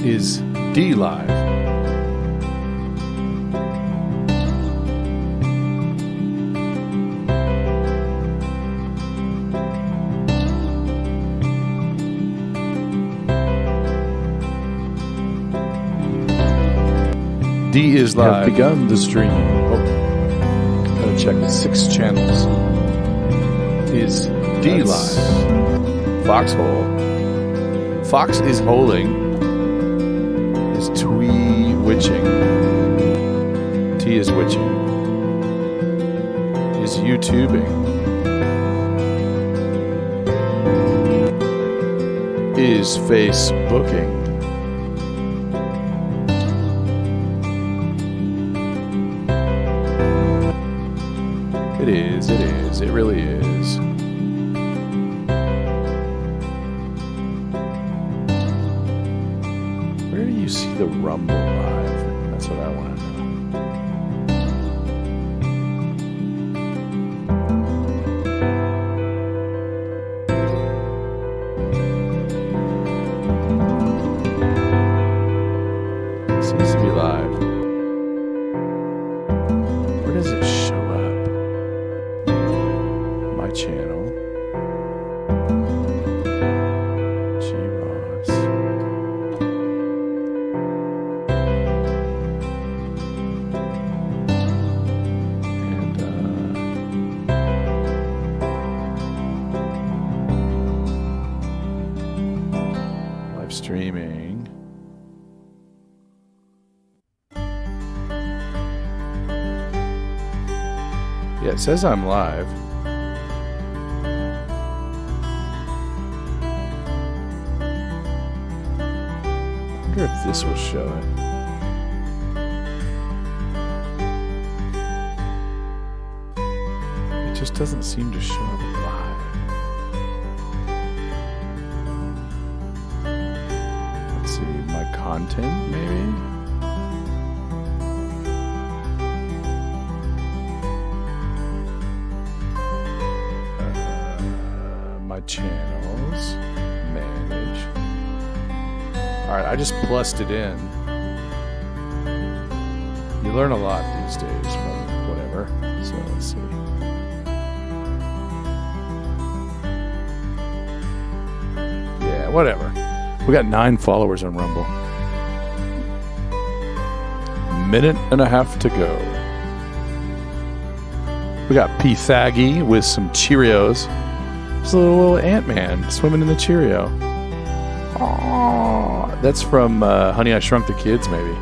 Is D live? D is live. Have begun the stream. Oh, gotta check the 6 channels. Is D live? Foxhole. Fox is holding. Is twee witching? T is witching. Is YouTubing? Is Facebooking? It is, it really is. Where do you see the Rumble live? That's what I want to know. It seems to be live. Where does it show up? My channel. G-Ross. And live streaming. Yeah, it says I'm live. I wonder if this will show it. It just doesn't seem to show up live. Let's see, my content maybe? My channels, manage. Alright, I just plussed it in. You learn a lot these days from whatever. So let's see. Yeah, whatever. We got 9 followers on Rumble. Minute and a half to go. We got P. Thaggy with some Cheerios. There's a little Ant-Man swimming in the Cheerio. Aww. That's from Honey, I Shrunk the Kids, maybe.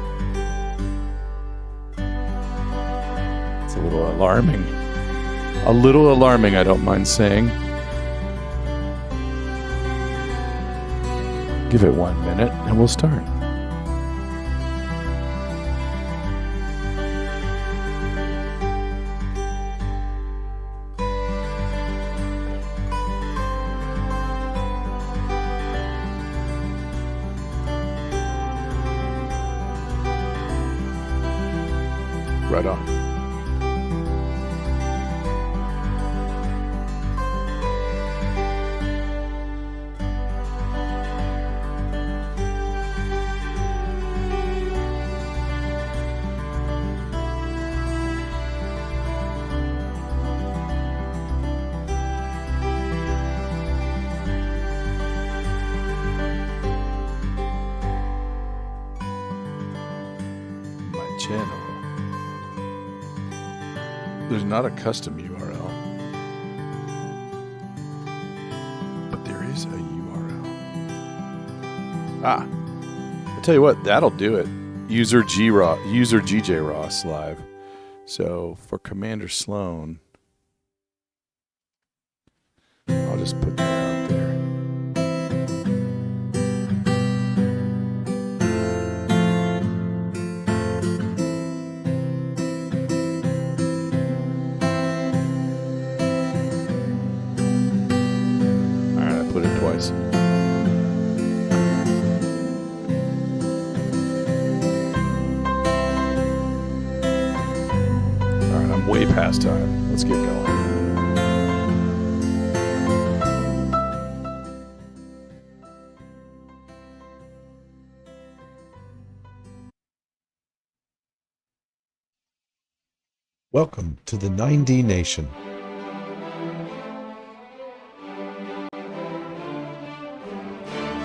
It's a little alarming. A little alarming, I don't mind saying. Give it 1 minute and we'll start. Right on. My channel. There's not a custom URL, but there is a URL. Ah, I'll tell you what, that'll do it. User GJ Ross live. So for Commander Sloan, I'll just put that out there. Put it twice. Alright, I'm way past time. Let's get going. Welcome to the 9dNation.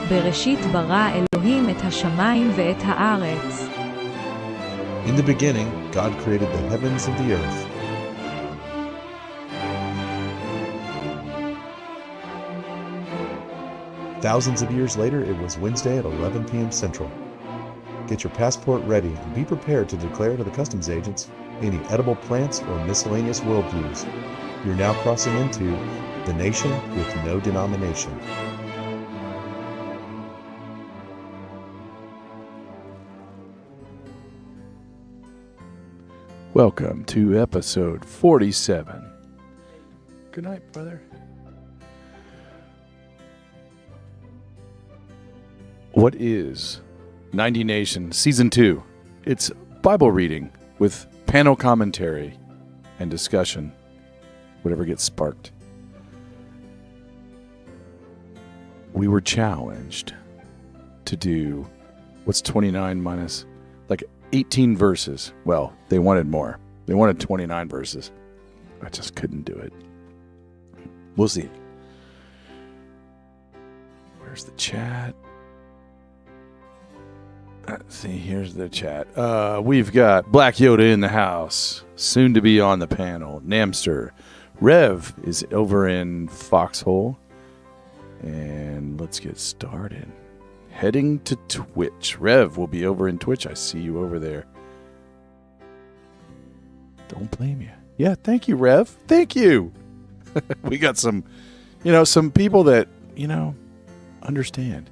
בראשית ברא אלוהים את השמיים ואת הארץ. In the beginning, God created the heavens and the earth. Thousands of years later, it was Wednesday at 11 p.m. Central. Get your passport ready and be prepared to declare to the customs agents any edible plants or miscellaneous worldviews. You're now crossing into the nation with no denomination. Welcome to episode 47. Good night, brother. What is 9dNation Season 2? It's Bible reading with panel commentary and discussion, whatever gets sparked. We were challenged to do what's 29 minus like 18 verses. Well, they wanted more. They wanted 29 verses. I just couldn't do it. We'll see. Where's the chat? Let's see, here's the chat. We've got Black Yoda in the house, soon to be on the panel. Namster. Rev is over in Foxhole. And let's get started. Heading to Twitch. Rev will be over in Twitch. I see you over there. Don't blame you. Yeah, thank you, Rev. Thank you. We got some people that, understand.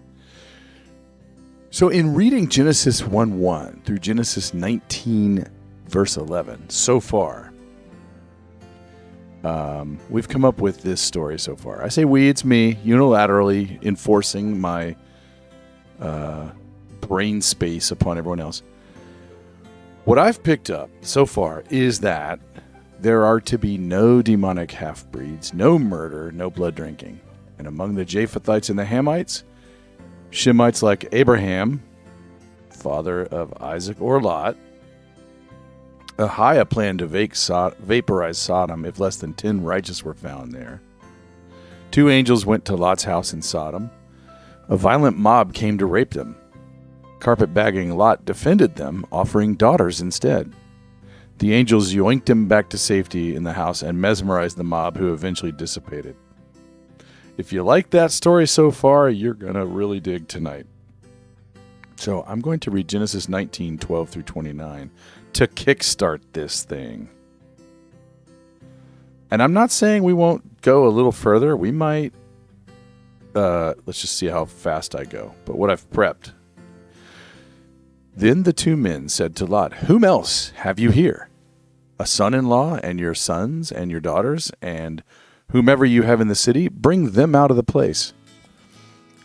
So in reading Genesis 1:1 through Genesis 19, verse 11, so far, we've come up with this story so far. I say we, it's me, unilaterally enforcing my brain space upon everyone else. What I've picked up so far is that there are to be no demonic half-breeds, no murder, no blood drinking. And among the Japhethites and the Hamites, Shemites like Abraham, father of Isaac or Lot, Ahiah planned to vaporize Sodom if less than 10 righteous were found there. 2 angels went to Lot's house in Sodom. A violent mob came to rape them. Carpetbagging Lot defended them, offering daughters instead. The angels yoinked him back to safety in the house and mesmerized the mob, who eventually dissipated. If you like that story so far, you're going to really dig tonight. So I'm going to read Genesis 19:12 through 29 to kickstart this thing. And I'm not saying we won't go a little further. We might. Let's just see how fast I go. But what I've prepped. Then the 2 men said to Lot, "Whom else have you here? A son-in-law and your sons and your daughters and whomever you have in the city, bring them out of the place.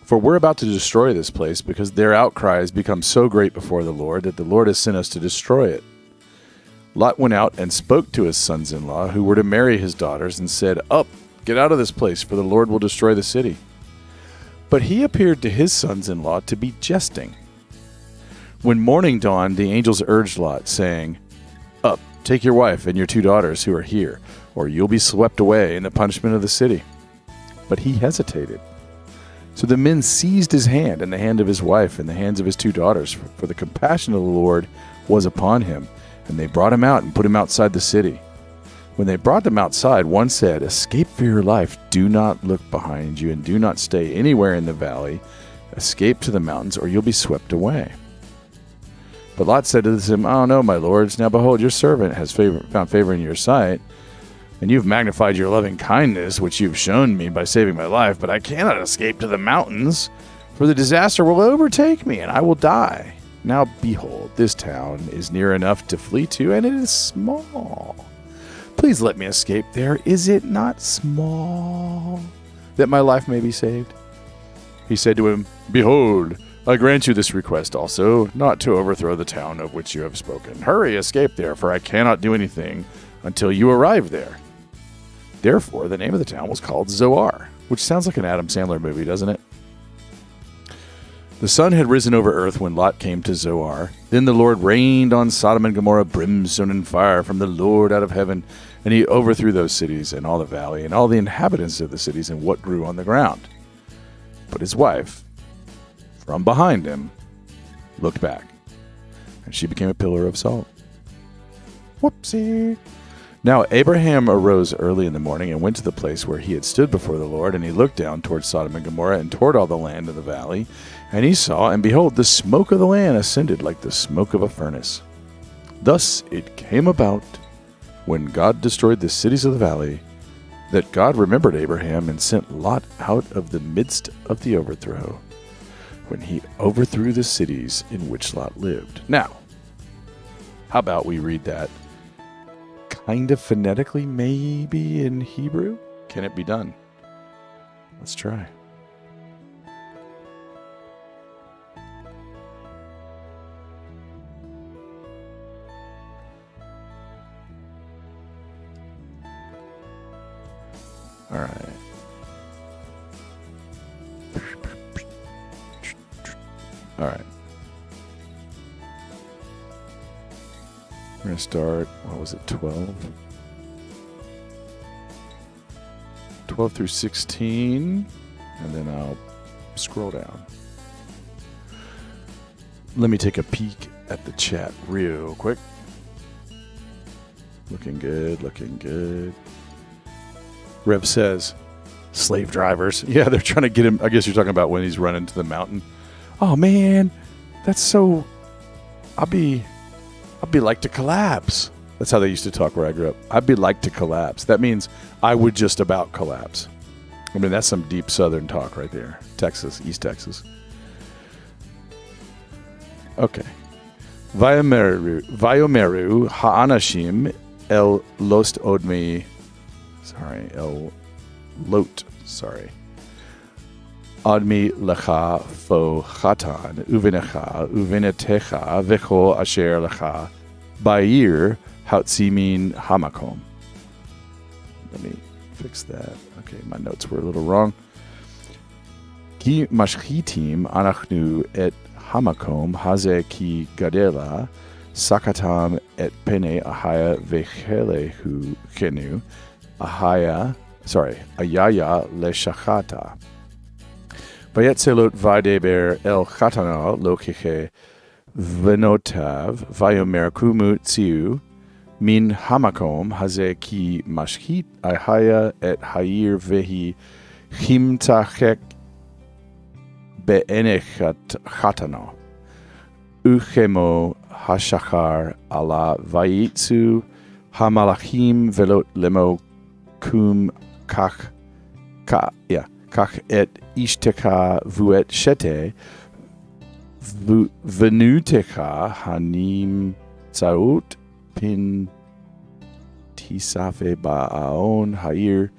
For we're about to destroy this place because their outcry has become so great before the Lord that the Lord has sent us to destroy it." Lot went out and spoke to his sons-in-law who were to marry his daughters and said, "Up, get out of this place, for the Lord will destroy the city." But he appeared to his sons-in-law to be jesting. When morning dawned, the angels urged Lot, saying, "Up, take your wife and your 2 daughters who are here, or you'll be swept away in the punishment of the city." But he hesitated. So the men seized his hand and the hand of his wife and the hands of his 2 daughters, for the compassion of the Lord was upon him, and they brought him out and put him outside the city. When they brought them outside, one said, "Escape for your life. Do not look behind you, and do not stay anywhere in the valley. Escape to the mountains, or you'll be swept away." But Lot said to them, "Oh no, my lords. Now behold, your servant has found favor in your sight, and you've magnified your loving kindness, which you've shown me by saving my life. But I cannot escape to the mountains, for the disaster will overtake me, and I will die. Now behold, this town is near enough to flee to, and it is small. Please let me escape there. Is it not small, that my life may be saved?" He said to him, "Behold, I grant you this request also, not to overthrow the town of which you have spoken. Hurry, escape there, for I cannot do anything until you arrive there." Therefore, the name of the town was called Zoar, which sounds like an Adam Sandler movie, doesn't it? The sun had risen over earth when Lot came to Zoar. Then the Lord rained on Sodom and Gomorrah brimstone and fire from the Lord out of heaven, and he overthrew those cities and all the valley and all the inhabitants of the cities and what grew on the ground. But his wife, from behind him, looked back, and she became a pillar of salt. Whoopsie. Now Abraham arose early in the morning and went to the place where he had stood before the Lord, and he looked down toward Sodom and Gomorrah and toward all the land of the valley, and he saw, and behold, the smoke of the land ascended like the smoke of a furnace. Thus it came about, when God destroyed the cities of the valley, that God remembered Abraham and sent Lot out of the midst of the overthrow, when he overthrew the cities in which Lot lived. Now, how about we read that kind of phonetically, maybe in Hebrew? Can it be done? Let's try. All right. All right. We're going to start, what was it, 12? 12 through 16, and then I'll scroll down. Let me take a peek at the chat real quick. Looking good, looking good. Rev says, slave drivers. Yeah, they're trying to get him. I guess you're talking about when he's running to the mountain. Oh, man, that's so... I'll be like to collapse. That's how they used to talk where I grew up. I'd be like to collapse. That means I would just about collapse. I mean, that's some deep Southern talk right there. Texas, East Texas. Okay. Vayomeru ha'anashim el lost odmi. Sorry, el lot. Sorry. Admi lecha fo chatan uvinecha uvinetecha vecho asher lecha bayir hautzimin hamakom. Let me fix that. Okay, my notes were a little wrong. Ki mashchitim anachnu et hamakom haze ki gadela sakatam et pene ahaya vechelehu chenu ahaya ayaya leshachata. Vayetzelot vaydeber el chatana lokeche venotav vayomer kumut tziu min hamakom haze ki mashchit ahaya et hayir vehi chimtachek be'enechat chatana uchemo hashachar ala vayitzu hamalachim velot lemo kum kach et ishteka vuet shete venutecha hanim tzaut pin tisafe ba'aon ha'ir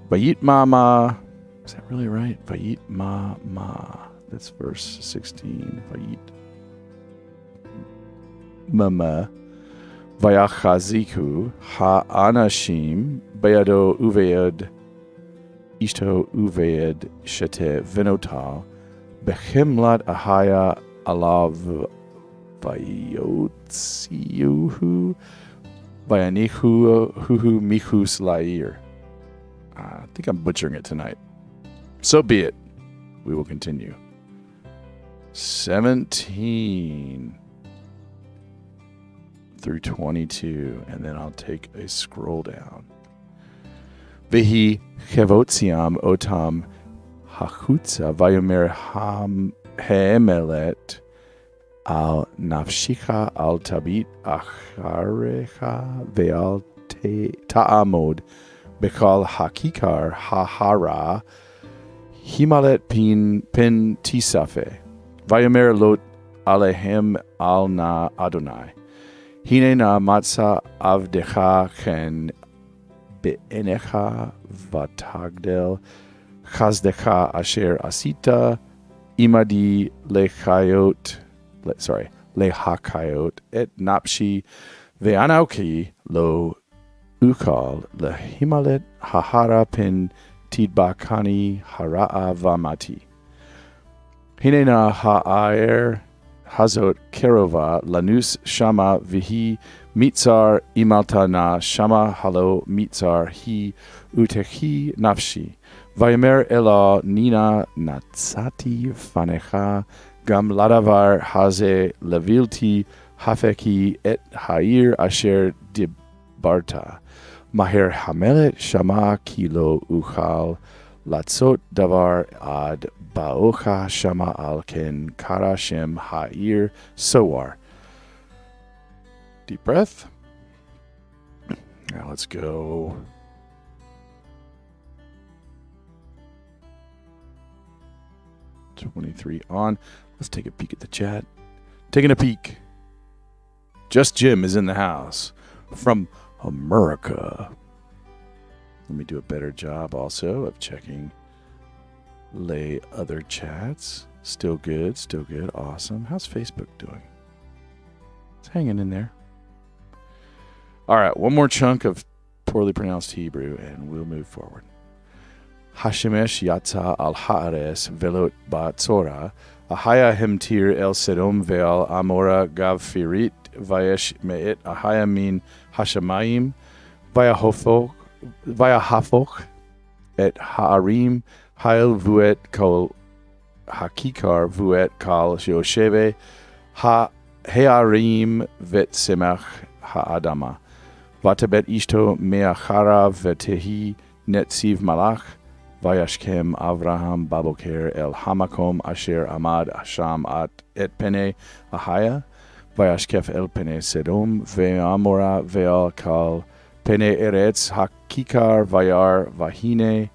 vayit mama. Is that really right? Vayit ma. That's verse 16. Vayit mama. Vayachaziku ha'anashim bayado uveyad Ishto uveyed shete venotal bechemlat ahaya alav vayotziuhu vayanihu huhu michus lair. I think I'm butchering it tonight. So be it. We will continue. 17 through 22, and then I'll take a scroll down. Vehi chevotziam otam hachutza vayomer hemelet al nafshicha al tabit acharecha ve'al ta'amod bekal hakikar hahara himalet pin tisafe vayomer lot alehem al na Adonai hine na matza avdecha chen be'enecha vatagdel chazdecha asher asita imadi lehakayot et napshi ve'anauki lo ukal lehimalet hahara pin tidbakani hara'a vamati Hinena ha'aer hazot kerova lanus shama vihi mitzar imaltana shama halo mitzar hi utechi nafshi. Vayemer ela nina natsati fanecha gam ladavar haze levilti hafeki et ha'ir asher dibarta. Maher hamelet shama kilo uchal latzot davar ad baocha shama al ken karashem ha'ir sowar. Deep breath. Now let's go. '23 on. Let's take a peek at the chat. Taking a peek. Just Jim is in the house from America. Let me do a better job also of checking lay other chats. Still good, still good. Awesome. How's Facebook doing? It's hanging in there. All right, one more chunk of poorly pronounced Hebrew and we'll move forward. Hashemesh yatsa al haares velot ba'tzora ahaya hemtir el sedom ve'al amora gav firit vayesh me'et ahaya min hashemayim vayahafok et ha'arim hail vuet kol hakikar vuet kal yosheve ha'arim vet semach ha'adama vatabet ishto me'achara vetehi netziv malach Vayashkem Avraham Baboker El Hamakom Asher Amad Asham At Et Pene Ahaya Vayashkef El Pene Sedom Ve'amora Ve'al Kal Pene Eretz Hakikar Vayar Vahine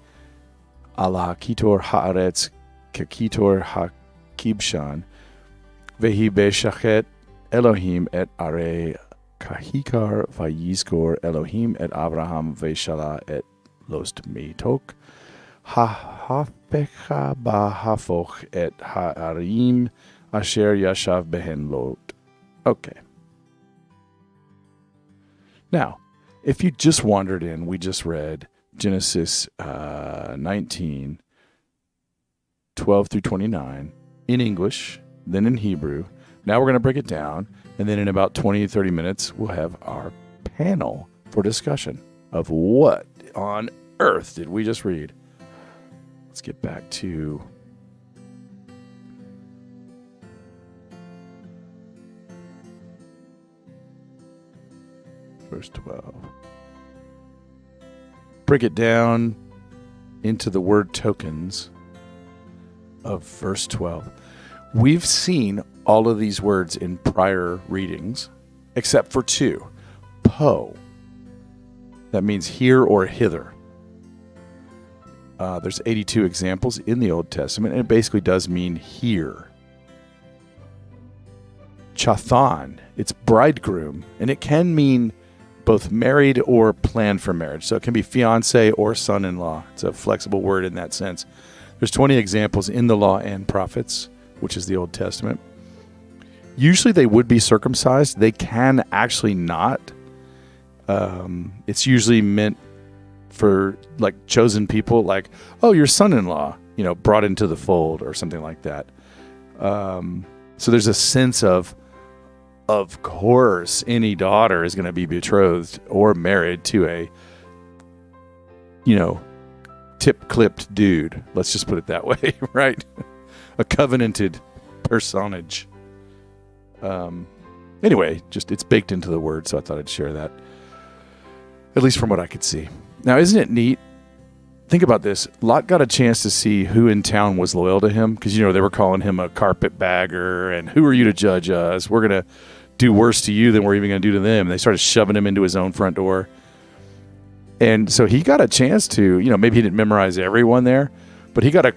Ala Hakitor Haaretz Kekitor Hakibshan Vehi Beshachet Elohim Et Are Kahikar Vayizkor Elohim Et Avraham Ve'shala Et Lost Metok Ha'hafecha ba'hafoch et ha'arim asher yashav behen lot. Okay. Now, if you just wandered in, we just read Genesis 19, 12 through 29 in English, then in Hebrew. Now we're going to break it down, and then in about 20 to 30 minutes, we'll have our panel for discussion of what on earth did we just read. Let's get back to verse 12. Break it down into the word tokens of verse 12. We've seen all of these words in prior readings, except for two. Po. That means here or hither. There's 82 examples in the Old Testament, and it basically does mean here. Chathan, it's bridegroom, and it can mean both married or planned for marriage. So it can be fiance or son-in-law. It's a flexible word in that sense. There's 20 examples in the Law and Prophets, which is the Old Testament. Usually they would be circumcised. They can actually not. It's usually meant for like chosen people, like, oh, your son-in-law, brought into the fold or something like that. So there's a sense of course, any daughter is going to be betrothed or married to a, tip-clipped dude. Let's just put it that way, right? A covenanted personage. Anyway, just it's baked into the word, so I thought I'd share that, at least from what I could see. Now, isn't it neat? Think about this. Lot got a chance to see who in town was loyal to him, because, they were calling him a carpetbagger, and who are you to judge us? We're going to do worse to you than we're even going to do to them. And they started shoving him into his own front door. And so he got a chance to, maybe he didn't memorize everyone there, but he got a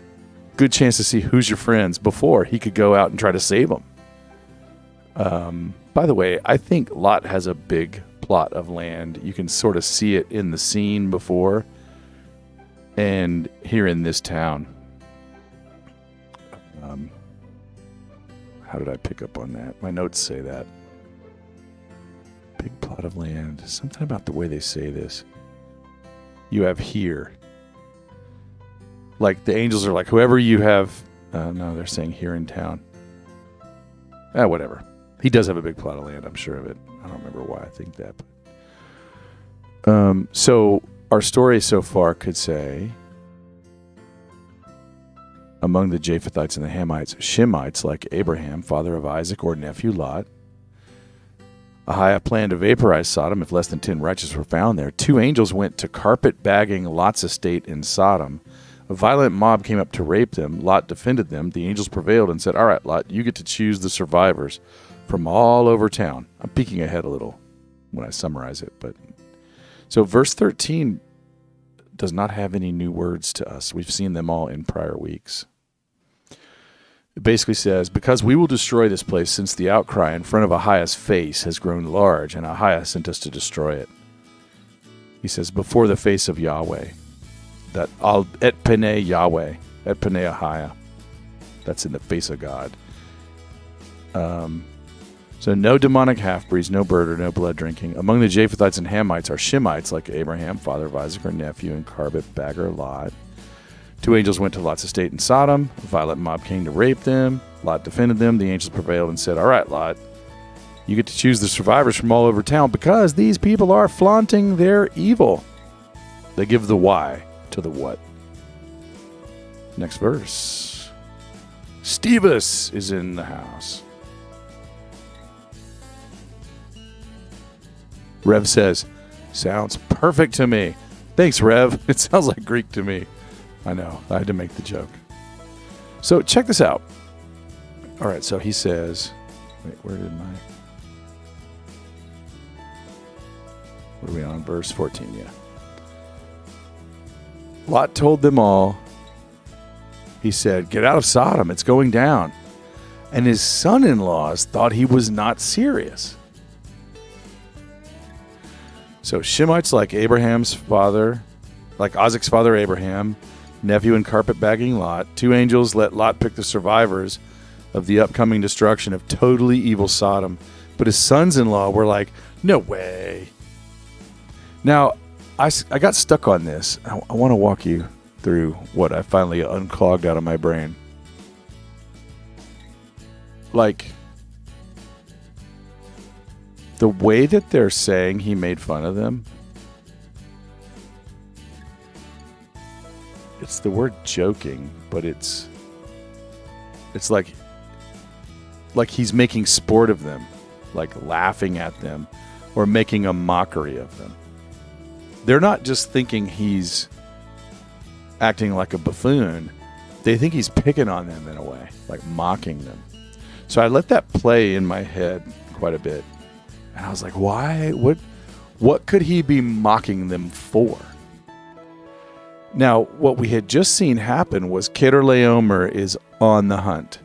good chance to see who's your friends before he could go out and try to save them. By the way, I think Lot has a big plot of land. You can sort of see it in the scene before and here in this town. How did I pick up on that? My notes say that. Big plot of land. Something about the way they say this. You have here. Like the angels are like, whoever you have No, they're saying here in town. Whatever. He does have a big plot of land, I'm sure of it. I don't remember why I think that. But. So our story so far could say, among the Japhethites and the Hamites, Shemites like Abraham, father of Isaac, or nephew Lot. Ahiah planned to vaporize Sodom if less than 10 righteous were found there. 2 angels went to carpet-bagging Lot's estate in Sodom. A violent mob came up to rape them. Lot defended them. The angels prevailed and said, all right, Lot, you get to choose the survivors from all over town. I'm peeking ahead a little when I summarize it. But so verse 13 does not have any new words to us. We've seen them all in prior weeks. It basically says, because we will destroy this place since the outcry in front of Ahiah's face has grown large, and Ahiah sent us to destroy it. He says, before the face of Yahweh. That et penei Yahweh, et penei Ahiah. That's in the face of God. So no demonic half-breeds, no murder, no blood drinking. Among the Japhethites and Hamites are Shemites like Abraham, father of Isaac, or nephew, and carpet-bagger Lot. 2 angels went to Lot's estate in Sodom. A violent mob came to rape them. Lot defended them. The angels prevailed and said, all right, Lot, you get to choose the survivors from all over town because these people are flaunting their evil. They give the why to the what. Next verse. Stevus is in the house. Rev says, sounds perfect to me. Thanks, Rev. It sounds like Greek to me. I know. I had to make the joke. So check this out. All right, so he says, wait, where are we on? Verse 14, yeah. Lot told them all, he said, get out of Sodom, it's going down. And his son-in-laws thought he was not serious. So Shemites like Abraham's father, like Isaac's father Abraham, nephew and carpet-bagging Lot. 2 angels let Lot pick the survivors of the upcoming destruction of totally evil Sodom. But his sons-in-law were like, no way. Now, I got stuck on this. I want to walk you through what I finally unclogged out of my brain. Like, the way that they're saying he made fun of them, it's the word joking, but it's like he's making sport of them, like laughing at them or making a mockery of them. They're not just thinking he's acting like a buffoon. They think he's picking on them in a way, like mocking them. So I let that play in my head quite a bit. And I was like, why? What could he be mocking them for? Now, what we had just seen happen was Kedorlaomer is on the hunt.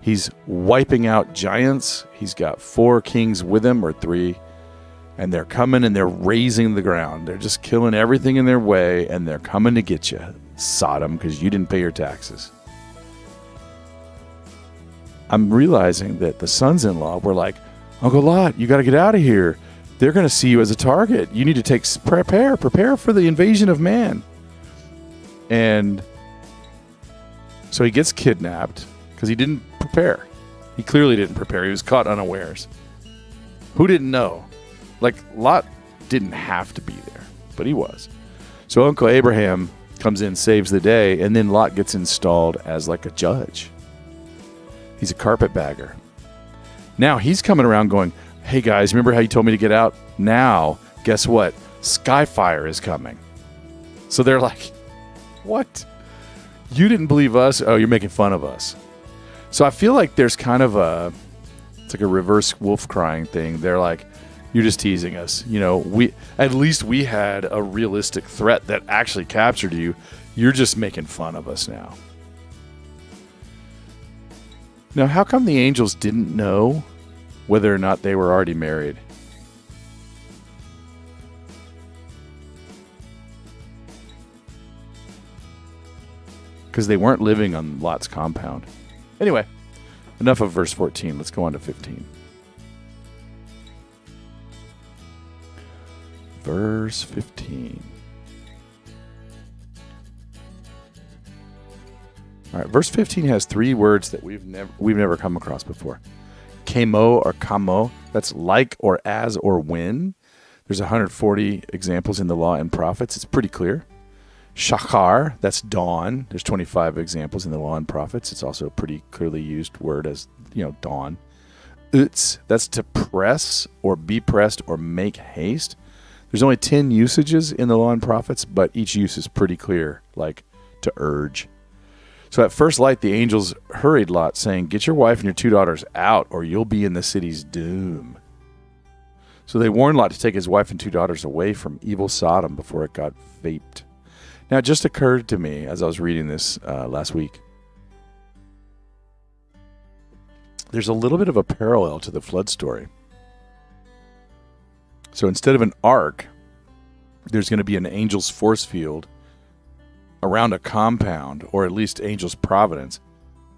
He's wiping out giants. He's got 4 kings with him, or 3. And they're coming and they're razing the ground. They're just killing everything in their way, and they're coming to get you, Sodom, because you didn't pay your taxes. I'm realizing that the sons-in-law were like, Uncle Lot, you got to get out of here. They're going to see you as a target. You need to prepare for the invasion of man. And so he gets kidnapped because he didn't prepare. He clearly didn't prepare. He was caught unawares. Who didn't know? Like, Lot didn't have to be there, but he was. So Uncle Abraham comes in, saves the day, and then Lot gets installed as like a judge. He's a carpetbagger. Now he's coming around going, hey guys, remember how you told me to get out? Now, guess what? Skyfire is coming. So they're like, what? You didn't believe us? Oh, you're making fun of us. So I feel like there's kind of it's like a reverse wolf crying thing. They're like, you're just teasing us. You know, at least we had a realistic threat that actually captured you. You're just making fun of us now. Now, how come the angels didn't know whether or not they were already married? Because they weren't living on Lot's compound. Anyway, enough of verse 14. Let's go on to 15. Verse 15. All right, verse 15 has three words that we've never come across before. Kamo or kamo, that's like or as or when. There's 140 examples in the Law and Prophets. It's pretty clear. Shachar, that's dawn. There's 25 examples in the Law and Prophets. It's also a pretty clearly used word as, dawn. Utz, that's to press or be pressed or make haste. There's only 10 usages in the Law and Prophets, but each use is pretty clear, like to urge. So at first light, the angels hurried Lot, saying, "Get your wife and your 2 daughters out, or you'll be in the city's doom." So they warned Lot to take his wife and 2 daughters away from evil Sodom before it got vaped. Now, it just occurred to me as I was reading this last week. There's a little bit of a parallel to the flood story. So instead of an ark, there's going to be an angel's force field around a compound, or at least angel's providence,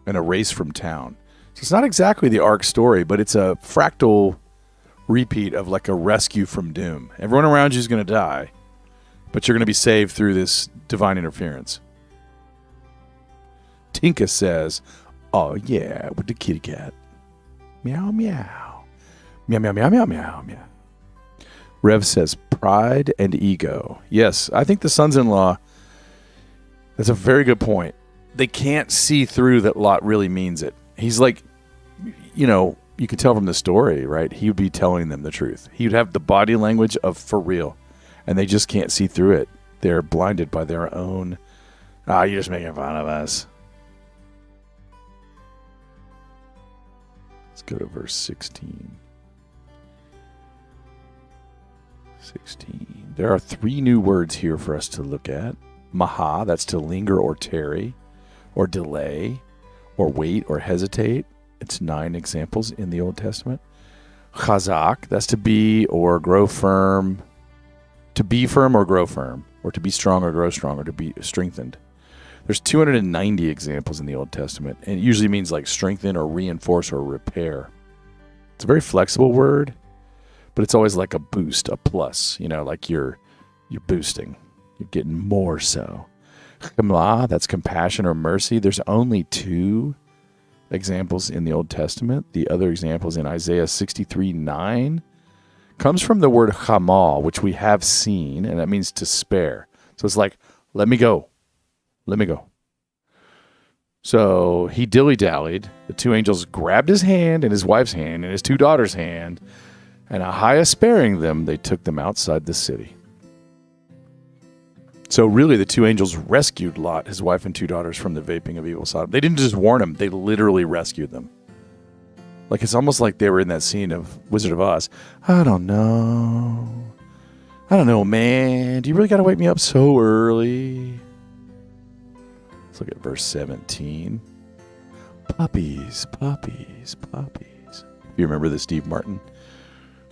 and a race from town. So it's not exactly the ark story, but it's a fractal repeat of like a rescue from doom. Everyone around you is going to die, but you're going to be saved through this divine interference. Tinka says, "Oh yeah, with the kitty cat. Meow, meow. Meow, meow, meow, meow, meow, meow." Rev says, "Pride and ego." Yes, I think the sons-in-law, that's a very good point. They can't see through that Lot really means it. He's like, you can tell from the story, right? He would be telling them the truth. He would have the body language of for real, and they just can't see through it. They're blinded by their own, you're just making fun of us. Let's go to verse 16. 16. There are 3 new words here for us to look at. Maha, that's to linger or tarry, or delay, or wait or hesitate. It's 9 examples in the Old Testament. Chazak, that's to be or grow firm. To be firm or grow firm, or to be strong or grow strong, or to be strengthened. There's 290 examples in the Old Testament, and it usually means like strengthen or reinforce or repair. It's a very flexible word, but it's always like a boost, a plus, like you're boosting. You're getting more so. Chemla, that's compassion or mercy. There's only 2 examples in the Old Testament. The other examples in Isaiah 63:9 comes from the word chamal, which we have seen, and that means to spare. So it's like, let me go. Let me go. So he dilly-dallied. The 2 angels grabbed his hand and his wife's hand and his 2 daughters' hand, and a sparing them, they took them outside the city. So really, the 2 angels rescued Lot, his wife, and 2 daughters from the vaping of evil Sodom. They didn't just warn him. They literally rescued them. Like, it's almost like they were in that scene of Wizard of Oz. I don't know, man. Do you really got to wake me up so early? Let's look at verse 17. Puppies, puppies, puppies. You remember the Steve Martin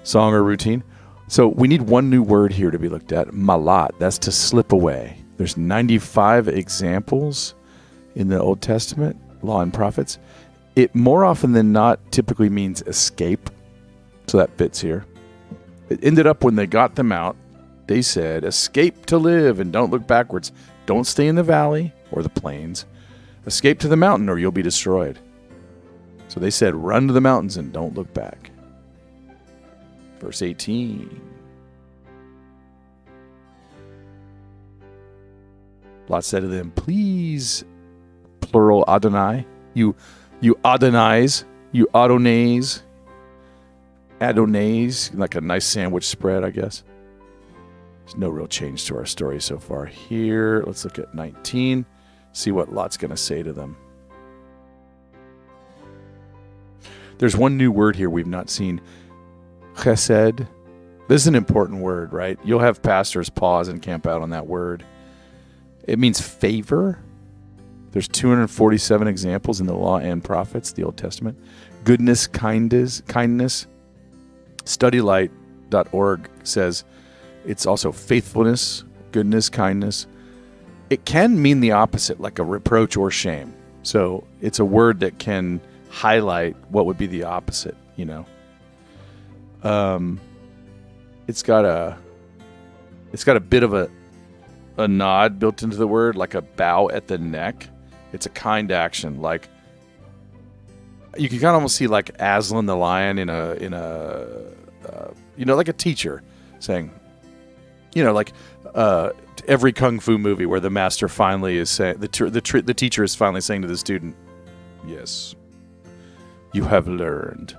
song or routine? So we need 1 new word here to be looked at. Malat, that's to slip away. There's 95 examples in the Old Testament, Law and Prophets. It more often than not typically means escape. So that fits here. It ended up when they got them out, they said, escape to live and don't look backwards. Don't stay in the valley or the plains. Escape to the mountain or you'll be destroyed. So they said, run to the mountains and don't look back. Verse 18. Lot said to them, please, plural Adonai, you Adonais, you Adonais, like a nice sandwich spread, I guess. There's no real change to our story so far here. Let's look at 19, see what Lot's going to say to them. There's 1 new word here we've not seen. Chesed. This is an important word, right? You'll have pastors pause and camp out on that word. It means favor. There's 247 examples in the Law and Prophets, the Old Testament. Goodness, kindness. StudyLight.org says it's also faithfulness, goodness, kindness. It can mean the opposite, like a reproach or shame. So it's a word that can highlight what would be the opposite, It's got a bit of a nod built into the word, like a bow at the neck. It's a kind action. Like, you can kind of almost see like Aslan the lion in a like a teacher saying, like every kung fu movie where the master finally is saying, the teacher is finally saying to the student, yes, you have learned.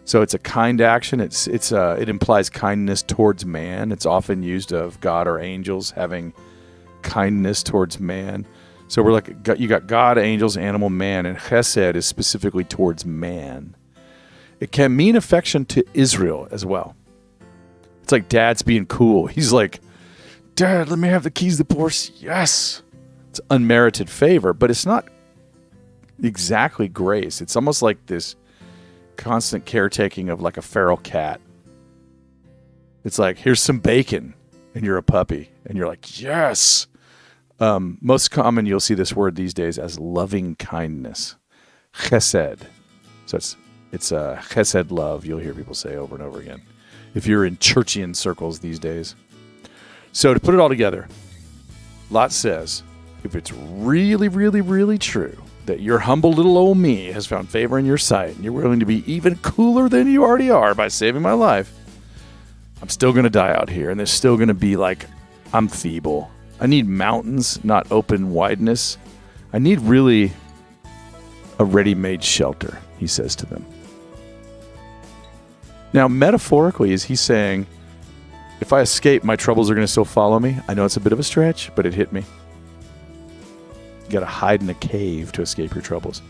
So it's a kind action. It implies kindness towards man. It's often used of God or angels having kindness towards man. So we're like, you got God, angels, animal, man, and chesed is specifically towards man. It can mean affection to Israel as well. It's like dad's being cool. He's like, Dad, let me have the keys to the Porsche. Yes. It's unmerited favor, but it's not exactly grace. It's almost like this constant caretaking of like a feral cat. It's like, here's some bacon, and you're a puppy, and you're like, yes. Most common, you'll see this word these days as loving kindness, chesed. So it's a chesed love. You'll hear people say over and over again if you're in churchian circles these days. So to put it all together, Lot says, if it's really, really, really true that your humble little old me has found favor in your sight, and you're willing to be even cooler than you already are by saving my life, I'm still going to die out here, and there's still going to be like, I'm feeble. I need mountains, not open wideness. I need really a ready-made shelter, he says to them. Now, metaphorically, is he saying, if I escape, my troubles are going to still follow me? I know it's a bit of a stretch, but it hit me. You got to hide in a cave to escape your troubles.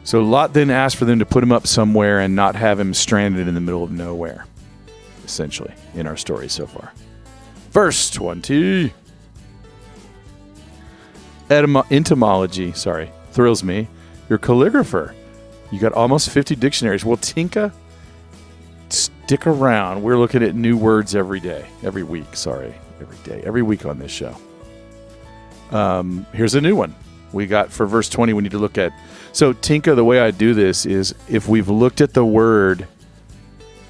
So Lot then asked for them to put him up somewhere and not have him stranded in the middle of nowhere, essentially, in our story so far. Verse 20. Entomology, thrills me. You're a calligrapher. You got almost 50 dictionaries. Well, Tinka, stick around. We're looking at new words every day. Every week on this show. Here's a new one. We got for verse 20, we need to look at. So, Tinka, the way I do this is if we've looked at the word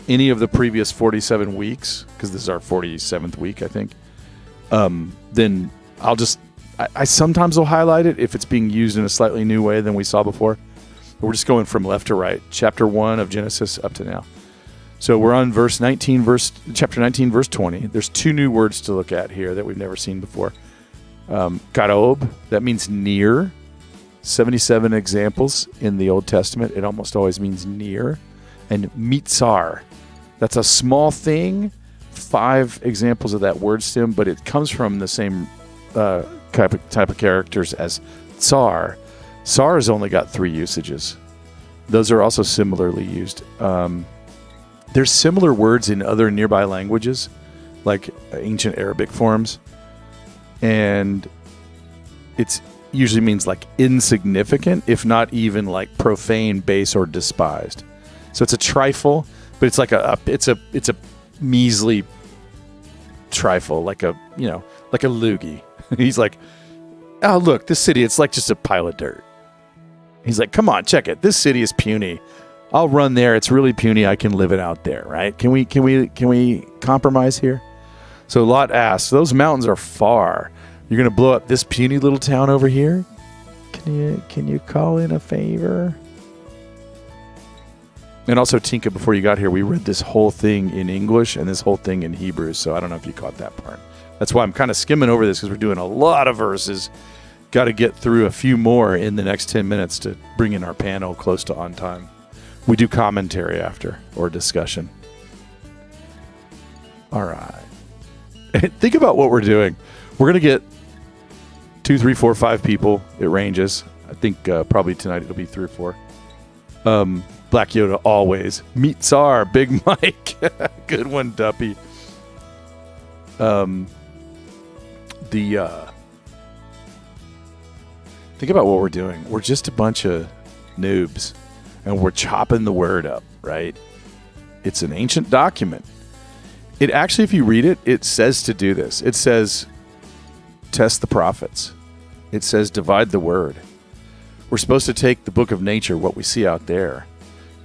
any of the previous 47 weeks, because this is our 47th week, I think, then I sometimes will highlight it if it's being used in a slightly new way than we saw before. But we're just going from left to right, chapter 1 of Genesis up to now. So we're on chapter 19, verse 20. There's two new words to look at here that we've never seen before. Karob, that means near. 77 examples in the Old Testament. It almost always means near. And mitzar, that's a small thing. 5 examples of that word stem, but it comes from the same type of characters as tsar. Tsar has only got 3 usages. Those are also similarly used. There's similar words in other nearby languages, like ancient Arabic forms, and it usually means like insignificant, if not even like profane, base, or despised. So it's a trifle, but it's like it's a measly trifle, like a loogie. He's like, oh look, this city, it's like just a pile of dirt. He's like, come on, check it. This city is puny. I'll run there. It's really puny. I can live it out there, right? Can we compromise here? So Lot asks, those mountains are far. You're going to blow up this puny little town over here? Can you call in a favor? And also, Tinka, before you got here, we read this whole thing in English and this whole thing in Hebrew, so I don't know if you caught that part. That's why I'm kind of skimming over this, because we're doing a lot of verses. Got to get through a few more in the next 10 minutes to bring in our panel close to on time. We do commentary after, or discussion. All right. Think about what we're doing. We're going to get 2, 3, 4, 5 people. It ranges. I think probably tonight it'll be 3 or 4. Black Yoda always. Meet Tsar, Big Mike. Good one, Duppy. Think about what we're doing. We're just a bunch of noobs, and we're chopping the word up, right? It's an ancient document. It actually, if you read it, it says to do this. It says, test the prophets. It says, divide the word. We're supposed to take the book of nature, what we see out there,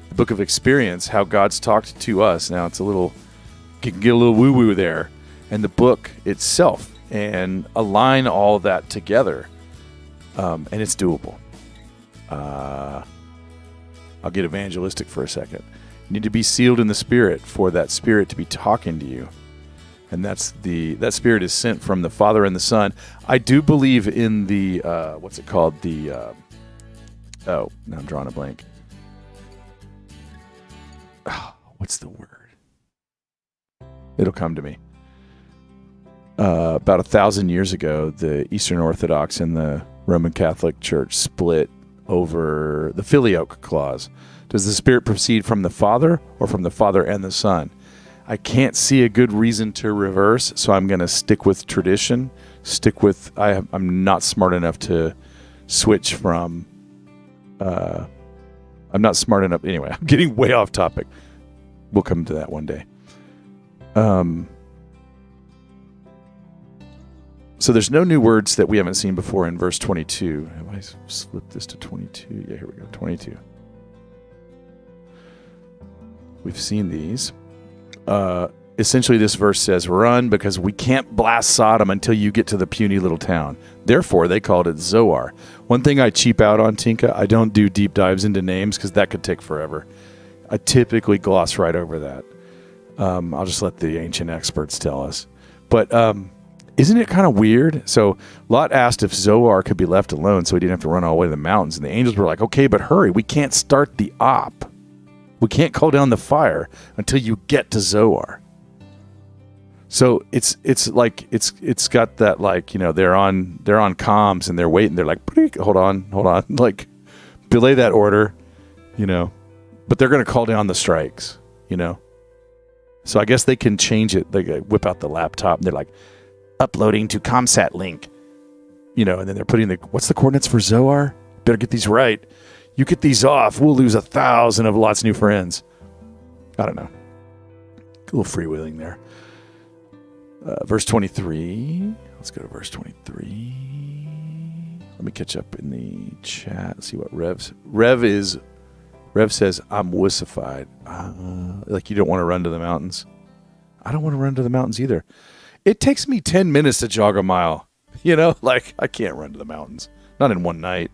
the book of experience, how God's talked to us. Now, it's can get a little woo-woo there, and the book itself, and align all that together And it's doable. I'll get evangelistic for a second. You need to be sealed in the Spirit for that Spirit to be talking to you. And that Spirit is sent from the Father and the Son. I do believe in the, what's it called? Now I'm drawing a blank. What's the word? It'll come to me. About 1,000 years ago, the Eastern Orthodox and the Roman Catholic Church split over the filioque clause. Does the Spirit proceed from the Father or from the Father and the Son? I can't see a good reason to reverse, so I'm going to stick with tradition. I'm not smart enough to switch from. I'm not smart enough. Anyway, I'm getting way off topic. We'll come to that one day. So there's no new words that we haven't seen before in verse 22. Have I flipped this to 22? Yeah, here we go. 22. We've seen these. Essentially, this verse says, run because we can't blast Sodom until you get to the puny little town. Therefore, they called it Zoar. One thing I cheap out on, Tinka, I don't do deep dives into names because that could take forever. I typically gloss right over that. I'll just let the ancient experts tell us. But isn't it kind of weird? So Lot asked if Zoar could be left alone so he didn't have to run all the way to the mountains. And the angels were like, okay, but hurry. We can't start the op. We can't call down the fire until you get to Zoar. So it's got that, like, you know, they're on comms and they're waiting. They're like, hold on, like belay that order, you know. But they're going to call down the strikes, you know. So I guess they can change it. They whip out the laptop and they're like, uploading to ComSat link, you know, and then they're putting what's the coordinates for Zoar? Better get these right. You get these off, we'll lose 1,000 of Lot's new friends. I don't know. A little freewheeling there. Verse 23. Let's go to verse 23. Let me catch up in the chat. See what Rev says, I'm wussified. Like you don't want to run to the mountains. I don't want to run to the mountains either. It takes me 10 minutes to jog a mile. You know, like I can't run to the mountains. Not in one night.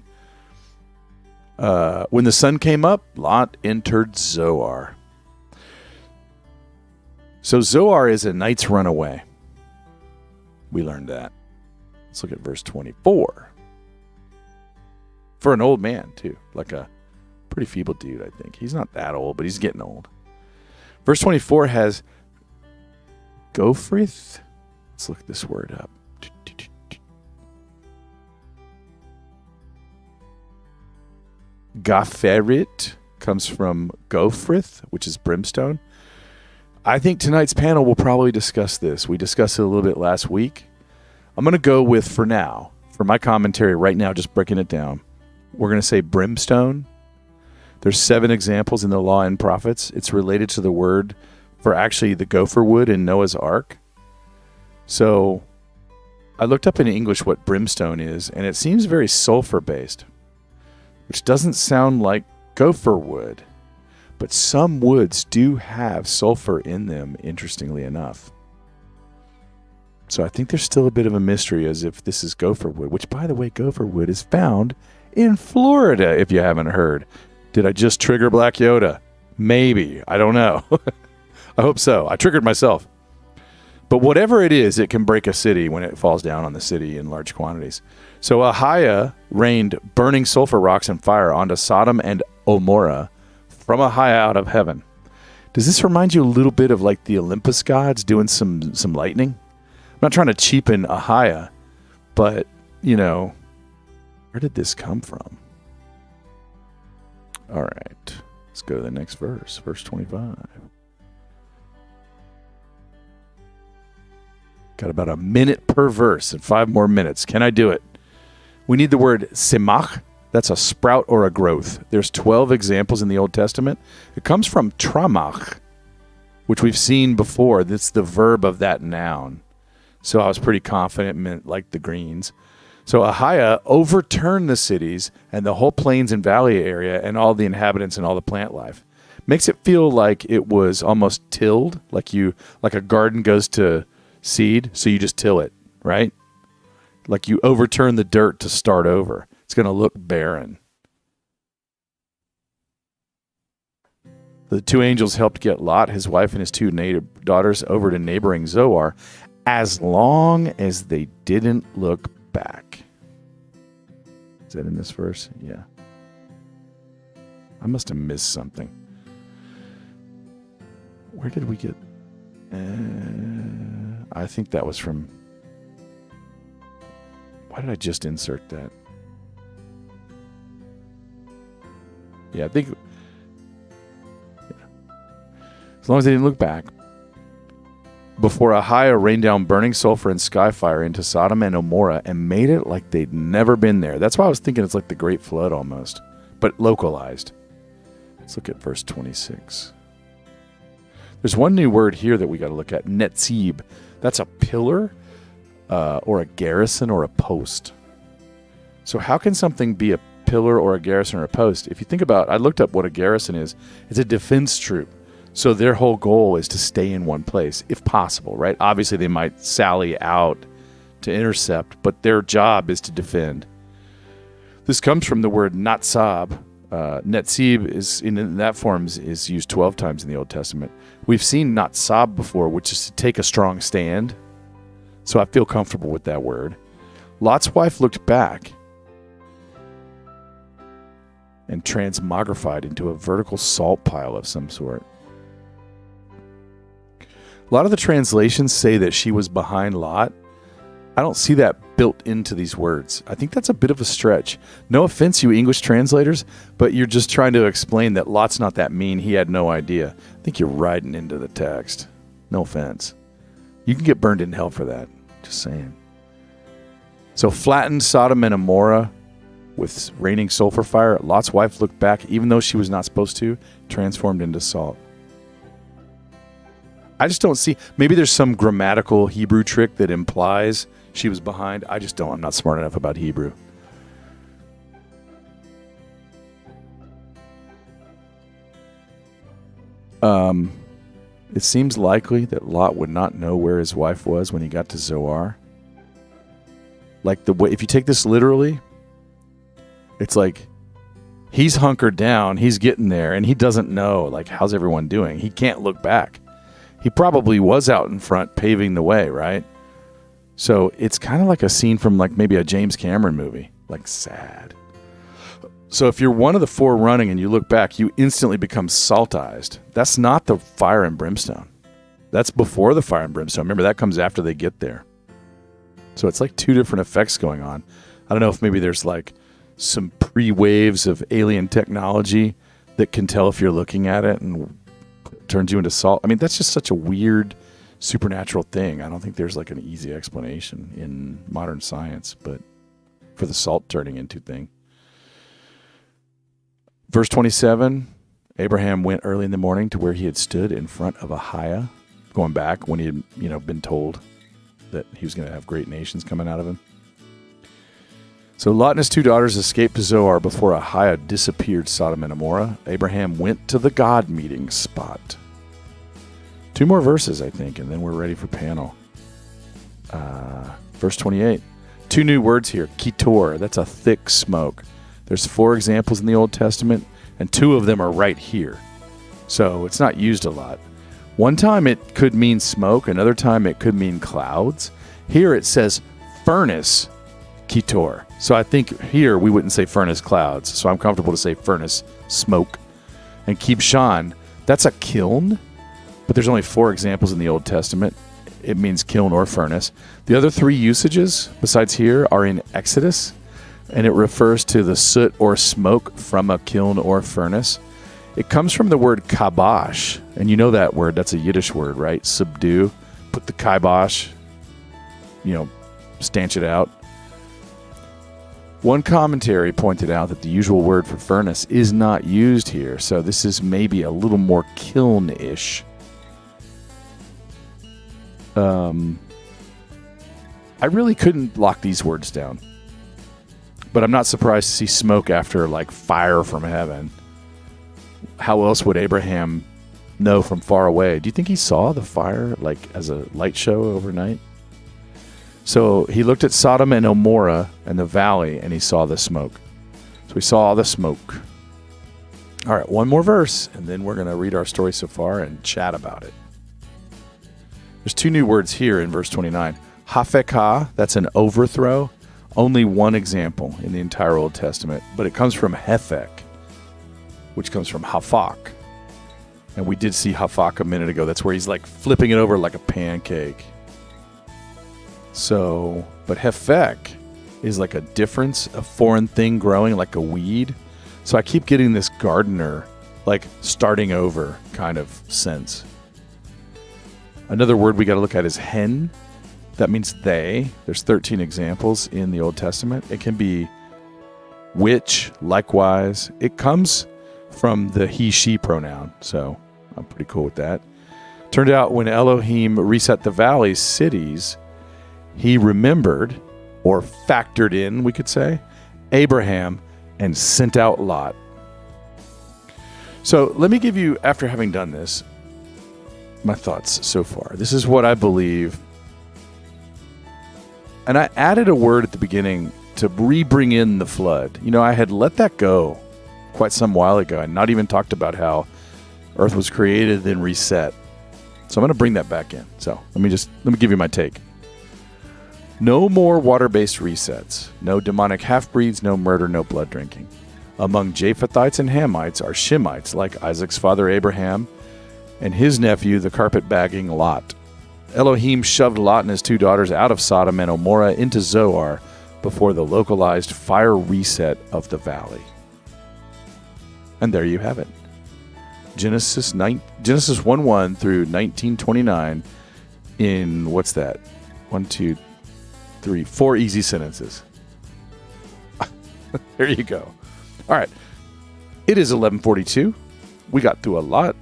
When the sun came up, Lot entered Zoar. So Zoar is a night's run away. We learned that. Let's look at verse 24. For an old man, too. Like a pretty feeble dude, I think. He's not that old, but he's getting old. Verse 24 has Gophrith. Let's look this word up. Gopherit comes from Gophrith, which is brimstone. I think tonight's panel will probably discuss this. We discussed it a little bit last week. I'm going to go with, for now, for my commentary right now, just breaking it down, we're going to say brimstone. There's 7 examples in the Law and Prophets. It's related to the word for actually the gopher wood in Noah's Ark. So I looked up in English what brimstone is, and it seems very sulfur-based, which doesn't sound like gopher wood. But some woods do have sulfur in them, interestingly enough. So I think there's still a bit of a mystery as if this is gopher wood, which, by the way, gopher wood is found in Florida, if you haven't heard. Did I just trigger Black Yoda? Maybe. I don't know. I hope so. I triggered myself. But whatever it is, it can break a city when it falls down on the city in large quantities. So Ahiah rained burning sulfur rocks and fire onto Sodom and Gomorrah from Ahiah out of heaven. Does this remind you a little bit of like the Olympus gods doing some lightning? I'm not trying to cheapen Ahiah, but, you know, where did this come from? All right, let's go to the next verse, verse 25. Got about a minute per verse and 5 more minutes. Can I do it? We need the word semach. That's a sprout or a growth. There's 12 examples in the Old Testament. It comes from tramach, which we've seen before. That's the verb of that noun. So I was pretty confident it meant like the greens. So Ahiah overturned the cities and the whole plains and valley area and all the inhabitants and all the plant life. Makes it feel like it was almost tilled, like a garden goes to seed, so you just till it, right? Like you overturn the dirt to start over. It's going to look barren. The two angels helped get Lot, his wife, and his two daughters over to neighboring Zoar, as long as they didn't look back. Is that in this verse? Yeah. I must have missed something. Where did we get... I think that was from... Why did I just insert that? Yeah, I think... Yeah. As long as they didn't look back. Before Ahiah rained down burning sulfur and sky fire into Sodom and Gomorrah and made it like they'd never been there. That's why I was thinking it's like the Great Flood almost, but localized. Let's look at verse 26. There's one new word here that we got to look at, netzib. That's a pillar or a garrison or a post. So how can something be a pillar or a garrison or a post? If you think about, I looked up what a garrison is. It's a defense troop. So their whole goal is to stay in one place, if possible, right? Obviously, they might sally out to intercept, but their job is to defend. This comes from the word natsab. Netzib is in that form is used 12 times in the Old Testament. We've seen natsab before, which is to take a strong stand. So I feel comfortable with that word. Lot's wife looked back and transmogrified into a vertical salt pile of some sort. A lot of the translations say that she was behind Lot. I don't see that built into these words. I think that's a bit of a stretch. No offense, you English translators, but you're just trying to explain that Lot's not that mean. He had no idea. I think you're riding into the text. No offense. You can get burned in hell for that. Just saying. So flattened Sodom and Gomorrah with raining sulfur fire. Lot's wife looked back, even though she was not supposed to, transformed into salt. I just don't see, maybe there's some grammatical Hebrew trick that implies she was behind. I just don't. I'm not smart enough about Hebrew. It seems likely that Lot would not know where his wife was when he got to Zoar. Like the way, if you take this literally, it's like he's hunkered down, he's getting there, and he doesn't know, like, how's everyone doing? He can't look back. He probably was out in front paving the way, right? So it's kind of like a scene from like maybe a James Cameron movie, like sad. So if you're one of the four running and you look back, you instantly become saltized. That's not the fire and brimstone. That's before the fire and brimstone. Remember, that comes after they get there. So it's like two different effects going on. I don't know if maybe there's like some pre-waves of alien technology that can tell if you're looking at it and turns you into salt. I mean, that's just such a weird supernatural thing. I don't think there's like an easy explanation in modern science, but for the salt turning into thing. Verse 27, Abraham went early in the morning to where he had stood in front of Ahiah, going back when he had, been told that he was going to have great nations coming out of him. So Lot and his two daughters escaped to Zoar before Ahiah disappeared Sodom and Gomorrah. Abraham went to the God meeting spot. 2 more verses, I think, and then we're ready for panel. Verse 28. 2 new words here. Kitor, that's a thick smoke. There's 4 examples in the Old Testament, and 2 of them are right here. So it's not used a lot. One time it could mean smoke, another time it could mean clouds. Here it says furnace, Kitor. So I think here we wouldn't say furnace clouds, so I'm comfortable to say furnace smoke. And Kibshan, that's a kiln, but there's only 4 examples in the Old Testament. It means kiln or furnace. The other 3 usages besides here are in Exodus, and it refers to the soot or smoke from a kiln or furnace. It comes from the word kabosh, and you know that word. That's a Yiddish word, right? Subdue. Put the kibosh, stanch it out. One commentary pointed out that the usual word for furnace is not used here, so this is maybe a little more kiln-ish. I really couldn't lock these words down. But I'm not surprised to see smoke after, like, fire from heaven. How else would Abraham know from far away? Do you think he saw the fire, like, as a light show overnight? So he looked at Sodom and Gomorrah and the valley, and he saw the smoke. So we saw all the smoke. All right, one more verse, and then we're going to read our story so far and chat about it. There's two new words here in verse 29. Hafekah, that's an overthrow. Only one example in the entire Old Testament, but it comes from Hefek, which comes from Hafak. And we did see Hafak a minute ago. That's where he's like flipping it over like a pancake. So, but Hefek is like a difference, a foreign thing growing like a weed. So I keep getting this gardener, like starting over kind of sense. Another word we got to look at is hen. That means they. There's 13 examples in the Old Testament. It can be which, likewise. It comes from the he, she pronoun. So I'm pretty cool with that. Turned out when Elohim reset the valley's cities, he remembered, or factored in, we could say, Abraham and sent out Lot. So let me give you, after having done this, my thoughts so far. This is what I believe. And I added a word at the beginning to re-bring in the flood. You know, I had let that go quite some while ago and not even talked about how earth was created, then reset. So I'm going to bring that back in. So let me give you my take. No more water-based resets. No demonic half-breeds, no murder, no blood drinking. Among Japhethites and Hamites are Shemites, like Isaac's father Abraham, and his nephew, the carpet-bagging Lot. Elohim shoved Lot and his two daughters out of Sodom and Gomorrah into Zoar before the localized fire reset of the valley. And there you have it. Genesis 1:1 through 19:29 in, what's that? 4 easy sentences. There you go. All right. It is 11:42. We got through a lot.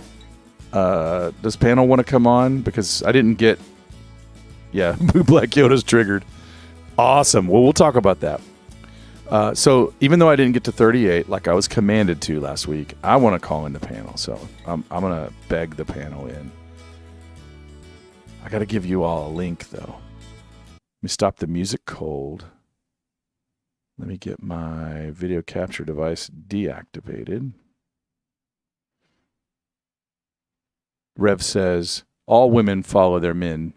Does panel want to come on? Because I didn't get... Yeah, Black Yoda's triggered. Awesome. Well, we'll talk about that. So even though I didn't get to 38 like I was commanded to last week, I want to call in the panel. So I'm going to beg the panel in. I got to give you all a link, though. Let me stop the music cold. Let me get my video capture device deactivated. Rev says, all women follow their men,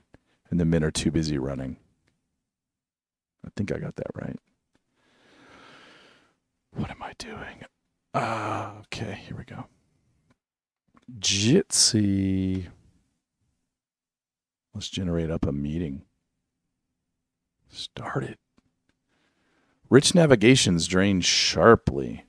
and the men are too busy running. I think I got that right. What am I doing? Okay, here we go. Jitsi. Let's generate up a meeting. Started. Rich navigations drain sharply.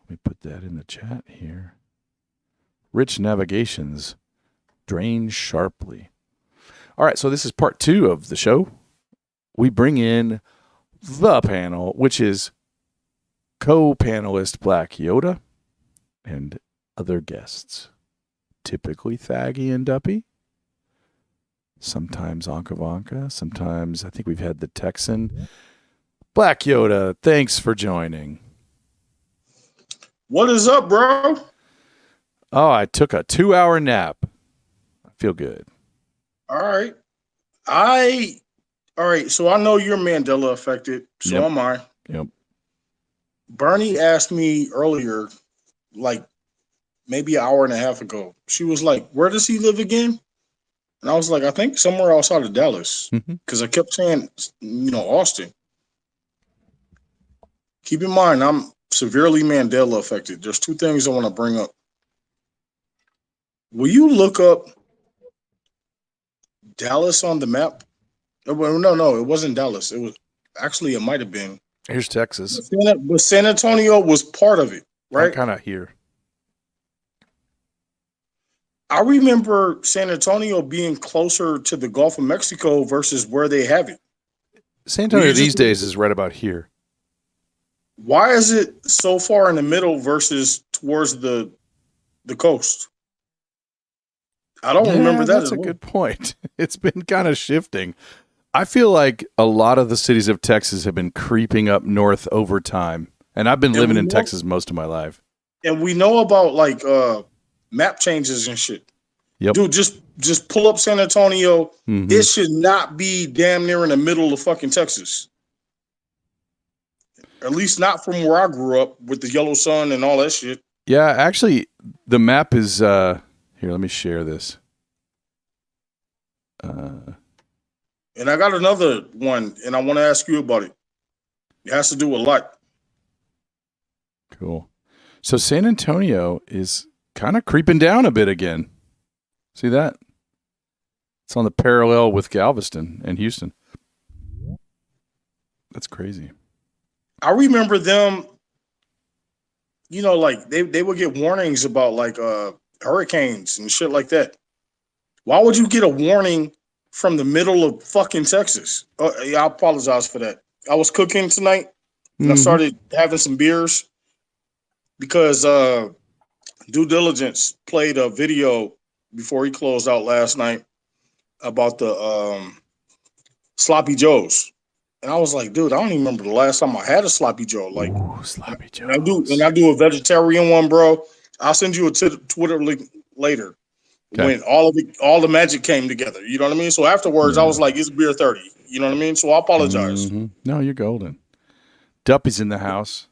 Let me put that in the chat here. Rich navigations drain sharply. All right, so this is part 2 of the show. We bring in the panel, which is co-panelist Black Yoda and other guests. Typically Thaggy and Duppy. Sometimes Ankavanka. Sometimes I think we've had the Texan. Black Yoda, thanks for joining. What is up, bro? Oh, I took a 2-hour nap. I feel good. All right. All right, so I know you're Mandela affected, so Yep. am I. Yep. Bernie asked me earlier, like maybe an hour and a half ago. She was like, where does he live again? And I was like, I think somewhere outside of Dallas. Because I kept saying, Austin. Keep in mind, I'm severely Mandela affected. There's 2 things I want to bring up. Will you look up Dallas on the map? No, it wasn't Dallas. It was actually, it might have been. Here's Texas. But San Antonio was part of it, right? I'm kind of here. I remember San Antonio being closer to the Gulf of Mexico versus where they have it. San Antonio these days is right about here. Why is it so far in the middle versus towards the coast? I don't remember that. That's a good point. It's been kind of shifting. I feel like a lot of the cities of Texas have been creeping up north over time. And I've been living in Texas most of my life. And we know about like map changes and shit. Yep. Dude, just pull up San Antonio. Mhm. It should not be damn near in the middle of fucking Texas. At least not from where I grew up with the yellow sun and all that shit. Yeah, actually, the map is here. Let me share this. And I got another one, and I want to ask you about it. It has to do with light. Cool. So San Antonio is kind of creeping down a bit again. See that? It's on the parallel with Galveston and Houston. That's crazy. I remember them, you know, like they would get warnings about like hurricanes and shit like that. Why would you get a warning from the middle of fucking Texas? Yeah, I apologize for that. I was cooking tonight and I started having some beers because Due Diligence played a video before he closed out last night about the Sloppy Joes. And I was like, dude, I don't even remember the last time I had a Sloppy Joe. Like, Ooh, Sloppy Joes. and I do a vegetarian one, bro. I'll send you a Twitter link later. Okay. When all the magic came together. You know what I mean? So afterwards, I was like, it's beer 30. You know what I mean? So I apologize. No, you're golden. Duppy's in the house.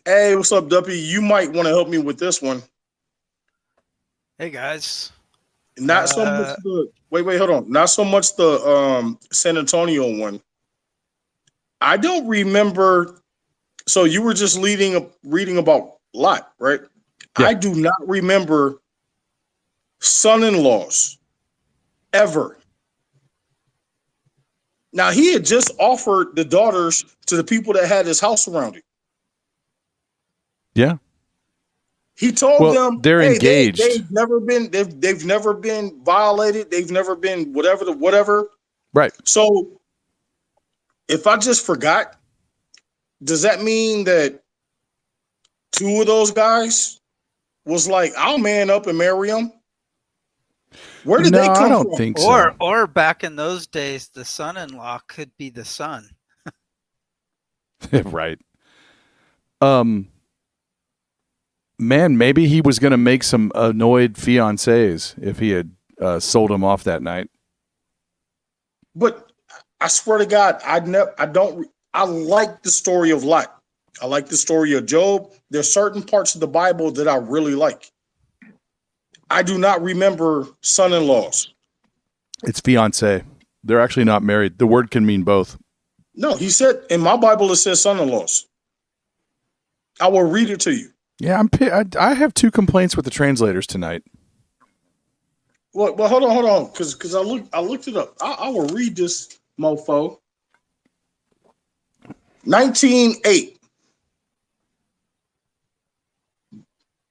Hey, what's up, Duppy? You might want to help me with this one. Hey, guys. Not so much the wait, hold on. Not so much the San Antonio one. I don't remember. So you were just reading about Lot, right? Yeah. I do not remember son-in-laws ever. Now he had just offered the daughters to the people that had his house surrounded. Yeah. He told them they're engaged. They've never been violated. They've never been whatever. Right. So if I just forgot, does that mean that two of those guys was like, I'll man up and marry him? Where did they come from? I don't think so. Or back in those days, the son-in-law could be the son. Right. Man, maybe he was going to make some annoyed fiancés if he had sold them off that night. But I swear to God, I like the story of Lot. I like the story of Job. There's certain parts of the Bible that I really like. I do not remember son-in-laws. It's fiancé. They're actually not married. The word can mean both. No, he said in my Bible it says son-in-laws. I will read it to you. Yeah, I have two complaints with the translators tonight. Well, hold on, because I looked it up. I will read this, mofo. 19:8.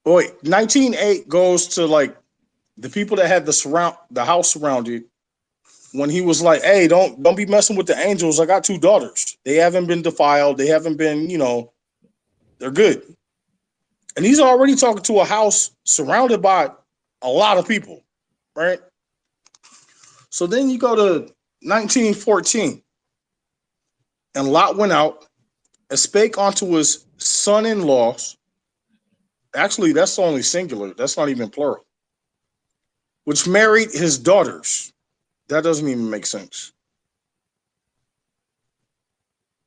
Wait, 19:8 goes to like the people that had the house surrounded. When he was like, "Hey, don't be messing with the angels. I got two daughters. They haven't been defiled. They haven't been, they're good." And he's already talking to a house surrounded by a lot of people, right? So then you go to 19:14, and Lot went out and spake unto his son-in-laws. Actually, that's only singular. That's not even plural. Which married his daughters. That doesn't even make sense.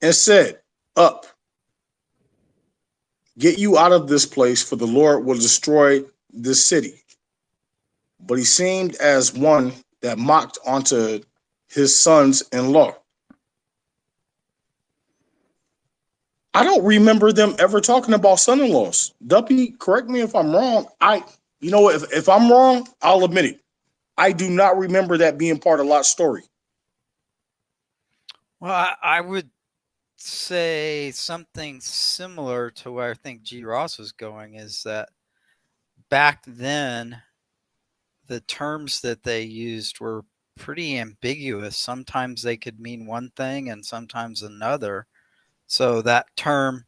And said, up, get you out of this place, for the Lord will destroy this city. But he seemed as one that mocked unto his sons-in-law. I don't remember them ever talking about son-in-laws. Duppy, correct me if I'm wrong. If I'm wrong, I'll admit it. I do not remember that being part of Lot's story. Well, I would say something similar to where I think G. Ross was going, is that back then, the terms that they used were pretty ambiguous. Sometimes they could mean one thing and sometimes another. So that term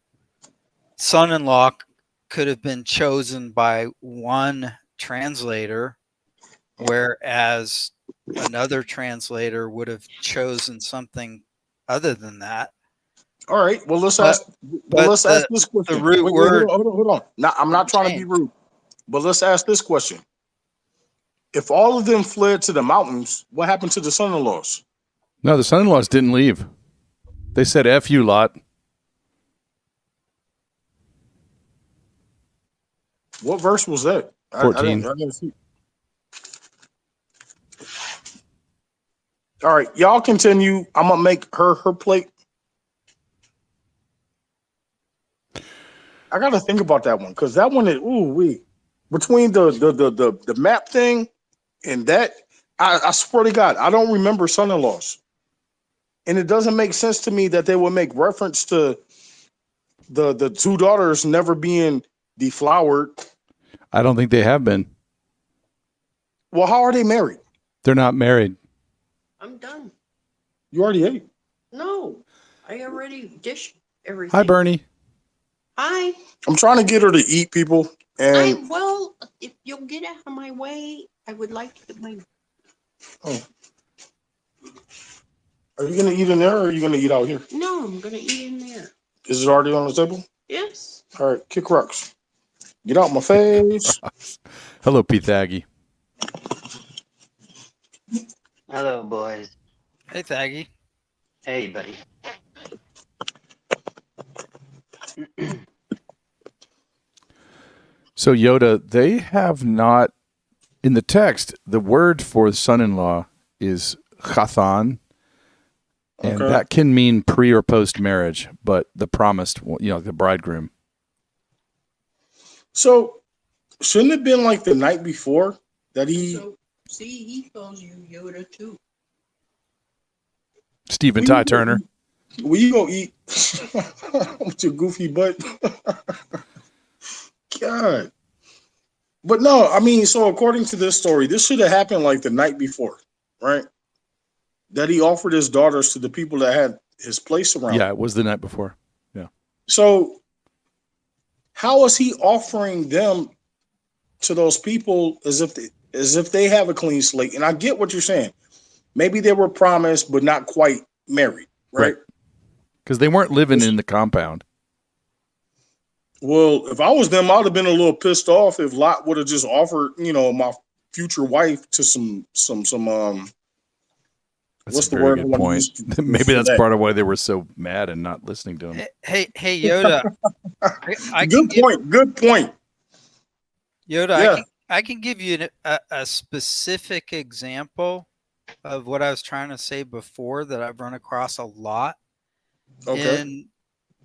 son-in-law could have been chosen by one translator, whereas another translator would have chosen something other than that. All right. Well, let's ask this question. The root word. Hold on. I'm not trying to be rude, but let's ask this question. if all of them fled to the mountains, what happened to the son-in-laws? No, the son-in-laws didn't leave. They said, F you lot. What verse was that? 14. I didn't see. All right, y'all continue. I'm gonna make her plate. I gotta think about that one because that one is between the map thing and that. I swear to God, I don't remember son-in-laws, and it doesn't make sense to me that they would make reference to the two daughters never being deflowered. I don't think they have been. Well, how are they married? They're not married. I'm done. You already ate. No, I already dished everything. Hi, Bernie. Hi. I'm trying to get her to eat, people. And Well, if you'll get out of my way, I would like to get my. oh. Are you gonna eat in there or are you gonna eat out here? No, I'm gonna eat in there. Is it already on the table? Yes. All right, kick rocks. Get out my face. Hello, Pythaggy. Hello, boys. Hey, Thaggy. Hey, buddy. So, Yoda, they have not, in the text, the word for son-in-law is chathan, and Okay. that can mean pre or post marriage, but the promised, the bridegroom. So shouldn't it have been like the night before that he So, see, he calls you Yoda too. Stephen Will Ty you go Turner. eat- Will you go eat with your goofy butt? God. But no, I mean, so according to this story, this should have happened like the night before, right? That he offered his daughters to the people that had his place around. Yeah, it was the night before. Yeah. So how is he offering them to those people as if they have a clean slate? And I get what you're saying. Maybe they were promised but not quite married, right? Because they weren't living in the compound. Well, if I was them, I'd have been a little pissed off if Lot would have just offered, my future wife to some That's what's a the very word? good I wanna point. use Maybe for that's that? part of why they were so mad and not listening to him. Hey, Yoda. I can Good give, point. Good point. Yoda, Yeah. I can give you a specific example of what I was trying to say before that I've run across a lot. Okay.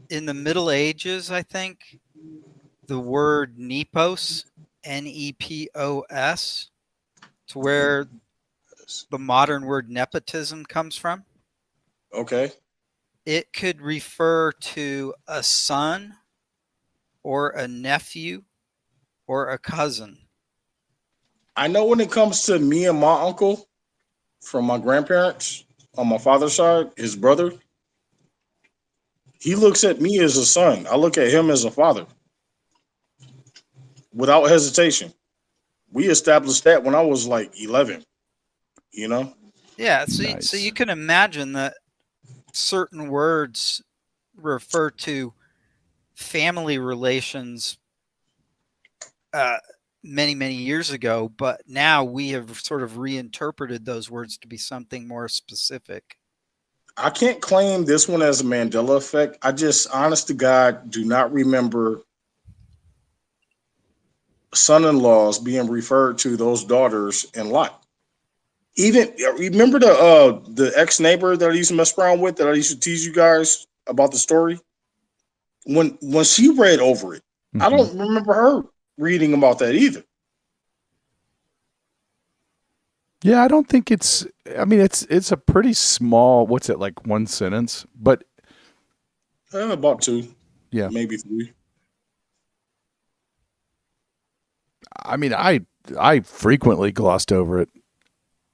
In the Middle Ages, I think the word nepos, Nepos, to where the modern word nepotism comes from. Okay. It could refer to a son or a nephew or a cousin. I know when it comes to me and my uncle from my grandparents on my father's side, his brother, he looks at me as a son. I look at him as a father without hesitation. We established that when I was like 11, Yeah, so Nice. you can imagine that certain words refer to family relations many years ago, but now we have sort of reinterpreted those words to be something more specific. I can't claim this one as a Mandela effect. I just, honest to God, do not remember son-in-laws being referred to those daughters in Lot. Even remember the ex-neighbor that I used to mess around with that I used to tease you guys about the story? When she read over it, I Mhm. don't remember her reading about that either. Yeah, I don't think it's. I mean, it's a pretty small. What's it like? One sentence, but About two, yeah. maybe three. I mean, I frequently glossed over it,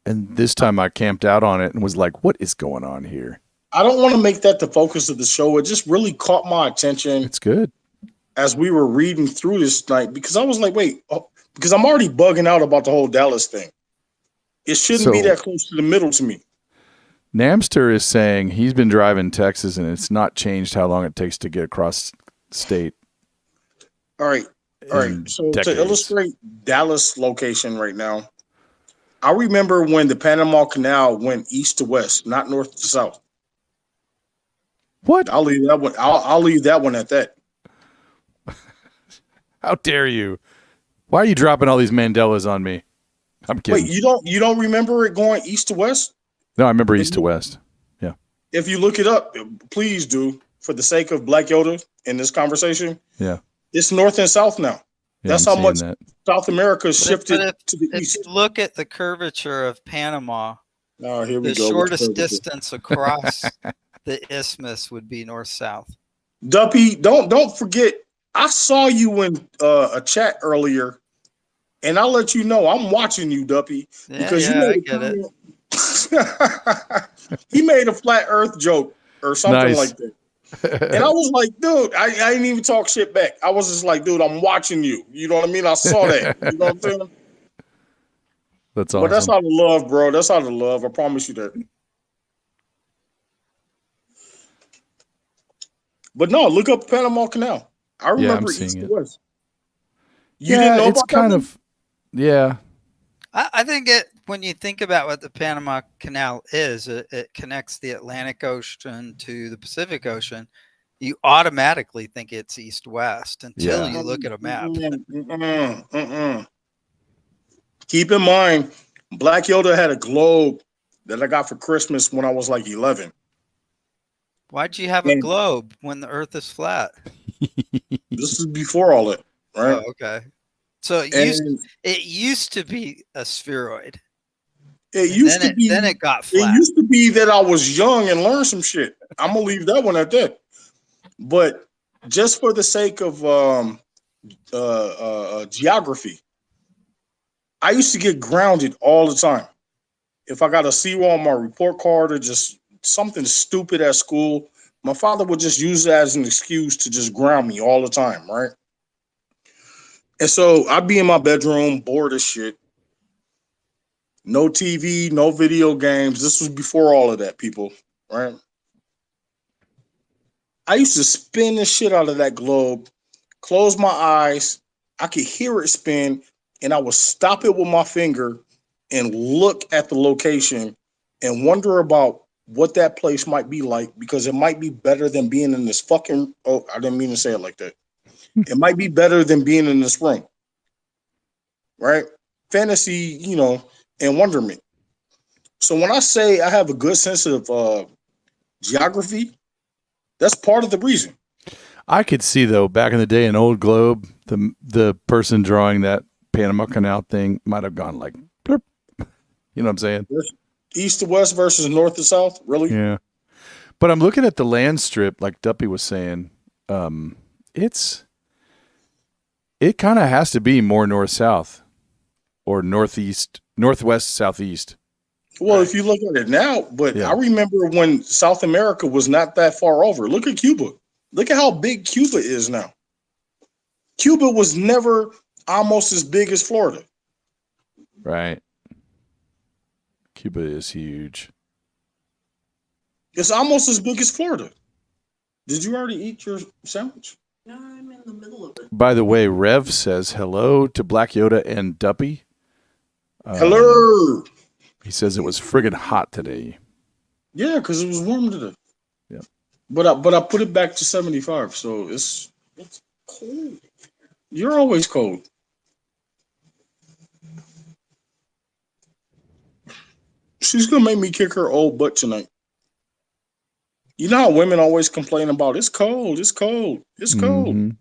and this time I camped out on it and was like, "What is going on here?" I don't want to make that the focus of the show. It just really caught my attention It's good. as we were reading through this night because I was like, wait, because I'm already bugging out about the whole Dallas thing. It shouldn't be So- that close to the middle to me. Namster is saying he's been driving Texas, and it's not changed how long it takes to get across state. All right. in So decades. to illustrate Dallas location right now, I remember when the Panama Canal went east to west, not north to south. What? I'll leave that one. I'll leave that one at that. How dare you? Why are you dropping all these Mandelas on me? I'm kidding. Wait, you don't remember it going east to west? No, I remember east to west. Yeah. If you look it up, please do, for the sake of Black Yoda in this conversation. Yeah. It's north and south now. Yeah, That's I'm how much seeing that. South America shifted to the If east. you look at the curvature of Panama, Oh, here we the go. shortest distance across the isthmus would be north-south. Duppy, don't forget. I saw you in a chat earlier, and I'll let you know I'm watching you, Duppy, because you I made a get it. comment. He made a flat Earth joke or something Nice. like that. And I was like, dude, I didn't even talk shit back. I was just like, dude, I'm watching you. You know what I mean? I saw that. You know what I'm saying? That's awesome. But that's out of love, bro. That's out of love. I promise you that. But no, look up Panama Canal. I remember seeing east to it. west. You didn't know it's about kind that? of, yeah. I think when you think about what the Panama Canal is, it connects the Atlantic Ocean to the Pacific Ocean. You automatically think it's east-west until you look at a map. Keep in mind, Black Yoda had a globe that I got for Christmas when I was like 11. Why'd you have a globe when the Earth is flat? This is before all that, right? Oh, okay. So it used to be a spheroid. It used to be. Then it got flat. It used to be that I was young and learned some shit. I'm gonna leave that one at that. But just for the sake of geography, I used to get grounded all the time. If I got a C1 on my report card or just something stupid at school, my father would just use that as an excuse to just ground me all the time, right? And so I'd be in my bedroom, bored as shit. No TV, no video games. This was before all of that, people, right? I used to spin the shit out of that globe, close my eyes. I could hear it spin, and I would stop it with my finger and look at the location and wonder about what that place might be like, because it might be better than being in this fucking. Oh, I didn't mean to say it like that. It might be better than being in this room, right? Fantasy, and wonderment. So when I say I have a good sense of geography, that's part of the reason. I could see, though, back in the day, an old globe, the person drawing that Panama Canal thing might have gone like, blurp. You know what I'm saying? East to west versus north to south, really? Yeah. But I'm looking at the land strip, like Duppy was saying. It kind of has to be more north-south or northeast, northwest, southeast. Well, if you look at it now, but I remember when South America was not that far over. Look at Cuba. Look at how big Cuba is now. Cuba was never almost as big as Florida. Right. Cuba is huge. It's almost as big as Florida. Did you already eat your sandwich? No, I'm in the middle of it. By the way, Rev says hello to Black Yoda and Duppy. Hello. He says it was friggin' hot today. Yeah, because it was warm today. Yeah. But I put it back to 75, so it's cold. You're always cold. She's gonna make me kick her old butt tonight. You know how women always complain about it's cold, it's cold, it's cold. Mm-hmm.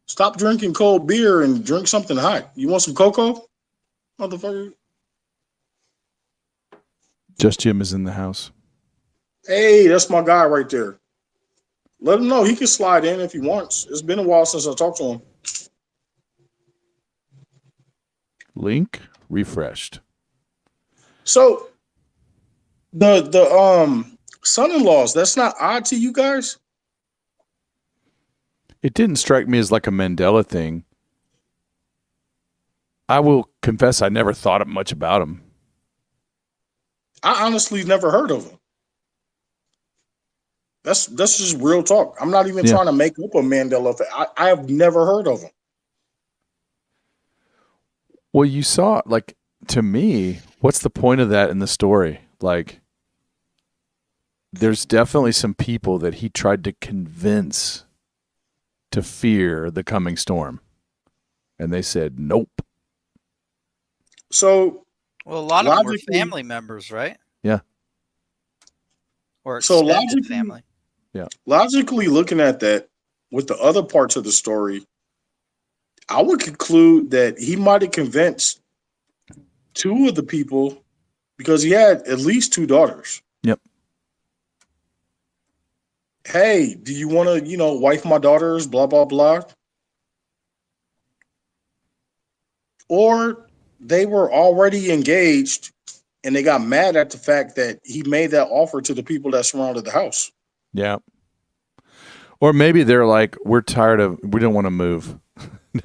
Stop drinking cold beer and drink something hot. You want some cocoa, motherfucker? Just Jim is in the house. Hey, that's my guy right there. Let him know he can slide in if he wants. It's been a while since I talked to him. Link refreshed. So the son-in-laws, that's not odd to you guys? It didn't strike me as like a Mandela thing. I will confess I never thought much about him. I honestly never heard of him. That's just real talk. I'm not even trying to make up a Mandela effect. I have never heard of him. Well, you saw, like, to me, what's the point of that in the story? Like, there's definitely some people that he tried to convince to fear the coming storm. And they said, nope. So Well, a lot of them were logically, family members, right? Yeah. Or so extended family. logically looking at that with the other parts of the story, I would conclude that he might have convinced two of the people because he had at least two daughters. Yep. Hey, do you want to, wife my daughters? Blah, blah, blah. Or they were already engaged and they got mad at the fact that he made that offer to the people that surrounded the house. Yeah. Or maybe they're like, we don't want to move.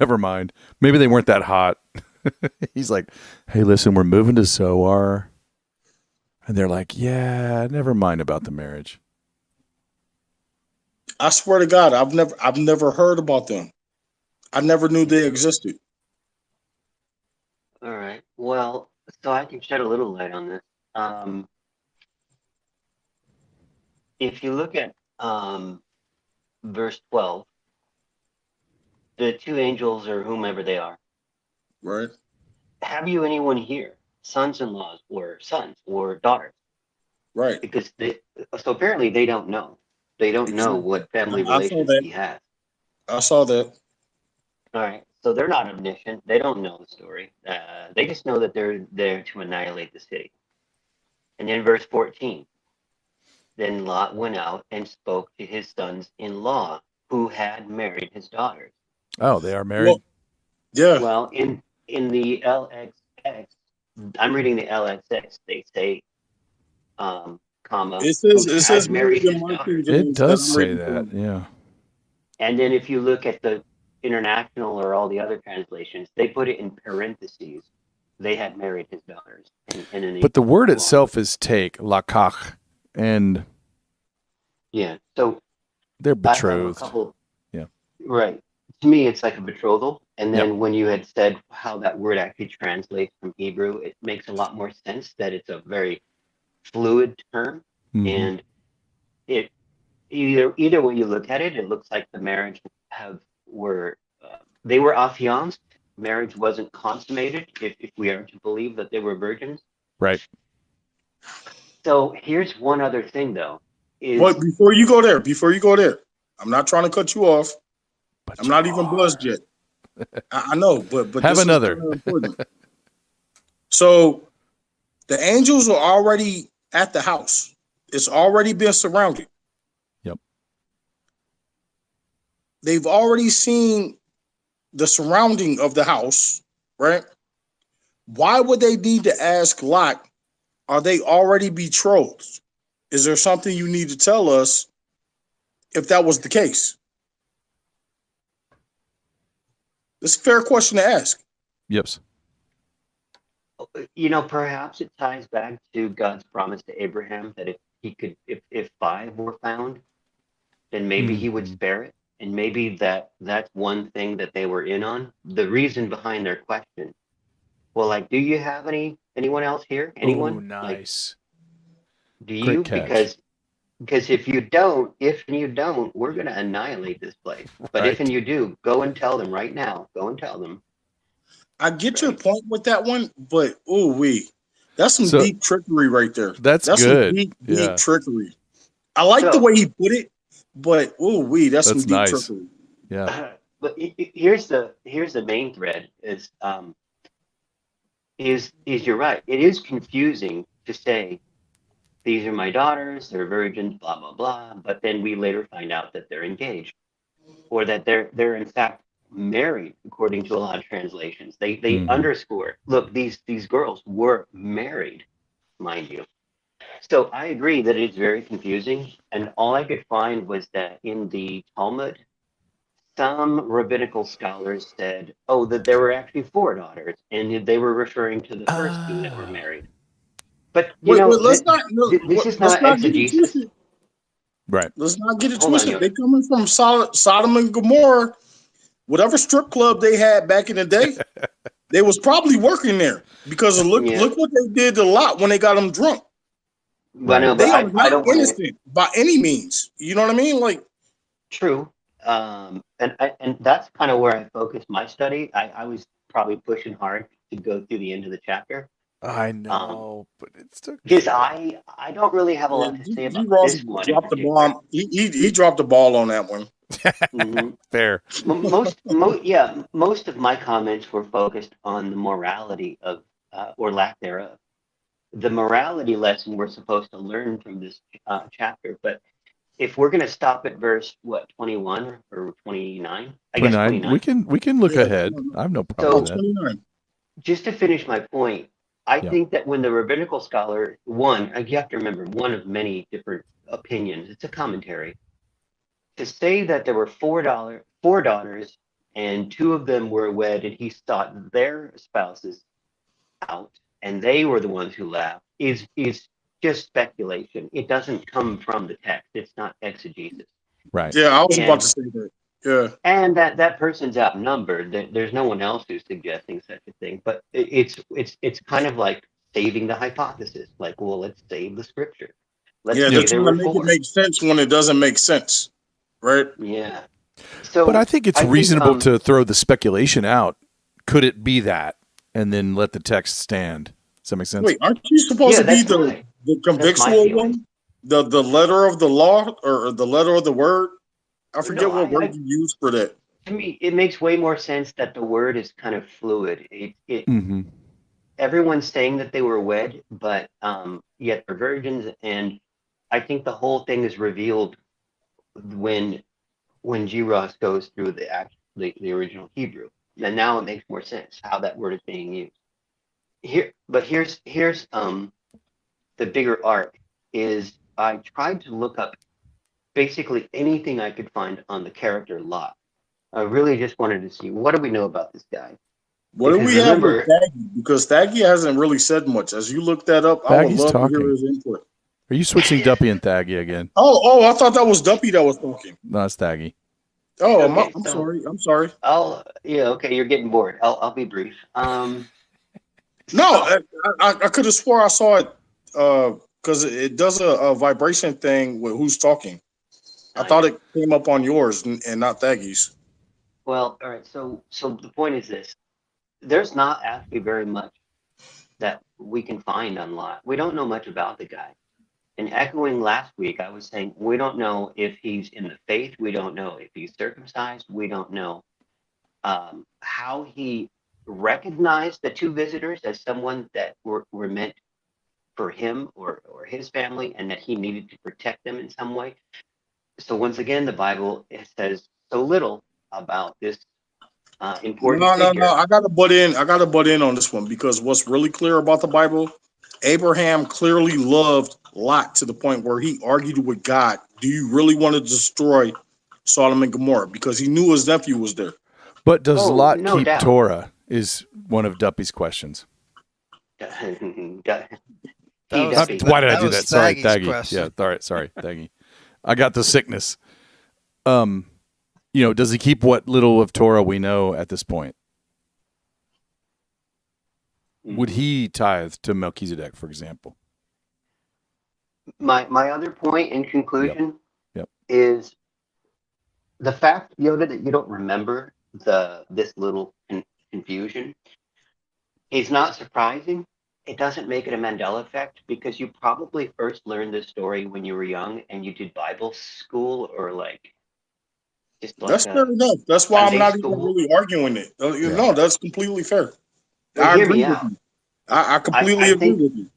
Never mind. Maybe they weren't that hot. He's like, hey, listen, we're moving to Zoar. And they're like, yeah, never mind about the marriage. I swear to God, I've never heard about them. I never knew they existed. All right. Well, so I can shed a little light on this. If you look at verse 12, the two angels or whomever they are, Right? have you anyone here, sons-in-laws or sons or daughters? Right. Because so apparently they don't know. They don't know what family I saw relations that. he has. I saw that. All right. So they're not omniscient. They don't know the story. They just know that they're there to annihilate the city. And then verse 14. Then Lot went out and spoke to his sons-in-law who had married his daughters. Oh, they are married? Well, yeah. Well, in the LXX, I'm reading the LXX, they say, comma, It who says had married married in his my daughters. King It James does I'm say reading that, from. yeah. And then if you look at the international or all the other translations, they put it in parentheses. They had married his daughters. But the word itself is take, lakach, and yeah. So they're I have a betrothed. couple. Yeah. Right. To me, it's like a betrothal. And then Yep. when you had said how that word actually translates from Hebrew, it makes a lot more sense that it's a very fluid term. Mhm. And it either way you look at it, it looks like the marriage they were affianced. Marriage wasn't consummated, if we are to believe that they were virgins. Right. So here's one other thing, though. But before you go there, I'm not trying to cut you off. But I'm not even buzzed yet. I know, but have this another. is kind of important. So the angels are already at the house. It's already been surrounded. Yep. They've already seen the surrounding of the house, right? Why would they need to ask Lot, are they already betrothed? Is there something you need to tell us if that was the case? It's a fair question to ask. Yes. Perhaps it ties back to God's promise to Abraham that if five were found, then maybe he would spare it. And maybe that's one thing that they were in on. The reason behind their question. Well, like, do you have anyone else here? Anyone? Oh, nice. Like, do Great you? catch. Because if you don't, we're going to annihilate this place. But Right. if and you do, go and tell them right now. Go and tell them. I get your point with that one, but that's some So- deep trickery right there. That's good. Some deep Yeah. trickery. I like the way he put it, but that's some deep nice. trickery. Yeah. But here's the main thread is you're right. It is confusing to say these are my daughters, they're virgins, blah blah blah. But then we later find out that they're engaged, or that they're in fact married, according to a lot of translations. They underscore, look, these girls were married, mind you. So I agree that it's very confusing, and all I could find was that in the Talmud, some rabbinical scholars said, that there were actually four daughters, and they were referring to the first two that were married. But Let's this is not not get it exegesis. twisted. Right. Let's not get it Hold on, twisted. Yoda. They coming from Sodom and Gomorrah, whatever strip club they had back in the day. They was probably working there because look what they did to Lot when they got him drunk. Well, no, They but are I not don't want to. innocent by any means. You know what I mean? Like, True. And that's kind of where I focused my study. I was probably pushing hard to go through the end of the chapter. I know, but it's okay. Because I don't really have a lot to say G. about Ross this one in dropped the particular. bomb. He dropped the ball on that one. Fair. Most of my comments were focused on the morality of or lack thereof. The morality lesson we're supposed to learn from this chapter. But if we're going to stop at verse 21 or 29, I guess 29. We can look ahead. I have no problem with that. 29. Just to finish my point, I think that when the rabbinical scholar, you have to remember, one of many different opinions, it's a commentary, to say that there were four daughters and two of them were wed and he sought their spouses out and they were the ones who laughed is just speculation. It doesn't come from the text. It's not exegesis. Right. Yeah, I was about to say that. Yeah. And that person's outnumbered. There's no one else who's suggesting such a thing. But it's kind of like saving the hypothesis. Like, well, let's save the scripture. Let's they're trying to make it make sense when it doesn't make sense, right? Yeah. So, but I think it's reasonable to throw the speculation out. Could it be that, and then let the text stand? Does that make sense? Wait, aren't you supposed to be the convictual one, the letter of the law or the letter of the word? I forget what word you use for that. To me, it makes way more sense that the word is kind of fluid. Everyone's saying that they were wed, but yet they're virgins, and I think the whole thing is revealed when G. Ross goes through the original Hebrew. And now it makes more sense how that word is being used. Here's the bigger arc is I tried to look up basically anything I could find on the character Lot. I really just wanted to see, what do we know about this guy? What do we have with Thaggy? Because Thaggy hasn't really said much. As you look that up, I would love to hear his input. Are you switching Duppy and Thaggy again? Oh, I thought that was Duppy that was talking. No, it's Thaggy. Oh, okay, I'm sorry. Okay, you're getting bored. I'll be brief. No, I could have swore I saw it because it does a vibration thing with who's talking. I thought it came up on yours and not Thaggy's. Well, all right. So the point is this: there's not actually very much that we can find on Lot. We don't know much about the guy. And echoing last week, I was saying we don't know if he's in the faith. We don't know if he's circumcised. We don't know how he recognized the two visitors as someone that were meant for him or his family, and that he needed to protect them in some way. So once again, the Bible says so little about this important figure. No. I gotta butt in on this one because what's really clear about the Bible, Abraham clearly loved Lot to the point where he argued with God, do you really want to destroy Sodom and Gomorrah? Because he knew his nephew was there. But does Lot keep Torah is one of Duppy's questions. Why did I do that? Sorry, Thaggy. Yeah, all right, sorry, Thaggy. I got the sickness. Does he keep what little of Torah we know at this point? Would he tithe to Melchizedek, for example? My other point in conclusion is the fact, Yoda, that you don't remember this little confusion is not surprising. It doesn't make it a Mandela effect because you probably first learned this story when you were young and you did Bible school or that's fair enough. That's why I'm not even really arguing it. No, that's completely fair. Well, I agree with you. I completely agree with you.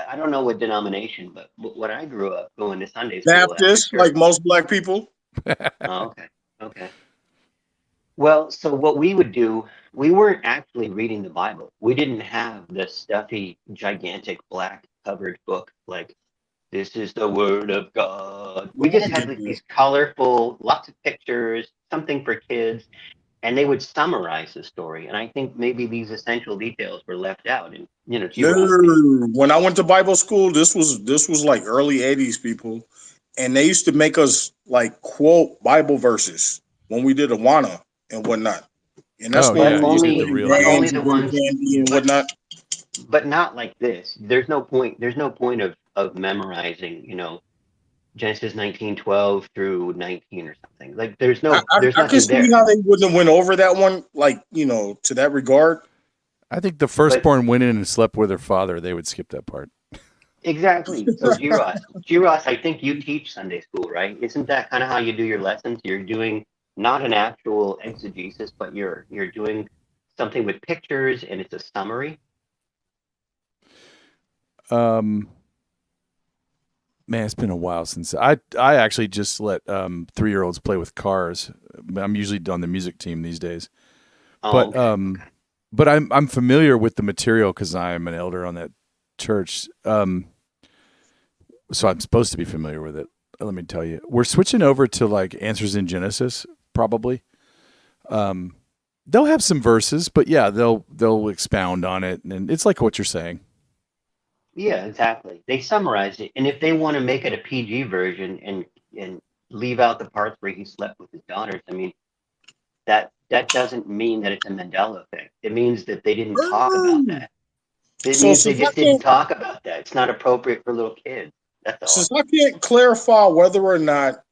I don't know what denomination, but when I grew up going to Sunday school, Baptist, like most black people. Oh, okay. Well, so what we would do, we weren't actually reading the Bible. We didn't have the stuffy, gigantic black covered book like this is the Word of God. We just had these colorful, lots of pictures, something for kids. And they would summarize the story, and I think maybe these essential details were left out. And when I went to Bible school, this was like early '80s, people, and they used to make us like quote Bible verses when we did Awana and whatnot. And that's Oh why yeah, we you used to did the play real but deal. only games the and win ones, candy and whatnot. but not like this. There's no point. There's no point of memorizing, you know, Genesis 19:12 through 19 or something. Like there's I can nothing see there. how they wouldn't have went over that one, like, you know, to that regard. I think the But firstborn went in and slept with her father. They would skip that part. exactly. So Giros, I think you teach Sunday school, right? Isn't that kind of how you do your lessons? You're doing not an actual exegesis, but you're doing something with pictures and it's a summary. Man, it's been a while since I actually just let 3-year-olds play with cars. I'm usually on the music team these days. Oh, But okay. Okay. but I'm familiar with the material because I'm an elder on that church. So I'm supposed to be familiar with it. Let me tell you, we're switching over to like Answers in Genesis, probably. They'll have some verses, but yeah, they'll expound on it, and it's like what you're saying. Yeah, exactly. They summarize it, and if they want to make it a PG version and leave out the parts where he slept with his daughters, I mean, that doesn't mean that it's a Mandela effect. It means that they didn't talk about Mm. that. It So means they just didn't talk about that. It's not appropriate for little kids. That's all. since I can't clarify whether or not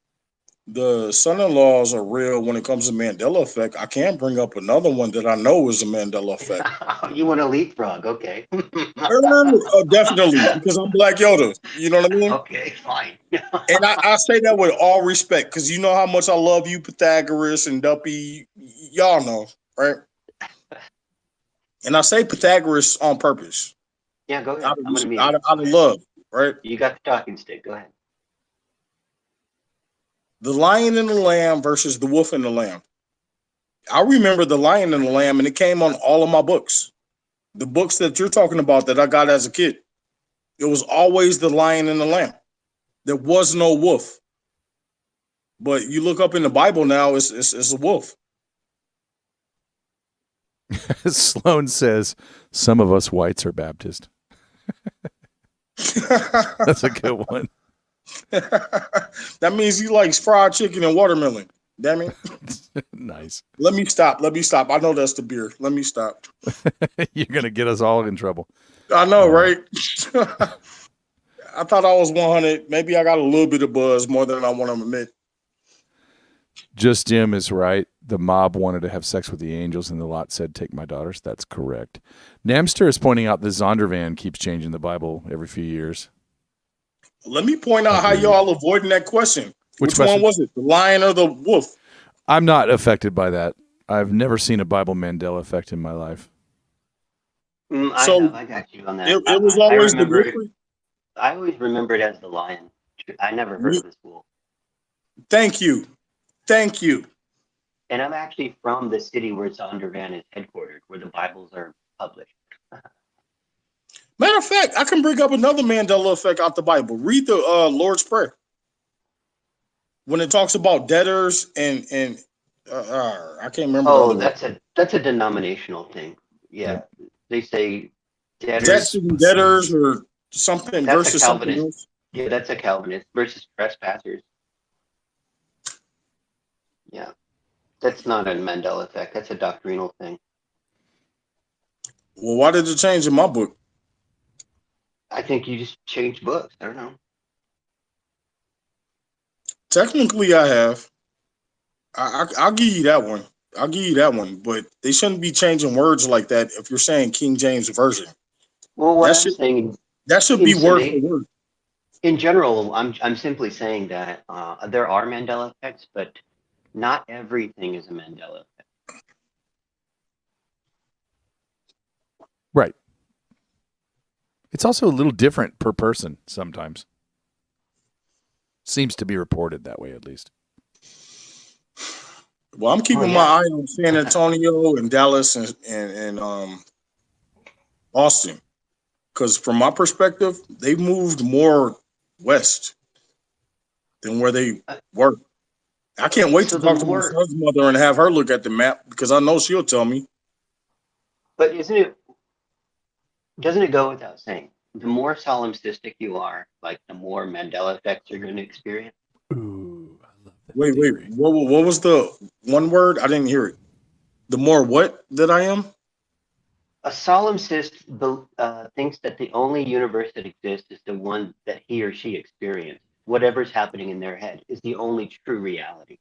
the son-in-laws are real when it comes to Mandela effect, I can bring up another one that I know is a Mandela effect. You want to leapfrog? Okay. Definitely, because I'm Black Yoda. You know what I mean? Okay, fine. And I say that with all respect, because you know how much I love you, Pythagoras and Duppy. Y'all know, right? And I say Pythagoras on purpose, Yeah, go ahead. I'm gonna mute out you. of love, right? You got the talking stick. Go ahead. The lion and the lamb versus the wolf and the lamb. I remember the lion and the lamb, and it came on all of my books. The books that you're talking about that I got as a kid. It was always the lion and the lamb. There was no wolf. But you look up in the Bible now, it's a wolf. Sloan says some of us whites are Baptist. That's a good one. That means he likes fried chicken and watermelon. Damn it. Nice. Let me stop. I know that's the beer. Let me stop. You're gonna get us all in trouble. I know, right? I thought I was 100. Maybe I got a little bit of buzz more than I want to admit. Just Jim is right. The mob wanted to have sex with the angels, and the Lot said, "Take my daughters." That's correct. Namster is pointing out the Zondervan keeps changing the Bible every few years. Let me point out how y'all avoiding that question. Which question? one was it? The lion or the wolf? I'm not affected by that. I've never seen a Bible Mandela effect in my life. I got you on that. It was always the wolf. I always remember it as the lion. I never heard of this wolf. Thank you. And I'm actually from the city where Zondervan is headquartered, where the Bibles are published. Matter of fact, I can bring up another Mandela effect out the Bible. Read the Lord's Prayer. When it talks about debtors and I can't remember. Oh, that's a denominational thing. Yeah. They say debtors or something that's versus a Calvinist. something else. Yeah, that's a Calvinist versus trespassers. Yeah. That's not a Mandela effect. That's a doctrinal thing. Well, why did it change in my book? I think you just changed books. I don't know. Technically, I have. I'll give you that one. But they shouldn't be changing words like that if you're saying King James Version. Well, what I'm saying, that should be word for word. In general, I'm simply saying that there are Mandela effects, but not everything is a Mandela effect. Right. It's also a little different per person sometimes. Seems to be reported that way, at least. Well, I'm keeping my eye on San Antonio and Dallas and Austin. Because from my perspective, they moved more west than where they were. I can't wait to talk to my son's mother and have her look at the map because I know she'll tell me. But doesn't it go without saying, the more solipsistic you are, like the more Mandela effects you're going to experience? Ooh, I love that. Wait. What was the one word? I didn't hear it. The more what that I am? A solipsist thinks that the only universe that exists is the one that he or she experienced. Whatever's happening in their head is the only true reality.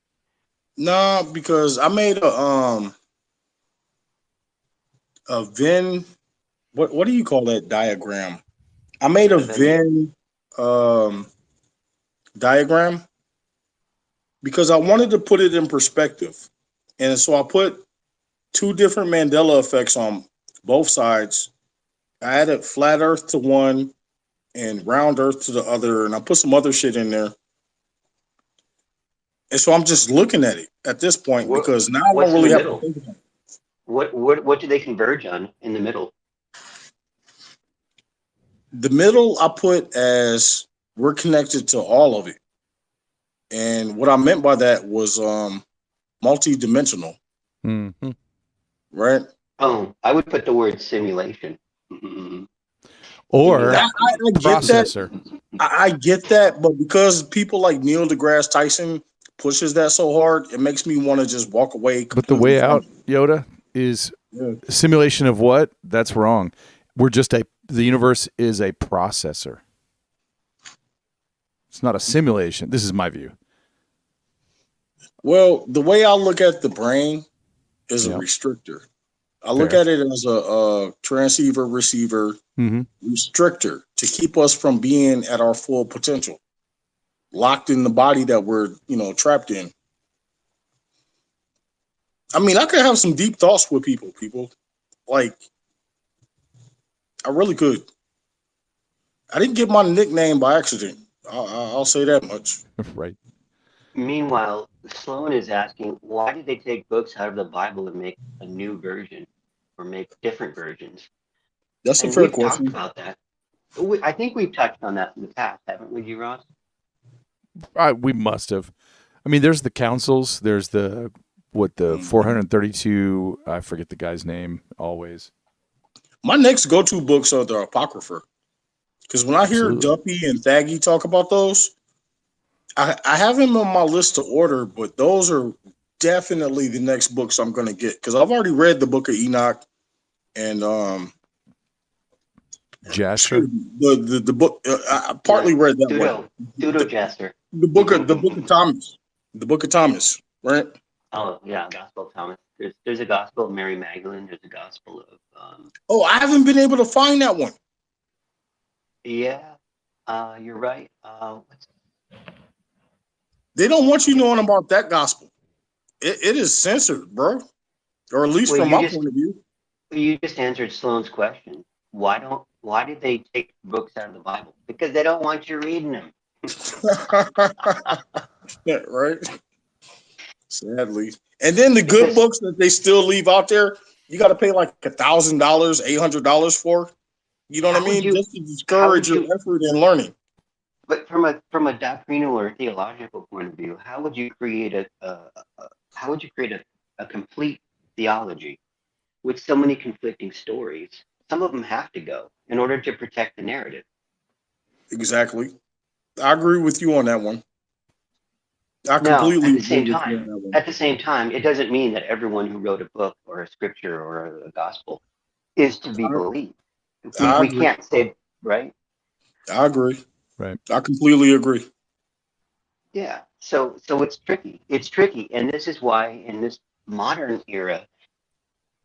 Nah, because I made a Venn. What do you call that diagram? I made a The Venn. Venn diagram because I wanted to put it in perspective, and so I put two different Mandela effects on both sides. I added flat Earth to one and round Earth to the other, and I put some other shit in there. And so I'm just looking at it at this point because now I don't What's in the really have to middle? think about it. What do they converge on in the middle? The middle I put as we're connected to all of it. And what I meant by that was multi-dimensional, Mm-hmm. right? Oh, I would put the word simulation. Mm-hmm. Or I get that. processor. I get that, but because people like Neil deGrasse Tyson pushes that so hard, it makes me want to just walk away But the completely way from out, it. Yoda, is Yeah. simulation of what? That's wrong. The universe is a processor. It's not a simulation. This is my view. Well, the way I look at the brain is a Yeah. restrictor. I look Fair. at it as a transceiver receiver Mm-hmm. restrictor to keep us from being at our full potential, locked in the body that we're, trapped in. I mean, I could have some deep thoughts with people. Like, I really could. I didn't get my nickname by accident. I'll say that much. Right. Meanwhile, Sloan is asking, why did they take books out of the Bible and make a new version or make different versions? That's a And fair we've talked question. about that. I think we've touched on that in the past, haven't we, Ross? We must have. I mean, there's the councils. There's the 432. I forget the guy's name always. My next go-to books are the Apocrypha. Because when I hear Absolutely. Duppy and Thaggy talk about those, I have them on my list to order, but those are definitely the next books I'm going to get. Because I've already read the Book of Enoch and Jasher. the book. I partly read that one. Pseudo Jester. The book of Thomas. The Book of Thomas, right? Oh yeah, Gospel of Thomas. There's a Gospel of Mary Magdalene. There's a Gospel of Oh, I haven't been able to find that one. yeah, you're right. They don't want you knowing about that gospel. It is censored, bro, or at least Well, from my point of view. You just answered Sloane's question. Why did they take books out of the Bible? Because they don't want you reading them. Yeah, right. Sadly. And then the good books that they still leave out there, you got to pay like $1,000, $800 for. You know what I mean? Just to discourage your effort in learning. But from a doctrinal or theological point of view, how would you create a complete theology with so many conflicting stories? Some of them have to go in order to protect the narrative. Exactly. I agree with you on that one. I Now, completely at the agree same with you on time, that one. it doesn't mean that everyone who wrote a book or a scripture or a gospel is to be believed. We can't say, right? I agree. Right. I completely agree. Yeah. So it's tricky. It's tricky. And this is why in this modern era,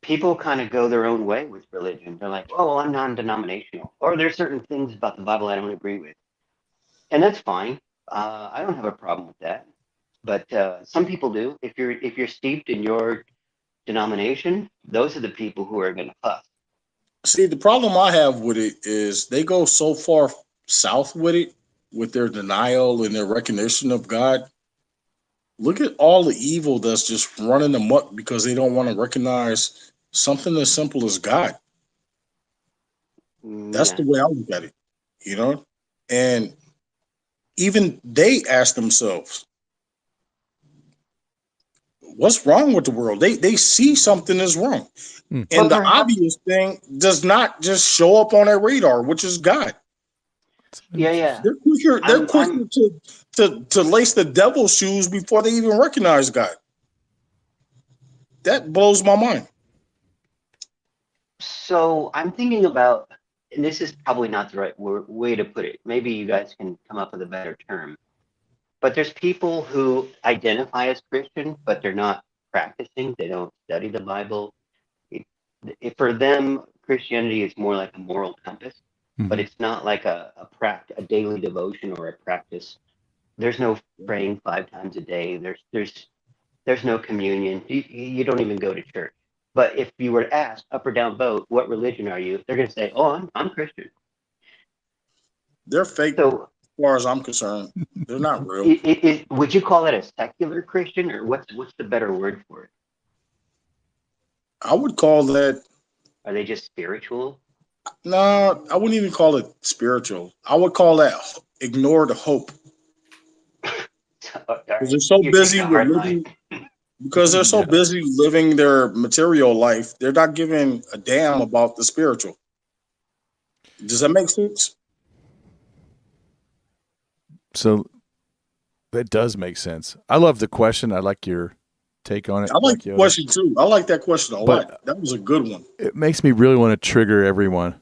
people kind of go their own way with religion. They're like, oh, well, I'm non-denominational. Or there's certain things about the Bible I don't agree with. And that's fine. I don't have a problem with that. But some people do. If you're steeped in your denomination, those are the people who are going to fuss. See, the problem I have with it is they go so far south with it, with their denial and their recognition of God. Look at all the evil that's just running amok because they don't want to recognize something as simple as God. That's the way I look at it, And even they ask themselves, what's wrong with the world? They see something is wrong. And the obvious thing does not just show up on their radar, which is God. Yeah. They're quicker to lace the devil's shoes before they even recognize God. That blows my mind. So I'm thinking about, and this is probably not the right way to put it. Maybe you guys can come up with a better term. But there's people who identify as Christian, but they're not practicing. They don't study the Bible. For them, Christianity is more like a moral compass, but it's not like a daily devotion or a practice. There's no praying 5 times a day. There's no communion. You don't even go to church. But if you were to ask, up or down vote, what religion are you? They're going to say, "Oh, I'm Christian." They're fake, So, as far as I'm concerned. They're not real. would you call it a secular Christian, or what's the better word for it? I would call that. Are they just spiritual? No, I wouldn't even call it spiritual. I would call that ignore the hope. Because they're so You're busy taking a with hard line. living. Because they're so busy living their material life, they're not giving a damn about the spiritual. Does that make sense? So that does make sense. I love the question. I like your take on it. I like the question too. I like that question a lot. That was a good one. It makes me really want to trigger everyone.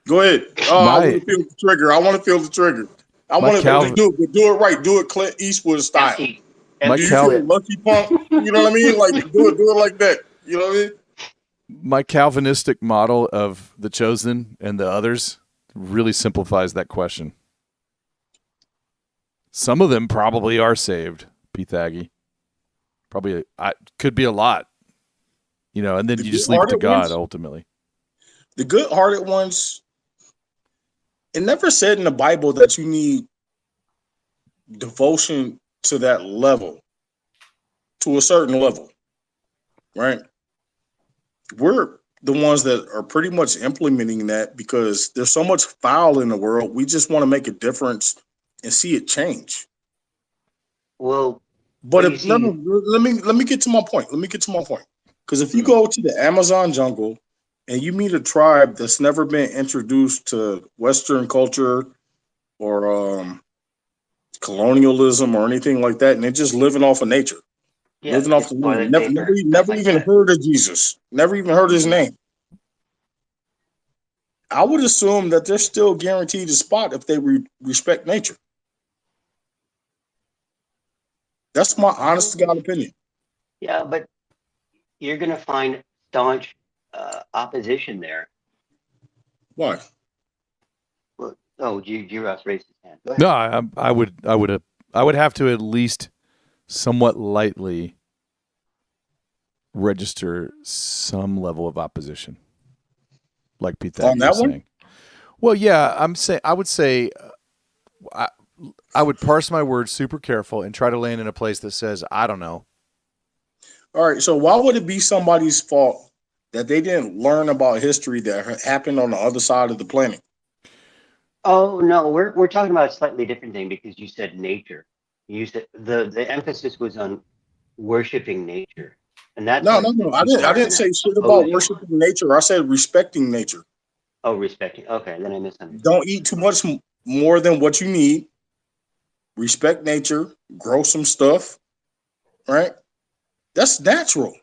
Go ahead. Oh, I want to feel the trigger. I want to feel the trigger. I want to do it right. Do it Clint Eastwood style. Lucky Punk. You know what I mean? Like do it like that. You know what I mean? My Calvinistic model of the chosen and the others really simplifies that question. Some of them probably are saved, Pythagi. Probably could be a lot. You know, and then you just leave it to God ultimately. The good-hearted ones, it never said in the Bible that you need devotion to that level, to a certain level, right? We're the ones that are pretty much implementing that because there's so much foul in the world. We just want to make a difference and see it change. Well, but let me get to my point. Because if you go to the Amazon jungle and you meet a tribe that's never been introduced to Western culture or colonialism or anything like that, and they're just living off of nature, living off the land, never even heard of Jesus, never even heard his name. I would assume that they're still guaranteed a spot if they respect nature. That's my honest to God opinion. Yeah, but you're going to find staunch opposition there. Why? Well, G-Ross raised his hand. Go ahead. No, I would have to at least somewhat lightly register some level of opposition, like Pete was saying. One? Well, yeah, I would say I would parse my words super careful and try to land in a place that says, I don't know. All right. So why would it be somebody's fault that they didn't learn about history that happened on the other side of the planet? Oh, no, we're talking about a slightly different thing because you said nature. You said the emphasis was on worshiping nature. And that's no. I didn't say shit about worshiping nature. I said respecting nature. Oh, respecting. Okay, then I misunderstood. Don't eat too much more than what you need. Respect nature, grow some stuff, right? That's natural.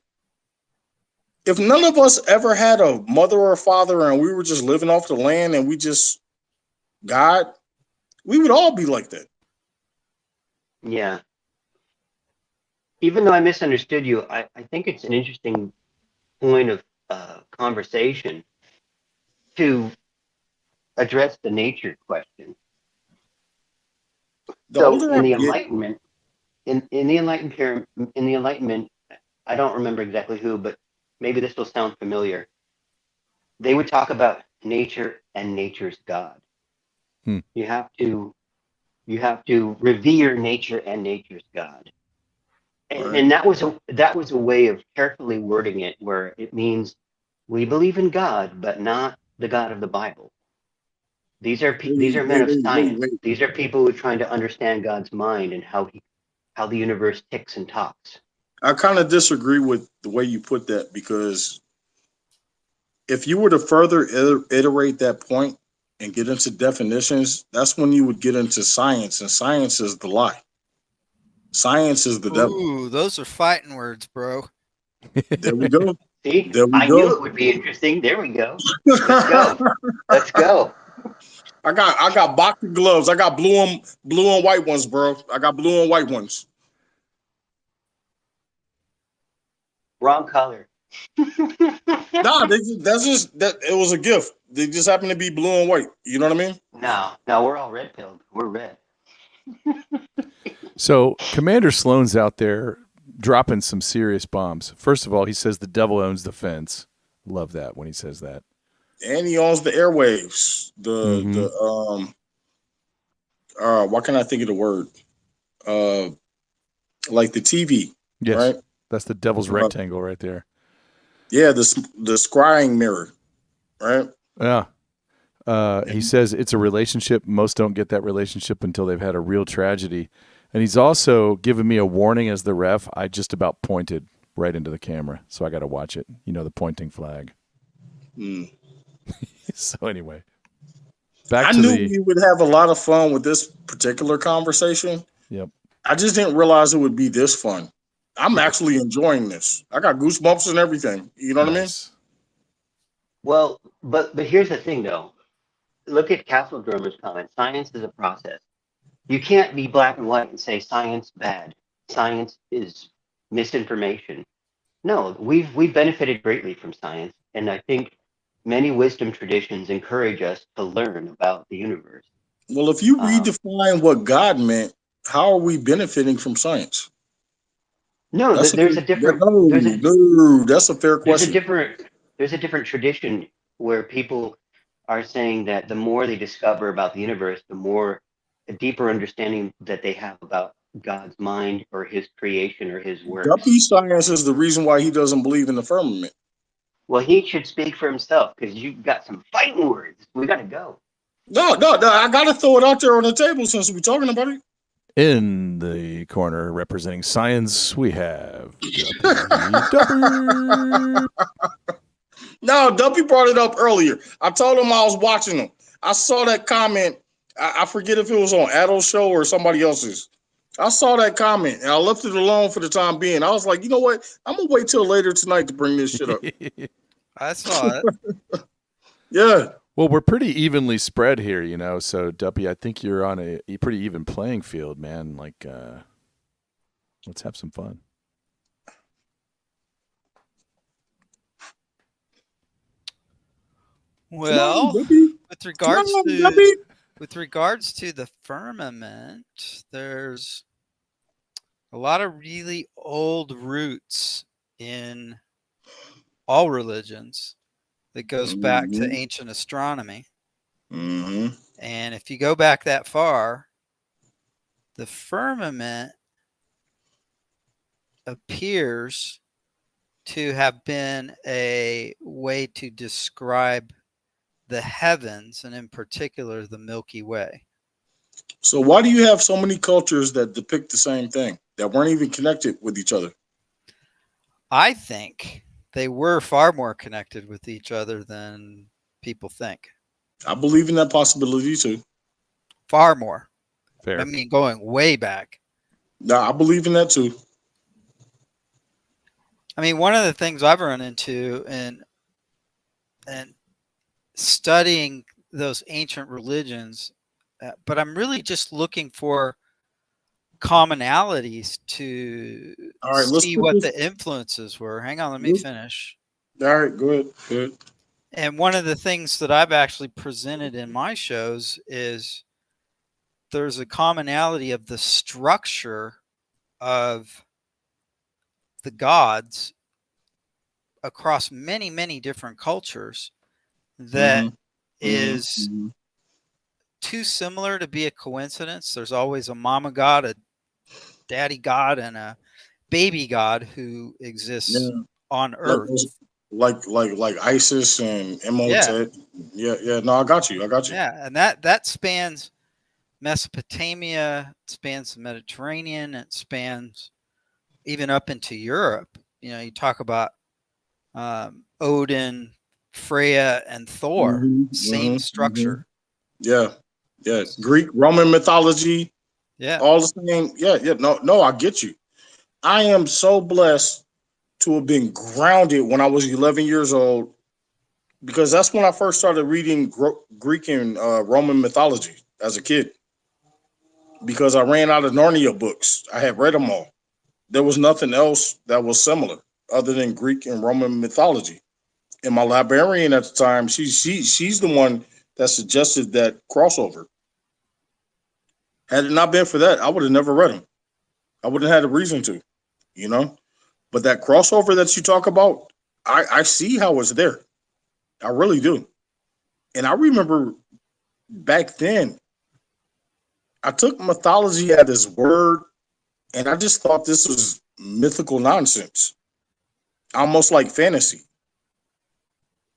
If none of us ever had a mother or a father and we were just living off the land and we just God, we would all be like that. Yeah. Even though I misunderstood you, I think it's an interesting point of conversation to address the nature question. So in the Enlightenment, in the Enlightenment, I don't remember exactly who, but maybe this will sound familiar. They would talk about nature and nature's God. You have to revere nature and nature's God. And that was a way of carefully wording it, where it means we believe in God, but not the God of the Bible. These are men of science. These are people who are trying to understand God's mind and how the universe ticks and talks. I kind of disagree with the way you put that, because if you were to further iterate that point and get into definitions, that's when you would get into science, and science is the lie. Science is the devil. Ooh, those are fighting words, bro. There we go. See, There we I knew go. it would be interesting. There we go. Let's go. Let's go. I got boxing gloves. I got blue and white ones, bro. I got blue and white ones. Wrong color. Nah, that it was a gift. They just happened to be blue and white. You know what I mean? No, we're all red pilled. We're red. So Commander Sloan's out there dropping some serious bombs. First of all, he says the devil owns the fence. Love that when he says that. And he owns the airwaves. Why can't I think of the word? Like the TV, Yes, right? that's the devil's rectangle right there. Yeah, the scrying mirror, right? Yeah. He says it's a relationship. Most don't get that relationship until they've had a real tragedy. And he's also given me a warning as the ref. I just about pointed right into the camera, so I got to watch it. You know, the pointing flag. Mm. So anyway, I knew we would have a lot of fun with this particular conversation. Yep. I just didn't realize it would be this fun. I'm actually enjoying this. I got goosebumps and everything. You know what I mean? Well, but here's the thing, though. Look at Castle Drummer's comment. Science is a process. You can't be black and white and say science bad. Science is misinformation. No, we've benefited greatly from science, and I think many wisdom traditions encourage us to learn about the universe. Well, if you redefine what God meant, how are we benefiting from science? No, that's there's a different. That's a fair question. There's a different tradition where people are saying that the more they discover about the universe, the more a deeper understanding that they have about God's mind or His creation or His works. Duppy science is the reason why he doesn't believe in the firmament. Well, he should speak for himself because you've got some fighting words. We got to go. No, I got to throw it out there on the table since we're talking about it. In the corner representing science, we have Duppy. No, Duppy brought it up earlier. I told him I was watching him. I saw that comment. I forget if it was on Adol's show or somebody else's. I saw that comment and I left it alone for the time being. I was like, you know what? I'm gonna wait till later tonight to bring this shit up. I saw it. Yeah. Well, we're pretty evenly spread here, you know. So, Duppy, I think you're on a pretty even playing field, man. Like, let's have some fun. Well, with regards to the firmament, there's a lot of really old roots in all religions that goes back to ancient astronomy. Mm-hmm. And if you go back that far, the firmament appears to have been a way to describe the heavens, and in particular, the Milky Way. So why do you have so many cultures that depict the same thing that weren't even connected with each other? I think they were far more connected with each other than people think. I believe in that possibility too. Far more. Fair. I mean, going way back. No, I believe in that too. I mean, one of the things I've run into and studying those ancient religions, but I'm really just looking for commonalities to see what the influences were. Hang on, let me finish. All right, good. And one of the things that I've actually presented in my shows is there's a commonality of the structure of the gods across many, many different cultures that is too similar to be a coincidence. There's always a mama god, a daddy god, and a baby god who exists on Earth. Like ISIS and Imhotep. Yeah. No, I got you. Yeah, and that spans Mesopotamia, it spans the Mediterranean, it spans even up into Europe. You know, you talk about Odin, Freya, and Thor. Same structure. Yeah. Greek, Roman mythology. Yeah. All the same. Yeah. No, I get you. I am so blessed to have been grounded when I was 11 years old, because that's when I first started reading Greek and Roman mythology as a kid. Because I ran out of Narnia books, I had read them all. There was nothing else that was similar other than Greek and Roman mythology. And my librarian at the time, she's the one that suggested that crossover. Had it not been for that, I would have never read them. I wouldn't have had a reason to, you know. But that crossover that you talk about, I see how it's there. I really do. And I remember back then, I took mythology at its word, and I just thought this was mythical nonsense, almost like fantasy.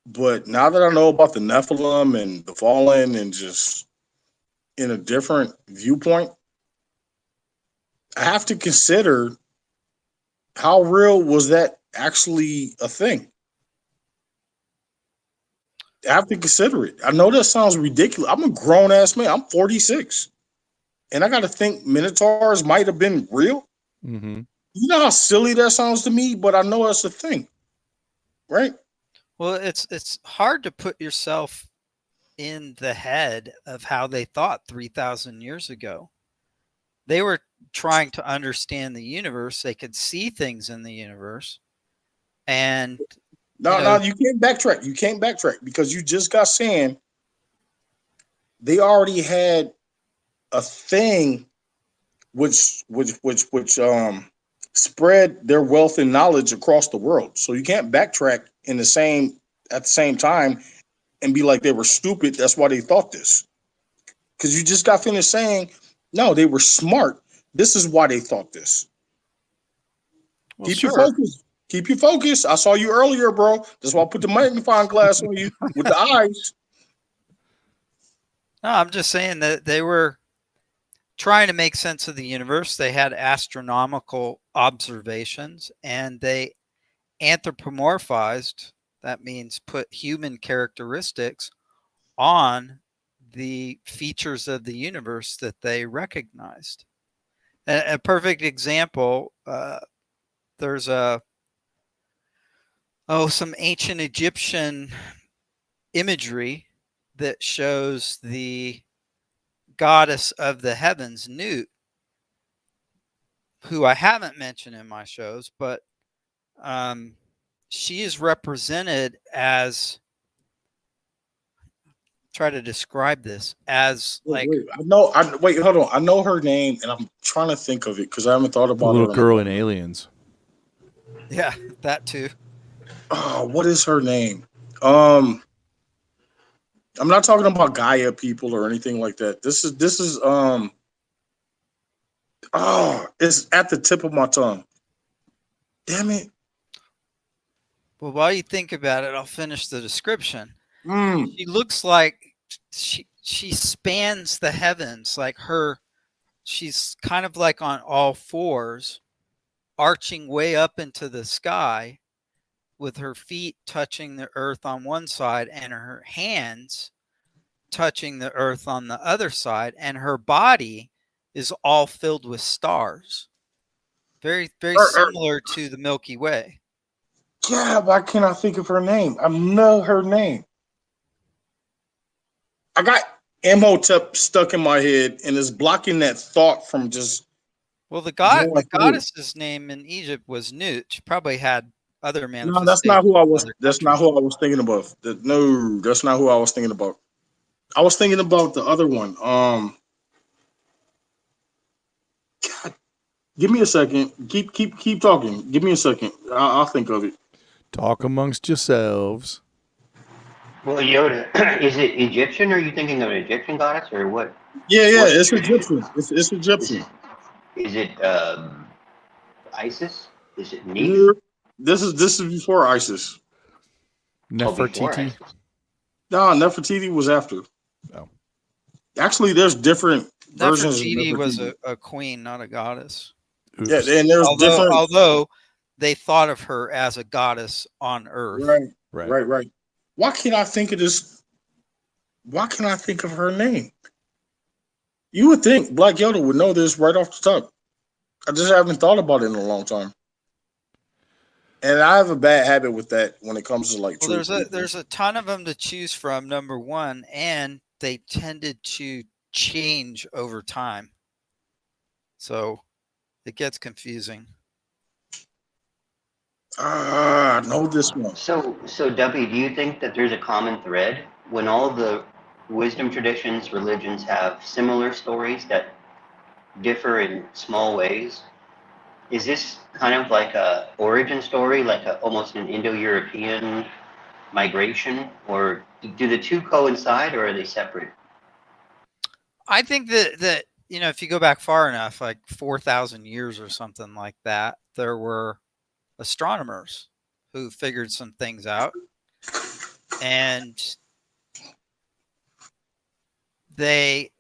But now that I know about the Nephilim and the Fallen, and just in a different viewpoint, I have to consider how real was that actually a thing. I have to consider it. I know that sounds ridiculous. I'm a grown ass man. I'm 46. And I got to think Minotaurs might have been real. Mm-hmm. You know how silly that sounds to me, but I know that's a thing, right? Well, it's hard to put yourself in the head of how they thought 3,000 years ago. They were trying to understand the universe. They could see things in the universe. And No, you can't backtrack. You can't backtrack because you just got saying they already had a thing which spread their wealth and knowledge across the world. So you can't backtrack at the same time and be like they were stupid. That's why they thought this. Because you just got finished saying, no, they were smart. This is why they thought this. well, Keep sure. your focus. Keep your focus. I saw you earlier, bro. That's why I put the magnifying glass on you with the eyes. No, I'm just saying that they were trying to make sense of the universe. They had astronomical observations and they anthropomorphized. That means put human characteristics on the features of the universe that they recognized. A perfect example, there's some ancient Egyptian imagery that shows the goddess of the heavens, Nut, who I haven't mentioned in my shows, but she is represented as, try to describe this as like, Wait, hold on. I know her name, and I'm trying to think of it because I haven't thought The about little her. girl in Aliens. yeah, that too. Oh, what is her name? I'm not talking about Gaia people or anything like that. This is it's at the tip of my tongue. Damn it. Well, while you think about it, I'll finish the description. Mm. She looks like she spans the heavens, like she's kind of like on all fours, arching way up into the sky with her feet touching the earth on one side and her hands touching the earth on the other side, and her body is all filled with stars. Very, very similar to the Milky Way. Yeah, why can't I think of her name? I know her name. I got Imhotep stuck in my head, and it's blocking that thought from just. Well, the goddess's name in Egypt was Nut. She probably had other manifestations. No, that's not who I was. That's not who I was thinking about. No, that's not who I was thinking about. I was thinking about the other one. God, give me a second. Keep talking. Give me a second. I'll think of it. Talk amongst yourselves. Well, Yoda, is it Egyptian? Or are you thinking of an Egyptian goddess, or what? Yeah, What it's tradition? Egyptian. It's Egyptian. Is it ISIS? Is it Neith? This is before ISIS. Before Nefertiti. ISIS. No, Nefertiti was after. Oh. Actually, there's different versions of Nefertiti was Nefertiti. a queen, not a goddess. Oops. Yeah, and there's different. Although they thought of her as a goddess on Earth. Right. Why can't I think of this? Why can't I think of her name? You would think Black Yoda would know this right off the top. I just haven't thought about it in a long time. And I have a bad habit with that when it comes to like Well, truth. there's a ton of them to choose from. Number one, and they tended to change over time, so it gets confusing. I know this one. So Duffy, do you think that there's a common thread when all the wisdom traditions, religions have similar stories that differ in small ways? Is this kind of like a origin story, like almost an Indo-European migration, or do the two coincide, or are they separate? I think that if you go back far enough, like 4,000 years or something like that, there were astronomers who figured some things out, and they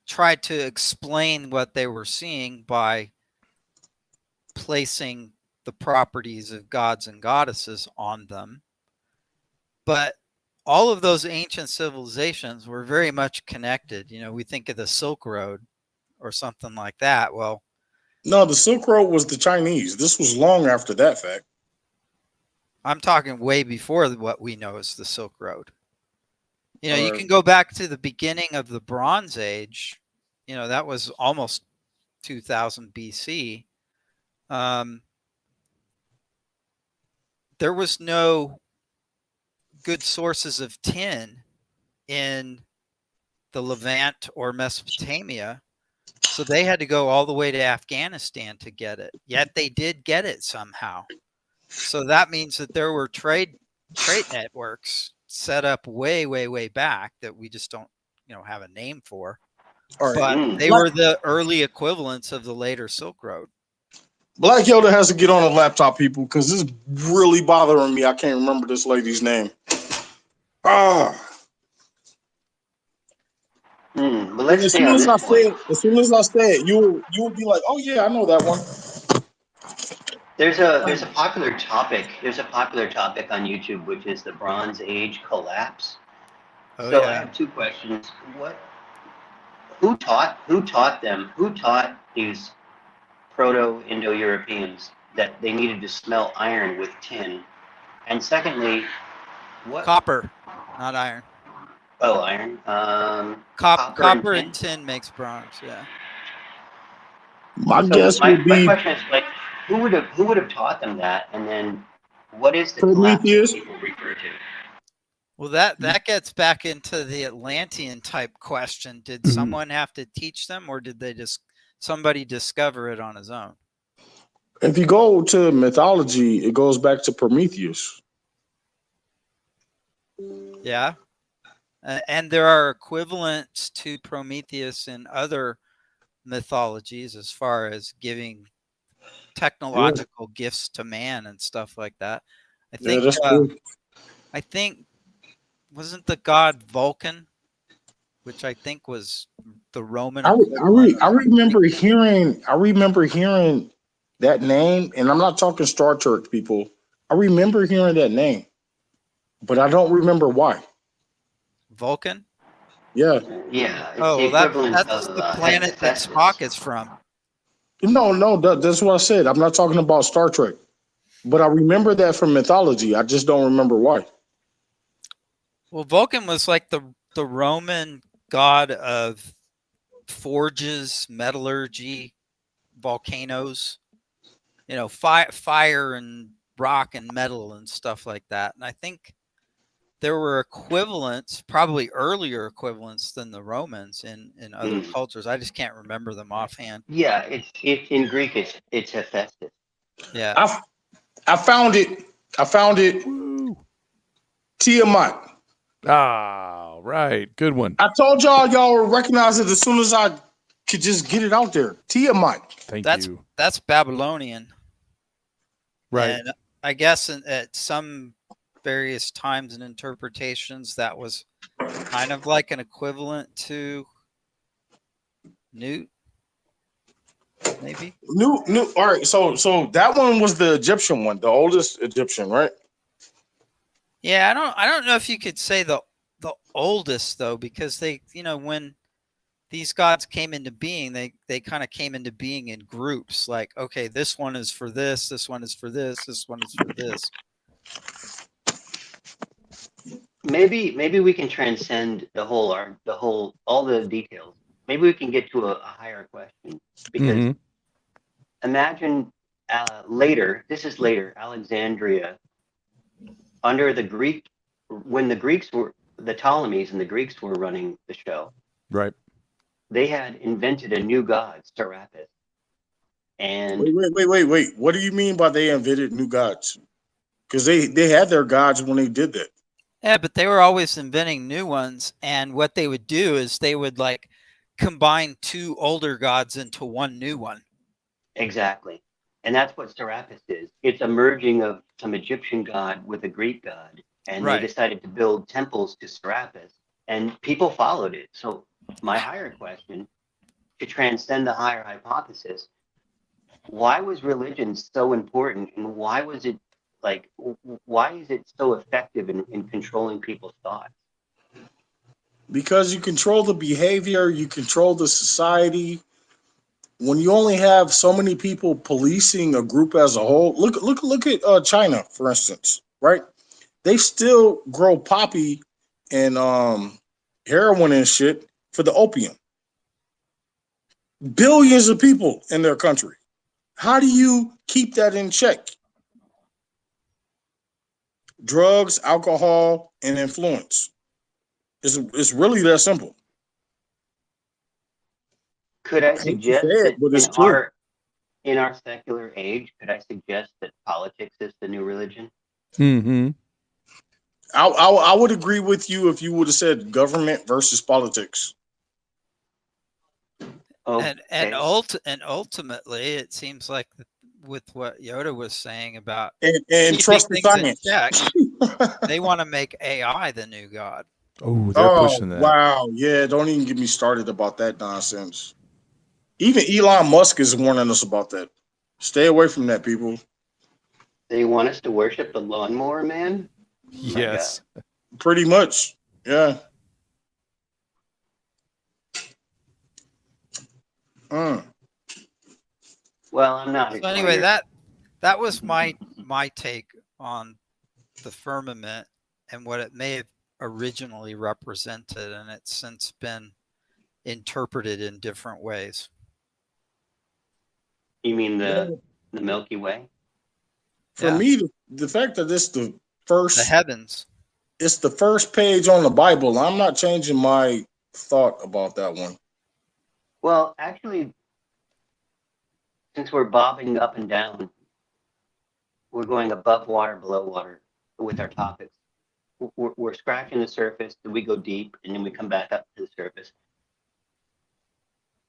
tried to explain what they were seeing by placing the properties of gods and goddesses on them. But all of those ancient civilizations were very much connected. We think of the Silk Road or something like that. Well, No, the Silk Road was the Chinese. This was long after that fact. I'm talking way before what we know as the Silk Road. You Or can go back to the beginning of the Bronze Age. That was almost 2000 BC. There was no good sources of tin in the Levant or Mesopotamia, so they had to go all the way to Afghanistan to get it. Yet they did get it somehow. So that means that there were trade networks set up way, way, way back that we just don't, have a name for. all right. But they were the early equivalents of the later Silk Road. Black Yoda has to get on a laptop, people, because this is really bothering me. I can't remember this lady's name. But let's As stay soon on as this I point. say it, you'll be like, oh yeah, I know that one. There's a popular topic. There's a popular topic on YouTube, which is the Bronze Age collapse. Oh, So I yeah. have two questions. Who taught them? Who taught these Proto-Indo-Europeans that they needed to smelt iron with tin? And secondly, what? Copper, not iron. Oh, iron. Copper and and tin. tin makes bronze. Yeah. My So guess my would be question is like, who would have taught them that? And then, what is the collapse that Prometheus. people refer to? Well, that gets back into the Atlantean type question. Did someone have to teach them, or did somebody discover it on his own? If you go to mythology, it goes back to Prometheus. Yeah. And there are equivalents to Prometheus in other mythologies as far as giving technological gifts to man and stuff like that. That's true. I think wasn't the god Vulcan, which I think was the Roman equivalent. I remember hearing that name, and I'm not talking Star Trek people. I remember hearing that name, but I don't remember why. Vulcan. Yeah. Yeah, it's Oh, the well, equivalent that's of the planet that Hephaestus. Spock is from. No, that's what I said. I'm not talking about Star Trek, but I remember that from mythology. I just don't remember why. Well, Vulcan was like the Roman god of forges, metallurgy, volcanoes, fire and rock and metal and stuff like that. And I think there were equivalents, probably earlier equivalents than the Romans in other cultures. I just can't remember them offhand. Yeah, it's in Greek. It's Hephaestus. Yeah. I found it. Woo. Tiamat. Ah, right. Good one. I told y'all would recognize it as soon as I could just get it out there. Tiamat. Thank you. That's Babylonian. Right. And I guess at some various times and interpretations, that was kind of like an equivalent to Newt, maybe. New. All right. So that one was the Egyptian one, the oldest Egyptian, right? Yeah, I don't know if you could say the oldest though, because they, when these gods came into being, they kind of came into being in groups. Like, okay, this one is for this one is for this one is for this. Maybe we can transcend all the details. Maybe we can get to a higher question, because Mm-hmm. imagine this is later, Alexandria, under the Greek, when the Ptolemies and the Greeks were running the show, Right. they had invented a new god, Serapis. And Wait. What do you mean by they invented new gods? Because they had their gods when they did that. Yeah, but they were always inventing new ones. And what they would do is they would like combine two older gods into one new one. exactly. And that's what Serapis is. It's a merging of some Egyptian god with a Greek god. And Right. they decided to build temples to Serapis, and people followed it. So my higher question, to transcend the higher hypothesis, why was religion so important, and why is it so effective in controlling people's thoughts? Because you control the behavior, you control the society. When you only have so many people policing a group as a whole, look at China, for instance, right? They still grow poppy and heroin and shit for the opium. Billions of people in their country. How do you keep that in check? Drugs, alcohol, and influence. It's really that simple. Could I I hate to suggest say it, that but it's true. in our secular age, could I suggest that politics is the new religion? Mm-hmm. I would agree with you if you would have said government versus politics. Okay. And ultimately, it seems like with what Yoda was saying about And keeping trust the things in science. check, they want to make AI the new god. Oh, they're Oh, pushing that. wow. Yeah, don't even get me started about that nonsense. Even Elon Musk is warning us about that. Stay away from that, people. They want us to worship the lawnmower man? Yes. Pretty much. Yeah. Well, I'm not. So anyway, that was my take on the firmament and what it may have originally represented, and it's since been interpreted in different ways. You mean the Milky Way? For me, the fact that it's the heavens. It's the first page on the Bible. I'm not changing my thought about that one. Well, actually, since we're bobbing up and down, we're going above water, below water with our topics. We're scratching the surface, then we go deep, and then we come back up to the surface.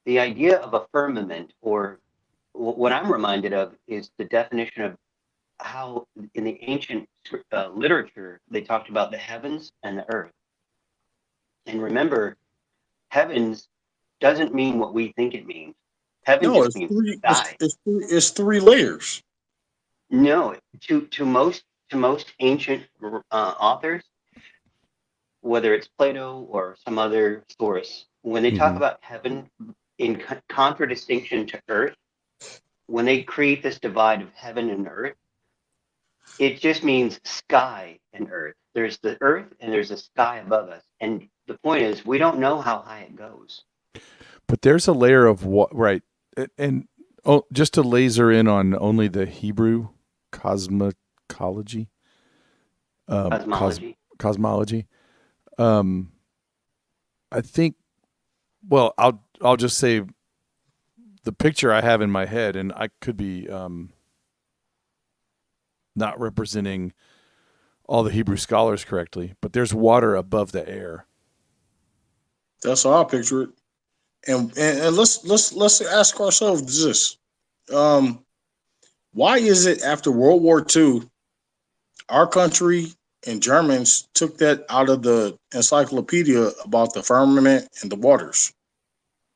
The idea of a firmament, or what I'm reminded of, is the definition of how in the ancient literature they talked about the heavens and the earth. And remember, heavens doesn't mean what we think it means. Heaven just means sky. It's three layers. No, to most ancient authors, whether it's Plato or some other source, when they talk about heaven in contradistinction to earth, when they create this divide of heaven and earth, it just means sky and earth. There's the earth and there's the sky above us. And the point is, we don't know how high it goes. But there's a layer of what, right? And just to laser in on only the Hebrew cosmology. Cosmology. I think. Well, I'll just say the picture I have in my head, and I could be not representing all the Hebrew scholars correctly, but there's water above the air. That's how I picture it. And let's ask ourselves this: why is it after World War II, our country and Germans took that out of the encyclopedia about the firmament and the waters?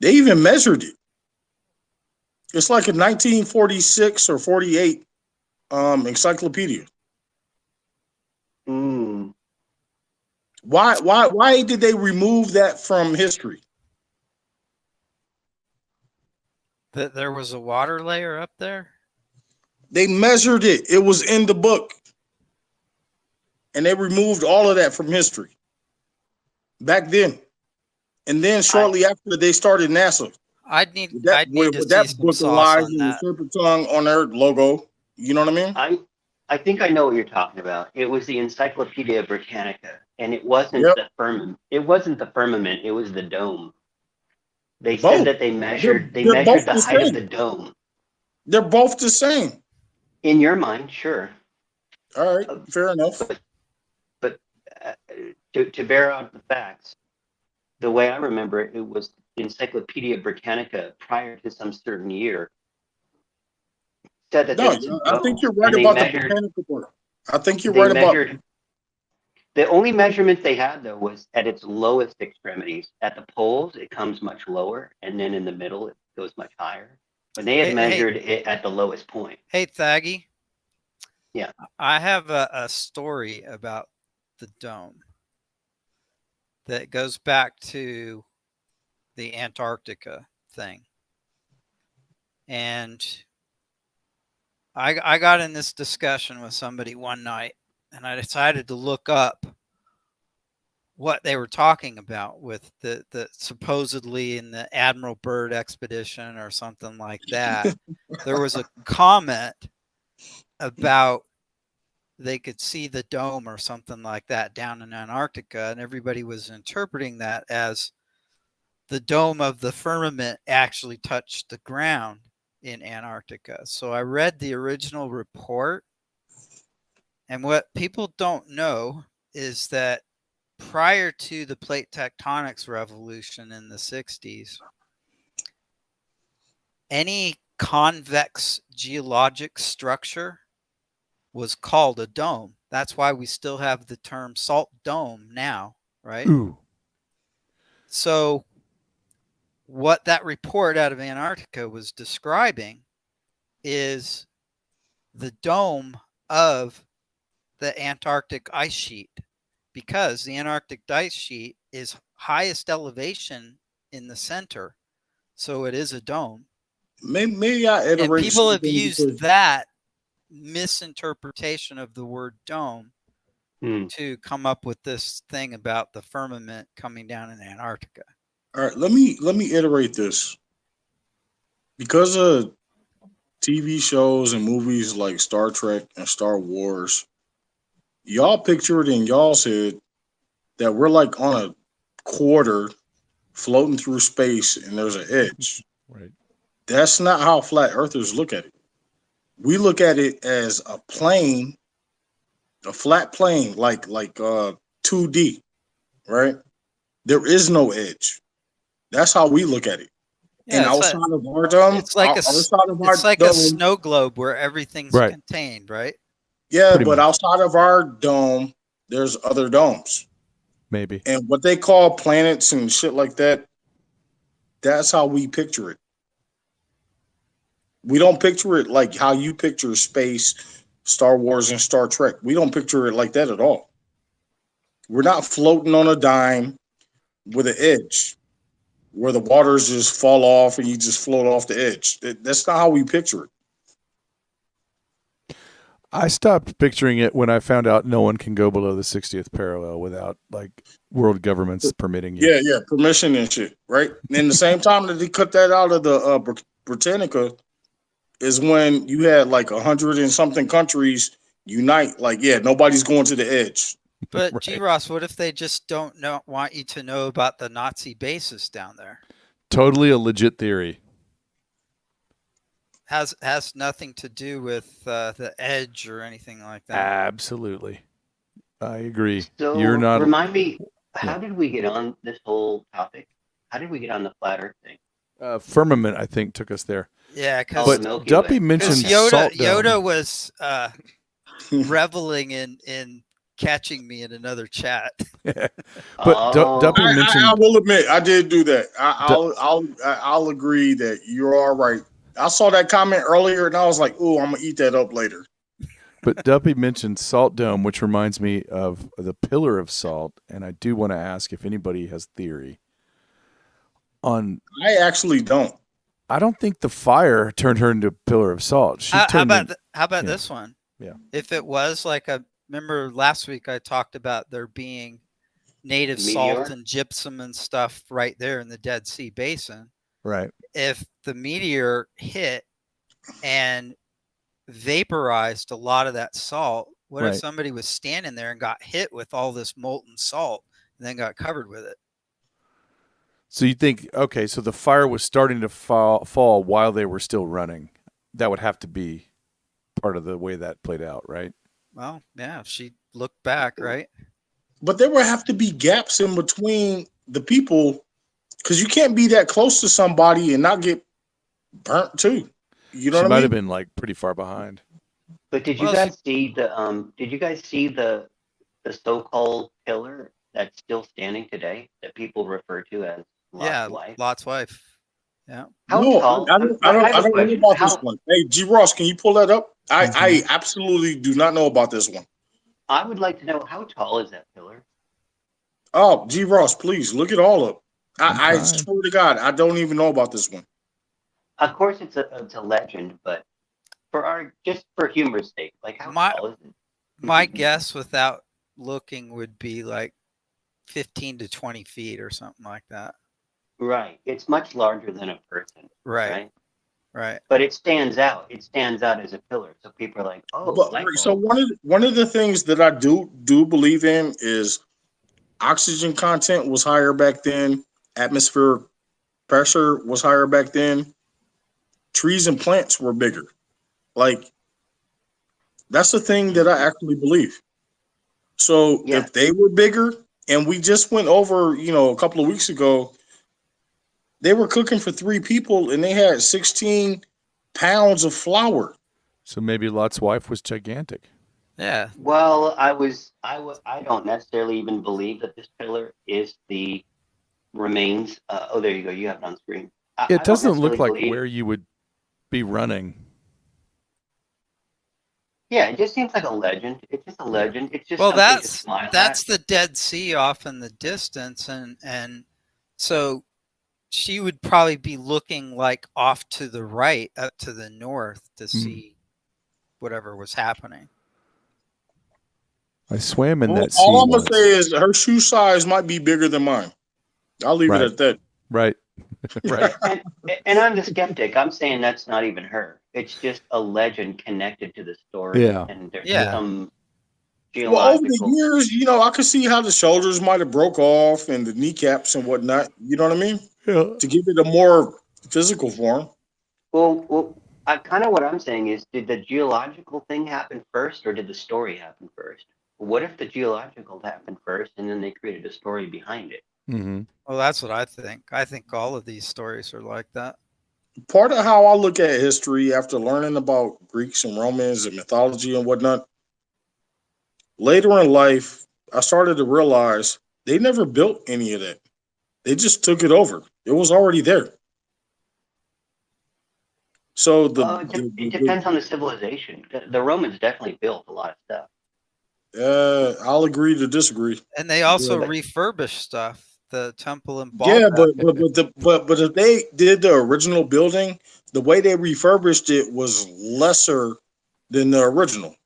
They even measured it. It's like a 1946 or 48 encyclopedia. Why did they remove that from history? That there was a water layer up there? They measured it. It was in the book. And they removed all of that from history back then. And then shortly after, they started NASA. I'd need to With see that some book of sauce lies on and the that. serpent tongue on their logo. You know what I mean? I think I know what you're talking about. It was the Encyclopedia Britannica, and it wasn't Yep. the firmament. It wasn't the firmament. It was the dome. They said Both. that they measured They're both the the height of same. the dome. They're both the same. In your mind, sure. All right. Fair enough. But to bear out the facts, the way I remember it, it was Encyclopedia Britannica prior to some certain year said that there No, was a I think dome, you're right and they about the measured. botanical part. I think you're They right about. measured. The only measurement they had though was at its lowest extremities. At the poles, it comes much lower, and then in the middle, it goes much higher. But they had measured it at the lowest point. Hey, Thaggy. Yeah. I have a story about the dome that goes back to the Antarctica thing. And I got in this discussion with somebody one night, and I decided to look up what they were talking about with the supposedly in the Admiral Byrd expedition or something like that. There was a comment about they could see the dome or something like that down in Antarctica, and everybody was interpreting that as the dome of the firmament actually touched the ground in Antarctica. So I read the original report, and what people don't know is that prior to the plate tectonics revolution in the 60s, any convex geologic structure was called a dome. That's why we still have the term salt dome now, right? Ooh. So what that report out of Antarctica was describing is the dome of the Antarctic ice sheet, because the Antarctic ice sheet is highest elevation in the center. So it is a dome. Maybe I iterate. And people have used that misinterpretation of the word dome to come up with this thing about the firmament coming down in Antarctica. All right, let me iterate this. Because of TV shows and movies like Star Trek and Star Wars, y'all pictured in y'all's head that we're like on a quarter floating through space and there's an edge. Right. That's not how flat earthers look at it. We look at it as a plane, a flat plane, like 2D, right? There is no edge. That's how we look at it. Yeah, and outside of our dome, it's like a snow globe where everything's contained, right? Yeah, but outside of our dome, there's other domes. Maybe. And what they call planets and shit like that, that's how we picture it. We don't picture it like how you picture space, Star Wars, and Star Trek. We don't picture it like that at all. We're not floating on a dime with an edge where the waters just fall off and you just float off the edge. That's not how we picture it. I stopped picturing it when I found out no one can go below the 60th parallel without like world governments permitting you. Yeah, permission and shit, right? And the same time that they cut that out of the Britannica is when you had like 100 and something countries unite. Like, yeah, nobody's going to the edge. But right. G-Ross, what if they just don't want you to know about the Nazi bases down there? Totally a legit theory. Has nothing to do with the edge or anything like that. Absolutely. I agree. So you're not. Remind me, how did we get on this whole topic? How did we get on the flat Earth thing? Firmament, I think, took us there. Yeah, because Duppy mentioned Yoda was reveling in catching me in another chat. But Duppy mentioned. I will admit, I did do that. I'll agree that you're all right. I saw that comment earlier, and I was like, "Ooh, I'm gonna eat that up later." But Duppy mentioned Salt Dome, which reminds me of the Pillar of Salt, and I do want to ask if anybody has theory on. I actually don't. I don't think the fire turned her into a pillar of salt. She How turned about in, how about yeah. this one? Yeah. If it was like remember last week I talked about there being native salt Meteor? and gypsum and stuff right there in the Dead Sea Basin. Right. If the meteor hit and vaporized a lot of that salt, what if Right. somebody was standing there and got hit with all this molten salt and then got covered with it? So you think, okay, so the fire was starting to fall while they were still running. That would have to be part of the way that played out, right? Well, yeah, if she looked back, right? But there would have to be gaps in between the people because you can't be that close to somebody and not get burnt too. You know She what I might mean? have been like pretty far behind. But did you Well, guys see the Did you guys see the so-called pillar that's still standing today that people refer to as yeah, Lot's wife? Lot's wife. Yeah. How No, tall? I I have a don't know question. about this one. Hey, G Ross, can you pull that up? I Mhm. absolutely do not know about this one. I would like to know how tall is that pillar? Oh, G Ross, please look it all up. I'm I trying. swear to God, I don't even know about this one. Of course, it's a legend, but just for humor's sake, like how My tall is it? my guess without looking would be like 15 to 20 feet or something like that. Right, it's much larger than a person, Right. right? Right. But it stands out. It stands out as a pillar, so people are like, "Oh, But light so bulb." one of the things that I do believe in is oxygen content was higher back then. Atmospheric pressure was higher back then. Trees and plants were bigger. Like that's the thing that I actually believe. So Yeah, if they were bigger, and we just went over, a couple of weeks ago, they were cooking for 3 people and they had 16 pounds of flour. So maybe Lot's wife was gigantic. Yeah. well, I don't necessarily even believe that this pillar is the remains. Oh, there you go. You have it on screen. It I don't doesn't look necessarily like believe. where you would be running. Yeah, it just seems like a legend. It's just a legend. It's just Well, something to smile at. that's the Dead Sea off in the distance, and so she would probably be looking like off to the right, up to the north to see whatever was happening. I swam in Well, that sea all I'm gonna once. say is her shoe size might be bigger than mine. I'll leave it Right. at that. Right. Right. And I'm the skeptic. I'm saying that's not even her. It's just a legend connected to the story, Yeah. and there's Yeah. some Well, over the geological. years, I could see how the shoulders might have broke off and the kneecaps and whatnot. You know what I mean? Yeah. To give it a more physical form. Well, I kind of what I'm saying is, did the geological thing happen first, or did the story happen first? What if the geological happened first, and then they created a story behind it? Mm-hmm. Well, that's what I think. I think all of these stories are like that. Part of how I look at history after learning about Greeks and Romans and mythology and whatnot, later in life, I started to realize they never built any of that. They just took it over. It was already there. So Well, it depends on the civilization. The Romans definitely built a lot of stuff. I'll agree to disagree. And they also But, refurbish stuff. The temple in yeah, Baalbek. but if they did the original building, the way they refurbished it was lesser than the original.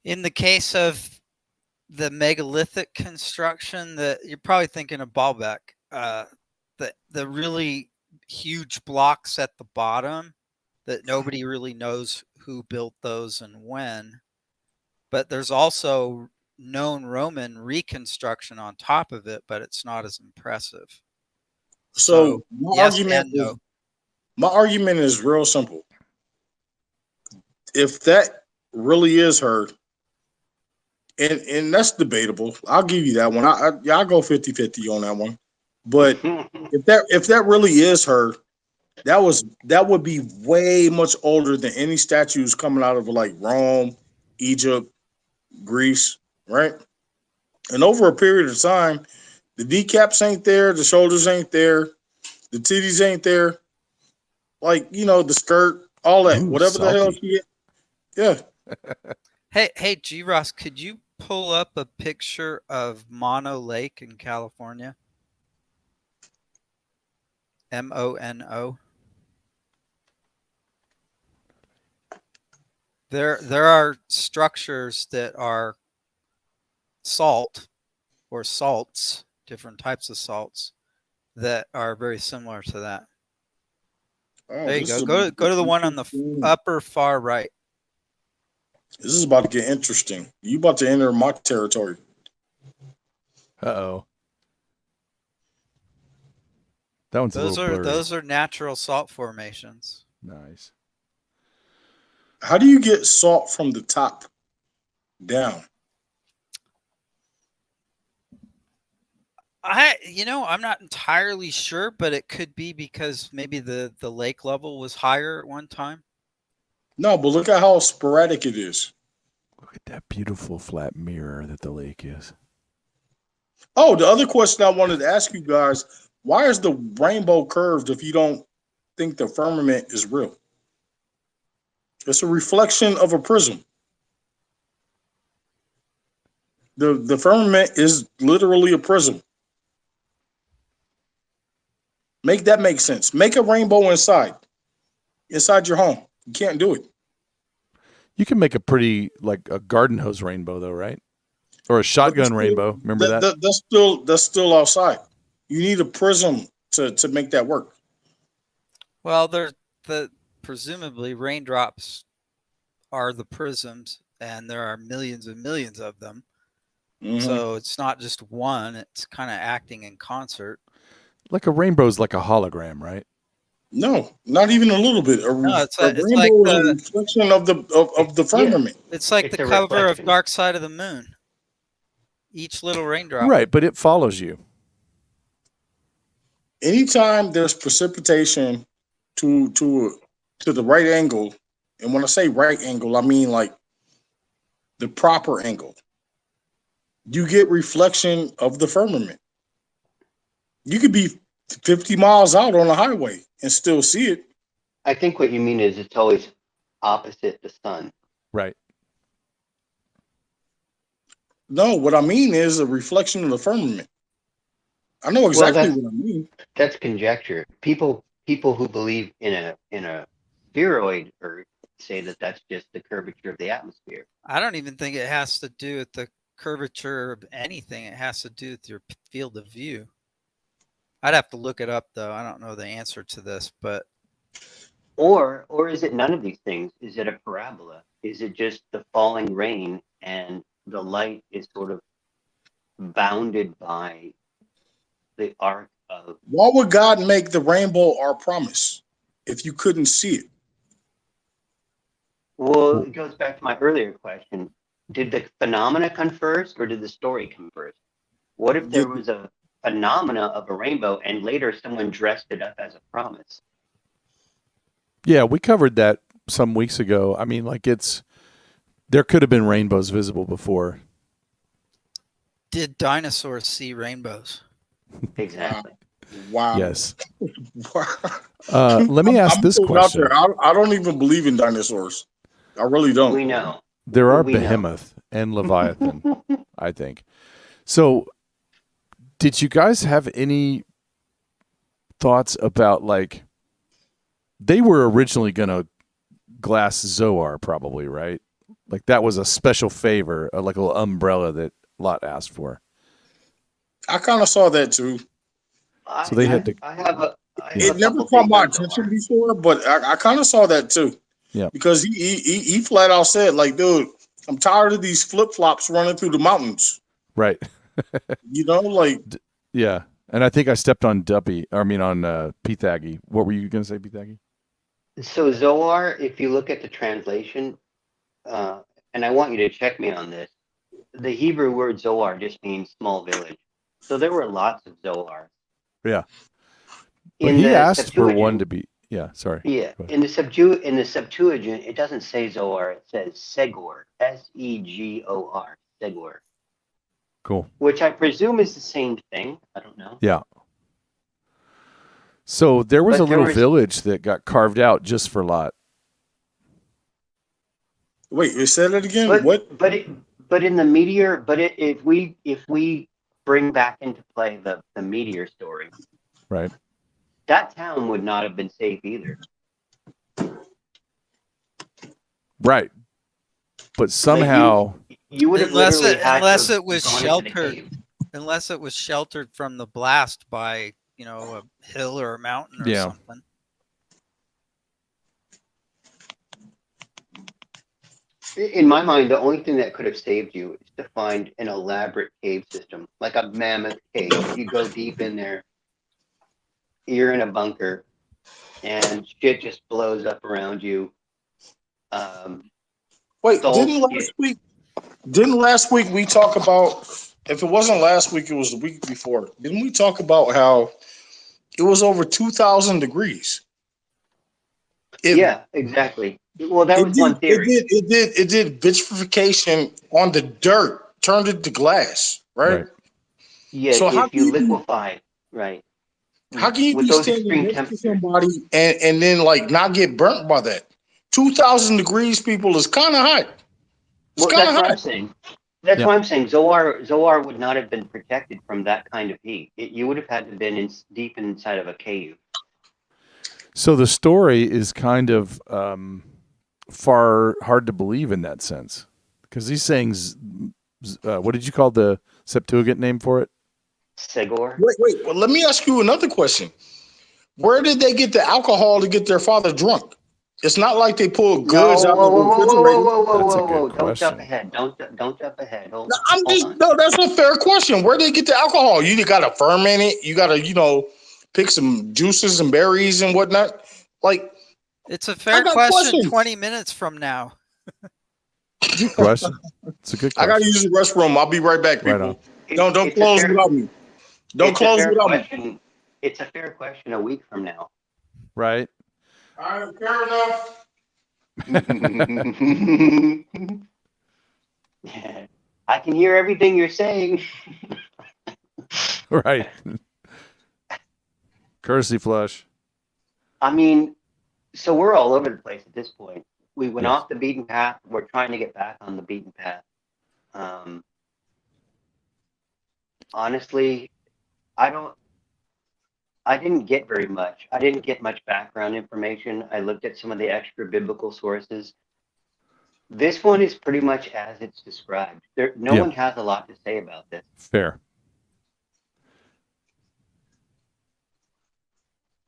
In the case of the megalithic construction, that you're probably thinking of Baalbek, the really huge blocks at the bottom that nobody really knows who built those and when. But there's also known Roman reconstruction on top of it, but it's not as impressive. So yes and no. my argument is real simple. If that really is her, and that's debatable, I'll give you that one. I'll go 50-50 on that one. But if that really is her, that would be way much older than any statues coming out of like Rome, Egypt, Greece, right? And over a period of time, the kneecaps ain't there, the shoulders ain't there, the titties ain't there, like the skirt, all that, Ooh, whatever the hell salty. she is. Yeah. Hey, G Ross, could you pull up a picture of Mono Lake in California? MONO. There are structures that are salt or salts, different types of salts that are very similar to that. Oh, There you this go. is Go to the one on the upper far right. This is about to get interesting. You about to enter my territory. Uh-oh. That one's a little blurry. Those are natural salt formations. Nice. How do you get salt from the top down? I'm not entirely sure, but it could be because maybe the lake level was higher at one time. No, but look at how sporadic it is. Look at that beautiful flat mirror that the lake is. Oh, the other question I wanted to ask you guys, why is the rainbow curved if you don't think the firmament is real? It's a reflection of a prism. The firmament is literally a prism. Make that make sense. Make a rainbow inside your home. You can't do it. You can make a pretty, like a garden hose rainbow, though, right? Or a shotgun rainbow. Remember that? That's still outside. You need a prism to make that work. Well, presumably raindrops are the prisms, and there are millions and millions of them. Mm-hmm. So it's not just one; it's kind of acting in concert. Like a rainbow's like a hologram, right? No, not even a little bit. It's rainbow like is a reflection of the firmament. Yeah, it's like the cover of Dark Side of the Moon. Each little raindrop. Right, but it follows you. Anytime there's precipitation to the right angle, and when I say right angle, I mean like the proper angle, you get reflection of the firmament. You could be 50 miles out on the highway and still see it. I think what you mean is it's always opposite the sun. Right. No, what I mean is a reflection of the firmament. I know exactly what I mean. That's conjecture. People who believe in a spheroid Earth say that that's just the curvature of the atmosphere. I don't even think it has to do with the curvature of anything. It has to do with your field of view. I'd have to look it up, though. I don't know the answer to this, but or is it none of these things? Is it a parabola? Is it just the falling rain and the light is sort of bounded by the arc of? Why would God make the rainbow our promise if you couldn't see it? Well, it goes back to my earlier question. Did the phenomena come first or did the story come first? What if there was a phenomena of a rainbow and later someone dressed it up as a promise? Yeah, we covered that some weeks ago. I mean, like there could have been rainbows visible before. Did dinosaurs see rainbows? Exactly. Wow. Yes. Let me ask this question. I don't even believe in dinosaurs. I really don't. We know. There are Behemoth and Leviathan, I think. So, did you guys have any thoughts about, like, they were originally going to glass Zoar, probably, right? Like, that was a special favor, like a little umbrella that Lot asked for. I kind of saw that too. So they had to. It never caught my attention before, but I kind of saw that too. Yeah. Because he flat out said, like, dude, I'm tired of these flip flops running through the mountains. Right. You know, like. Yeah. And I think I stepped on Pithagi. What were you going to say, Pithagi? So Zoar, if you look at the translation, and I want you to check me on this, the Hebrew word Zoar just means small village. So there were lots of Zoars. Yeah. But he asked for one to be. Yeah, sorry. Yeah. In the Septuagint, it doesn't say Zoar, it says Segor. Segor. Segor. Cool. Which I presume is the same thing. I don't know. Yeah. So there was a little village that got carved out just for Lot. Wait, you said it again? But in the meteor, if we bring back into play the meteor story, right? that town would not have been safe either. Right. But somehow, you would have unless literally it had unless to it was have gone into the sheltered, cave. unless it was sheltered from the blast by a hill or a mountain or yeah. something. In my mind, the only thing that could have saved you is to find an elaborate cave system, like a mammoth cave. You go deep in there, you're in a bunker, and shit just blows up around you. Wait, Salt shit. didn't last week we talk about, if it wasn't last week, it was the week before. Didn't we talk about how it was over 2,000 degrees? It Yeah, exactly. Well, that it was did one theory. it did vitrification on the dirt, turned it to glass, right? Right. Yet, So if you liquefy, right, how can you with be those standing extreme next to temperatures, somebody and then like not get burnt by that? 2,000 degrees, people, is kind of hot. It's well, kind of that's what hot. I'm saying. That's Yeah. why I'm saying Zoar would not have been protected from that kind of heat. You would have had to have been deep inside of a cave. So the story is kind of far hard to believe in that sense, because he's saying, what did you call the Septuagint name for it? Segor. Wait. Well, let me ask you another question. Where did they get the alcohol to get their father drunk? It's not like they pulled goods No, out of whoa, the whoa, whoa, whoa, whoa, refrigerator. whoa, whoa, That's a whoa, good whoa! Don't jump question. ahead. Don't jump ahead. No, Hold on. that's a fair question. Where did they get the alcohol? You got to ferment it. You got to, pick some juices and berries and whatnot. Like, It's a I fair got question. questions. 20 minutes from now. Good question. It's a good I got to question. use the restroom. I'll be right back, Right on. people. Don't It's a close fair. without me. Don't It's a close fair without me. question. It's a fair question a week from now. Right. All right, fair enough. I can hear everything you're saying. Right. Courtesy flush. I mean, so we're all over the place at this point. We went Yes. off the beaten path. We're trying to get back on the beaten path. Honestly, I didn't get very much. I didn't get much background information. I looked at some of the extra biblical sources. This one is pretty much as it's described. No Yeah. one has a lot to say about this. Fair.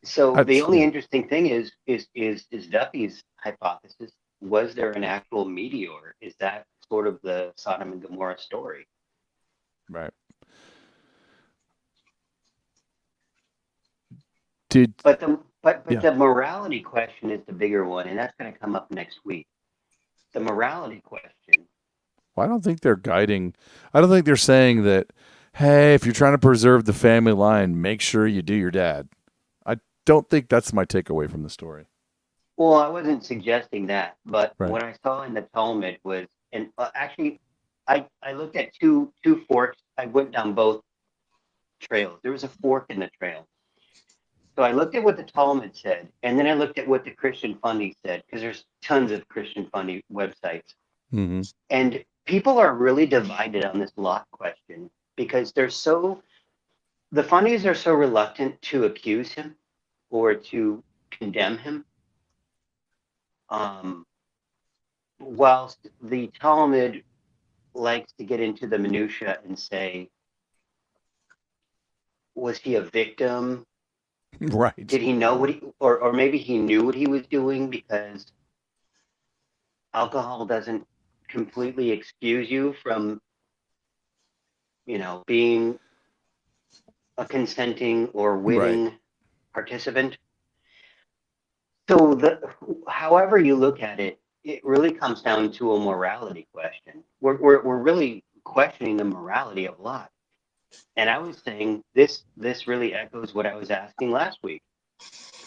So the only Yeah. interesting thing is Duffy's hypothesis. Was there an actual meteor? Is that sort of the Sodom and Gomorrah story? Right. But Yeah. the morality question is the bigger one, and that's going to come up next week. The morality question. Well, I don't think they're guiding. I don't think they're saying that, hey, if you're trying to preserve the family line, make sure you do your dad. I don't think that's my takeaway from the story. Well, I wasn't suggesting that, but Right. what I saw in the Talmud was, and actually, I looked at two forks. I went down both trails. There was a fork in the trail. So I looked at what the Talmud said, and then I looked at what the Christian Fundy said, because there's tons of Christian Fundy websites. Mm-hmm. And people are really divided on this Lot question because the funnies are so reluctant to accuse him or to condemn him. Whilst the Talmud likes to get into the minutia and say, was he a victim? Right. Did he know what or maybe he knew what he was doing, because alcohol doesn't completely excuse you from, being a consenting or witting participant. So however you look at it, it really comes down to a morality question. We're really questioning the morality of Lot. And I was saying this really echoes what I was asking last week.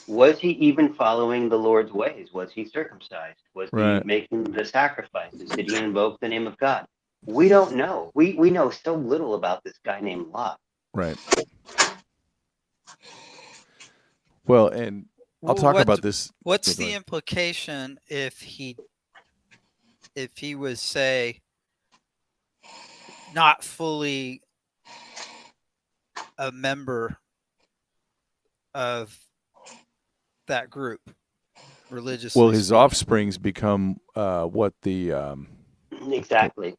Was he even following the Lord's ways? Was he circumcised? Was he making the sacrifices? Did he invoke the name of God? We don't know. We know so little about this guy named Lot. Right. Well, and I'll talk about this. What's the implication if he was, say, not fully a member of that group religiously. Well, his speaking. offsprings become what the Exactly.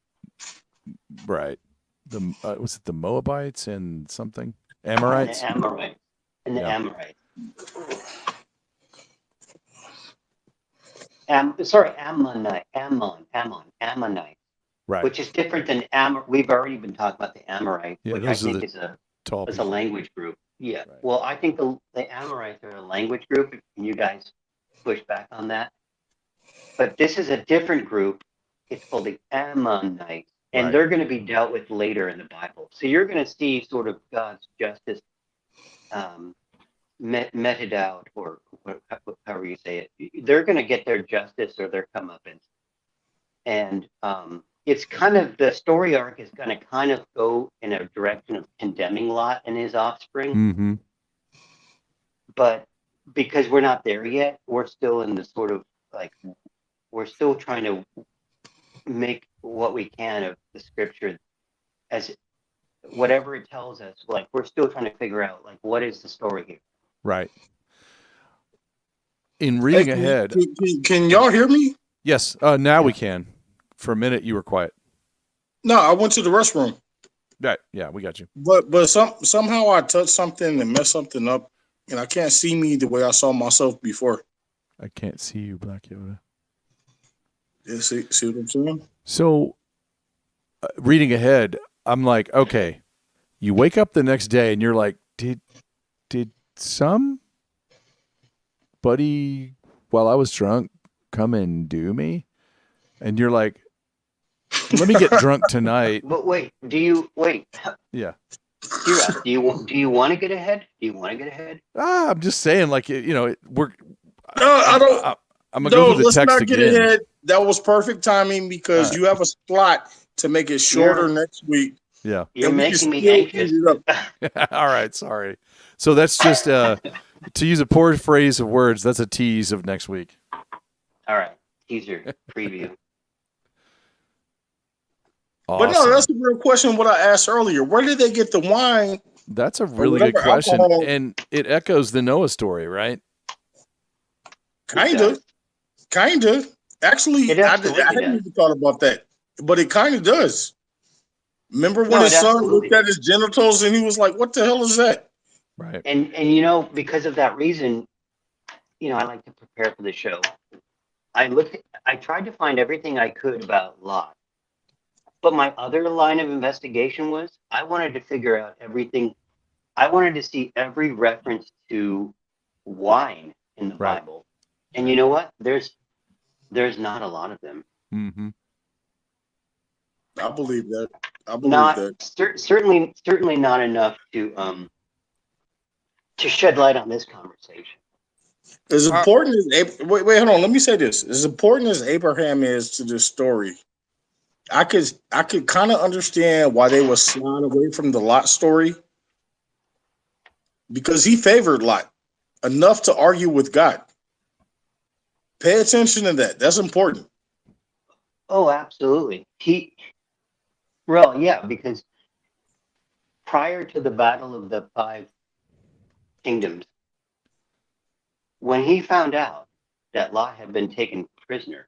right the was it the Moabites and something And Amorites? the Amorite. And the Yeah. Amorite. Ammonite. Right. Which is different than We've already been talking about the Amorite, Yeah, which I those are think the is a tall It's a people. language group. Yeah. Right. Well, I think the Amorites are a language group. And you guys push back on that. But this is a different group. It's called the Ammonites. And Right. they're going to be dealt with later in the Bible. So you're going to see sort of God's justice meted out, or however you say it. They're going to get their justice or their comeuppance. And it's kind of, the story arc is going to kind of go in a direction of condemning Lot and his offspring. Mm-hmm. But because we're not there yet, we're still in the sort of like, we're still trying to make what we can of the scripture as whatever it tells us. Like, we're still trying to figure out, like, what is the story here? Right. In Hey, reading ahead, can y'all hear me? yes. Now we can. For a minute, you were quiet. No, I went to the restroom, Right. Yeah, we got you. but somehow I touched something and messed something up, and I can't see me the way I saw myself before. I can't see you, Black Yoda. Yeah, see what I'm saying? So, reading ahead, I'm like, okay, you wake up the next day and you're like, did somebody while I was drunk come and do me? And you're like, let me get drunk tonight. But wait, Yeah. Kira, do you want to get ahead? Do you want to get ahead? I'm just saying, like, we're. No, I don't. I'm gonna go through the let's text not get again. ahead. That was perfect timing because you have a slot to make it shorter next week. Yeah. You're And we can making me still anxious. eat it up. All right. Sorry. So that's just to use a poor phrase of words. That's a tease of next week. All right, teaser preview. Awesome. But no, that's a real question. What I asked earlier: where did they get the wine? That's a really good whatever question, alcohol- and it echoes the Noah story, right? Kinda. Actually, It I absolutely hadn't does. even thought about that, but it kind of does. Remember when No, his it son absolutely looked at does. his genitals and he was like, "What the hell is that?" Right. And because of that reason, I like to prepare for the show. I tried to find everything I could about Lot. But my other line of investigation was I wanted to figure out everything. I wanted to see every reference to wine in the Right. Bible. And you know what? There's not a lot of them. Mm-hmm. I believe that. I believe that. Certainly not enough to shed light on this conversation. As important as wait, hold on. Let me say this: as important as Abraham is to this story, I could kind of understand why they were slide away from the Lot story because he favored Lot enough to argue with God. Pay attention to that. That's important. Oh, absolutely. Because prior to the Battle of the Five Kingdoms, when he found out that Lot had been taken prisoner,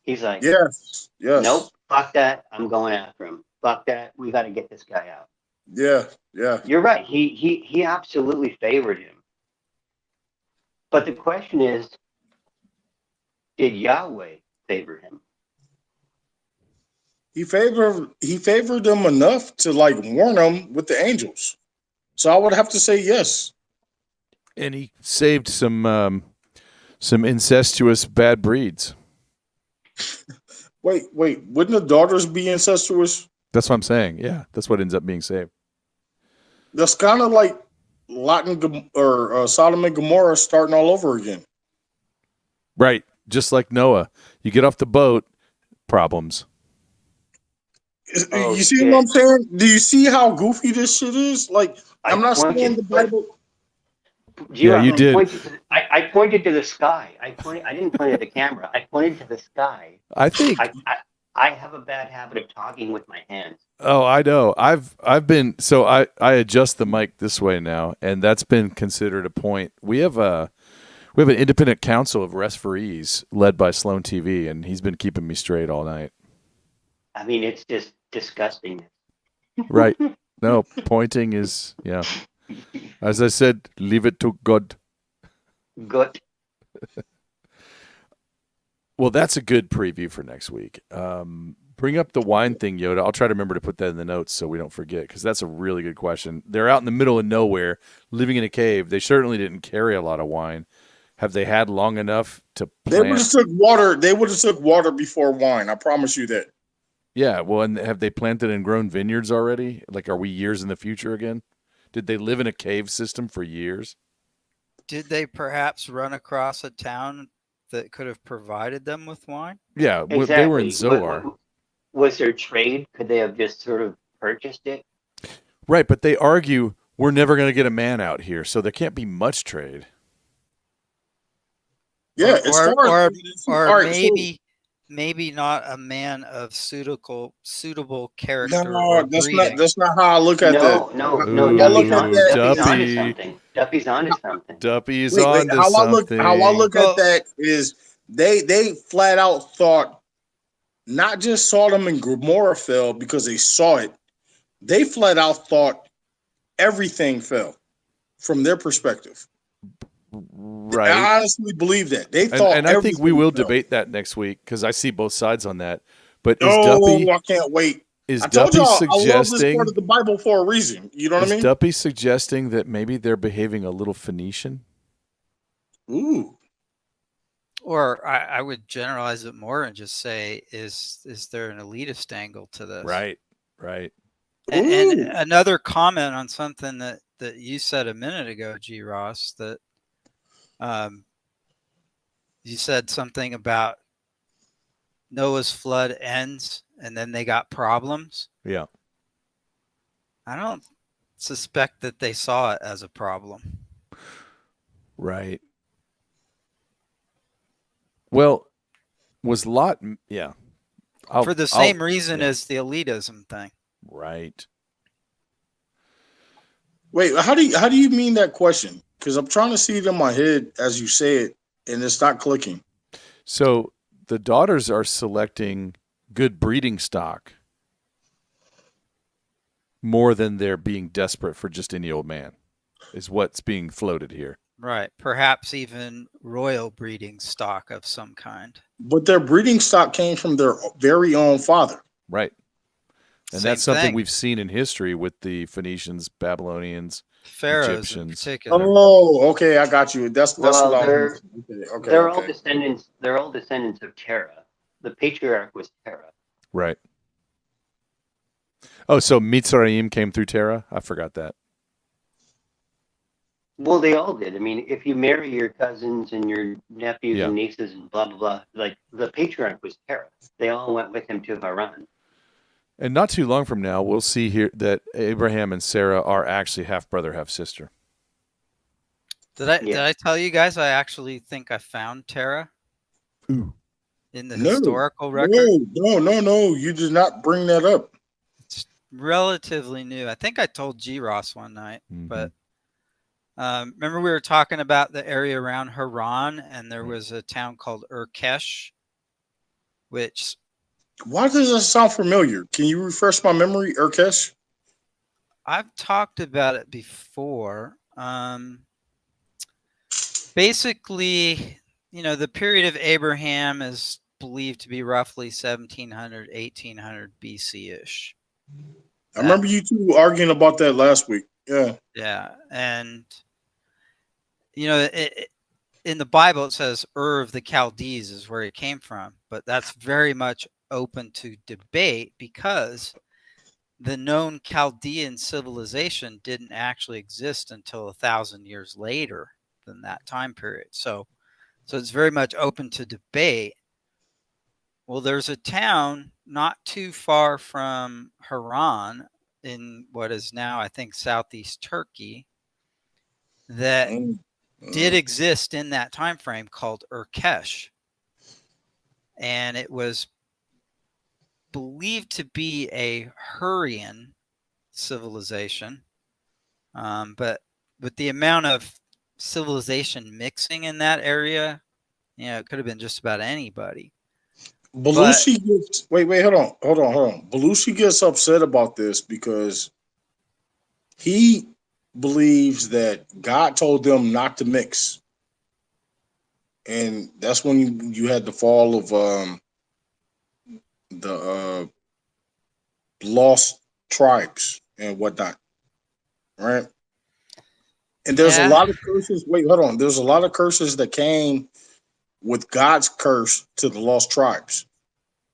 he's like, Yes. nope, fuck that. I'm going after him. Fuck that. We got to get this guy out. Yeah. You're right. He absolutely favored him. But the question is, did Yahweh favor him? He favored them enough to like warn them with the angels. So I would have to say yes. And he saved some incestuous bad breeds. Wait, wouldn't the daughters be incestuous? That's what I'm saying. Yeah, that's what ends up being saved. That's kind of like Sodom and Gomorrah starting all over again. Right. Just like Noah. You get off the boat, problems. Oh, you see shit. what I'm saying? Do you see how goofy this shit is? Like, I'm not saying the Bible. Yeah, you did. I pointed to the sky. I didn't point at the camera. I pointed to the sky. I think I have a bad habit of talking with my hands. Oh, I know. I've been so I adjust the mic this way now, and that's been considered a point. We have We have an independent council of referees led by Sloan TV, and he's been keeping me straight all night. I mean, it's just disgusting. Right. No, pointing is, yeah. As I said, leave it to God. Good. Well, that's a good preview for next week. Bring up the wine thing, Yoda. I'll try to remember to put that in the notes so we don't forget, because that's a really good question. They're out in the middle of nowhere, living in a cave. They certainly didn't carry a lot of wine. Have they had long enough to They would plant? have took water. They would have took water before wine. I promise you that. Yeah, well, and have they planted and grown vineyards already? Like, are we years in the future again? Did they live in a cave system for years? Did they perhaps run across a town that could have provided them with wine? Yeah, Exactly. they were in Zoar. Was there trade? Could they have just sort of purchased it? Right, but they argue we're never going to get a man out here, so there can't be much trade. Yeah, maybe not a man of suitable character No, or breeding. that's not how I look at that. No. Ooh, Duppy's Duppy. onto something. Duppy's onto something. Duppy's Wait, on to how something. I look at that is they flat out thought not just Sodom and Gomorrah fell because they saw it. They flat out thought everything fell from their perspective. Right. I honestly believe that. They thought and I think we will fell. debate that next week, because I see both sides on that. But is I can't wait. Is I told Duppy y'all I love this suggesting part of the Bible for a reason. You know what I mean? Duppy suggesting that maybe they're behaving a little Phoenician? Ooh. Or I would generalize it more and just say, is there an elitist angle to this? Right. And another comment on something that you said a minute ago, G. Ross, that you said something about Noah's flood ends and then they got problems. Yeah. I don't suspect that they saw it as a problem. Right. Well, was Lot? Yeah. For the same reason as the elitism thing. Right. Wait, how do you mean that question? Because I'm trying to see it in my head as you say it, and it's not clicking. So the daughters are selecting good breeding stock more than they're being desperate for just any old man, is what's being floated here. Right. Perhaps even royal breeding stock of some kind. But their breeding stock came from their very own father. Right. And that's something we've seen in history with the Phoenicians, Babylonians, Pharaohs Egyptians. in particular. Oh, okay, I got you. That's what I'm. Okay. They're all descendants. They're all descendants of Terah. The patriarch was Terah. Right. Oh, so Mitzrayim came through Terah? I forgot that. Well, they all did. I mean, if you marry your cousins and your nephews and nieces and blah, blah, blah, like the patriarch was Terah. They all went with him to Haran. And not too long from now, we'll see here that Abraham and Sarah are actually half brother, half sister. Did I tell you guys I actually think I found Terah? Ooh. In the historical record? No. You did not bring that up. It's relatively new. I think I told G. Ross one night, but remember we were talking about the area around Haran, and there was a town called Urkesh, which... Why does that sound familiar? Can you refresh my memory, Urkesh? I've talked about it before. Basically, the period of Abraham is believed to be roughly 1700, 1800 BC-ish. I remember you two arguing about that last week. Yeah. Yeah. And, in the Bible, it says Ur of the Chaldees is where he came from, but that's very much open to debate because the known Chaldean civilization didn't actually exist until 1,000 years later than that time period. So it's very much open to debate. Well, there's a town not too far from Haran in what is now, I think, southeast Turkey that did exist in that time frame called Urkesh. And it was believed to be a Hurrian civilization. But with the amount of civilization mixing in that area. It could have been just about anybody. Belushi gets hold on. Belushi gets upset about this because he believes that God told them not to mix, and that's when you had the fall of the lost tribes and whatnot, right? And there's a Yeah. lot of curses. Wait, hold on. There's a lot of curses that came with God's curse to the lost tribes,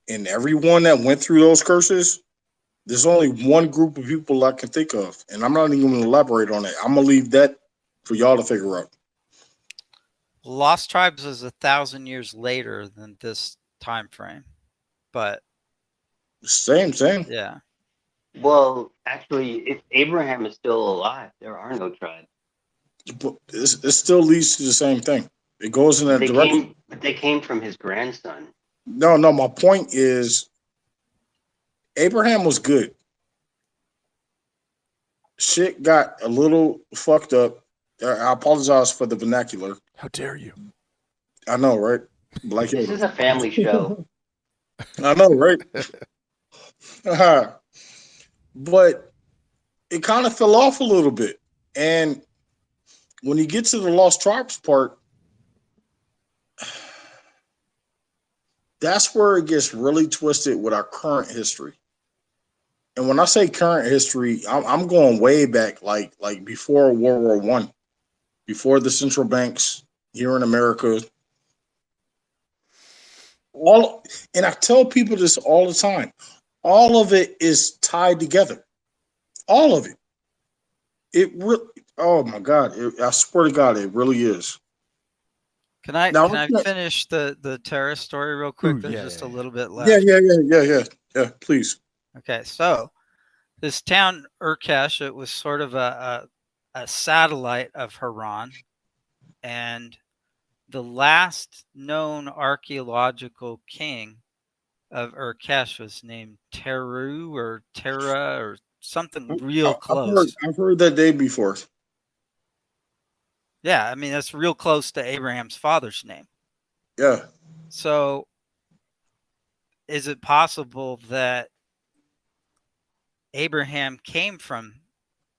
and everyone that went through those curses, there's only one group of people I can think of, and I'm not even going to elaborate on it. I'm going to leave that for y'all to figure out. Lost Tribes is 1,000 years later than this time frame, but Same. yeah. Well, actually, if Abraham is still alive, there are no tribes. But it still leads to the same thing. It goes in that direction. They came from his grandson. No. My point is, Abraham was good. Shit got a little fucked up. I apologize for the vernacular. How dare you? I know, right? Black This is Yoda. a family show. I know, right? But it kind of fell off a little bit. And when you get to the Lost Tribes part, that's where it gets really twisted with our current history. And when I say current history, I'm going way back, like before World War One, before the central banks here in America. And I tell people this all the time. All of it is tied together. All of it. It really. Oh my God! I swear to God, it really is. Can I Now, finish the terrorist story real quick? Ooh, There's yeah, just yeah, a yeah. little bit yeah, left. yeah. Please. Okay, so this town Urkesh, it was sort of a satellite of Haran, and the last known archaeological king of Urkesh was named Teru or Terra or something real close. I've heard that day before. Yeah, I mean that's real close to Abraham's father's name. Yeah. So is it possible that Abraham came from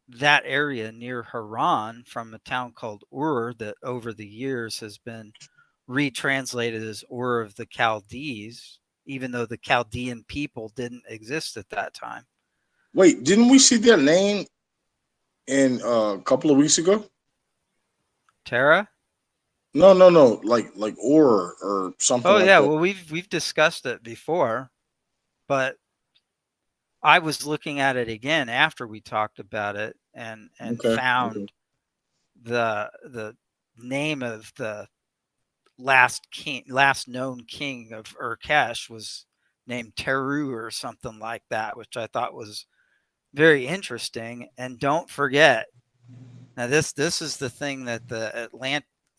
that area near Haran from a town called Ur that over the years has been retranslated as Ur of the Chaldees, even though the Chaldean people didn't exist at that time? Wait, didn't we see their name in a couple of weeks ago? Terra? No. Like or something Oh like yeah, that. well we've discussed it before, but I was looking at it again after we talked about it and Okay. found the name of the last known king of Urkesh was named Teru or something like that, which I thought was very interesting. And don't forget, now this is the thing that the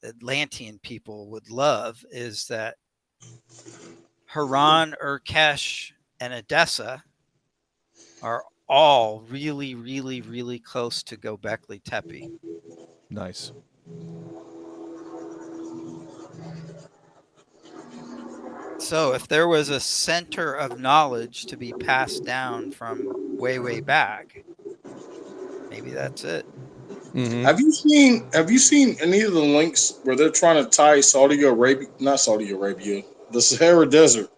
Atlantean people would love is that Haran, Urkesh, and Edessa are all really, really, really close to Göbekli Tepe. Nice. So if there was a center of knowledge to be passed down from way, way back, maybe that's it. Mm-hmm. Have you seen any of the links where they're trying to tie not Saudi Arabia, the Sahara Desert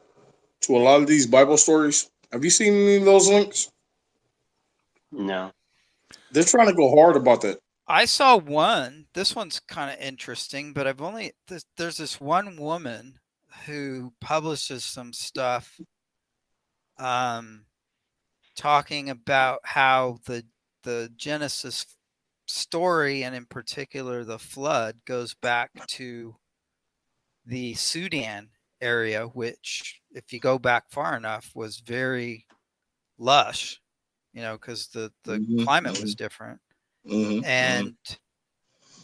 to a lot of these Bible stories? Have you seen any of those links? No. They're trying to go hard about that. I saw one. This one's kind of interesting, but there's this one woman who publishes some stuff talking about how the Genesis story, and in particular the flood, goes back to the Sudan area, which, if you go back far enough, was very lush, because the climate was different. And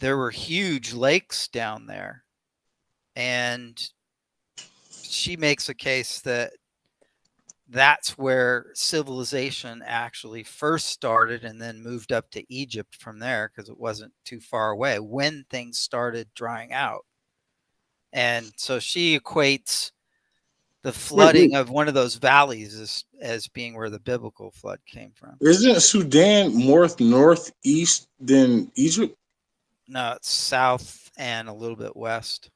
there were huge lakes down there. And she makes a case that that's where civilization actually first started and then moved up to Egypt from there because it wasn't too far away when things started drying out. And so she equates the flooding of one of those valleys as being where the biblical flood came from. Isn't Sudan more northeast than Egypt? No, it's south and a little bit west.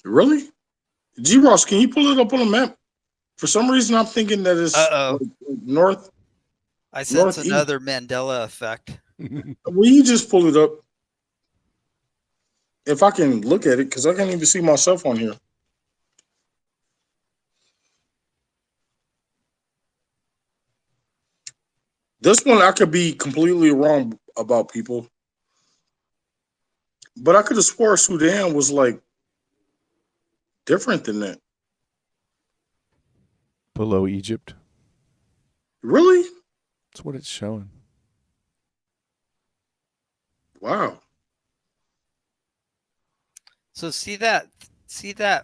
Really? G Ross, can you pull it up on a map? For some reason, I'm thinking that it's like north. I sense northeast. another Mandela effect. Will you just pull it up? If I can look at it, because I can't even see myself on here. This one I could be completely wrong about, people. But I could have swore Sudan was like different than that. Below Egypt. Really? That's what it's showing. Wow. So see that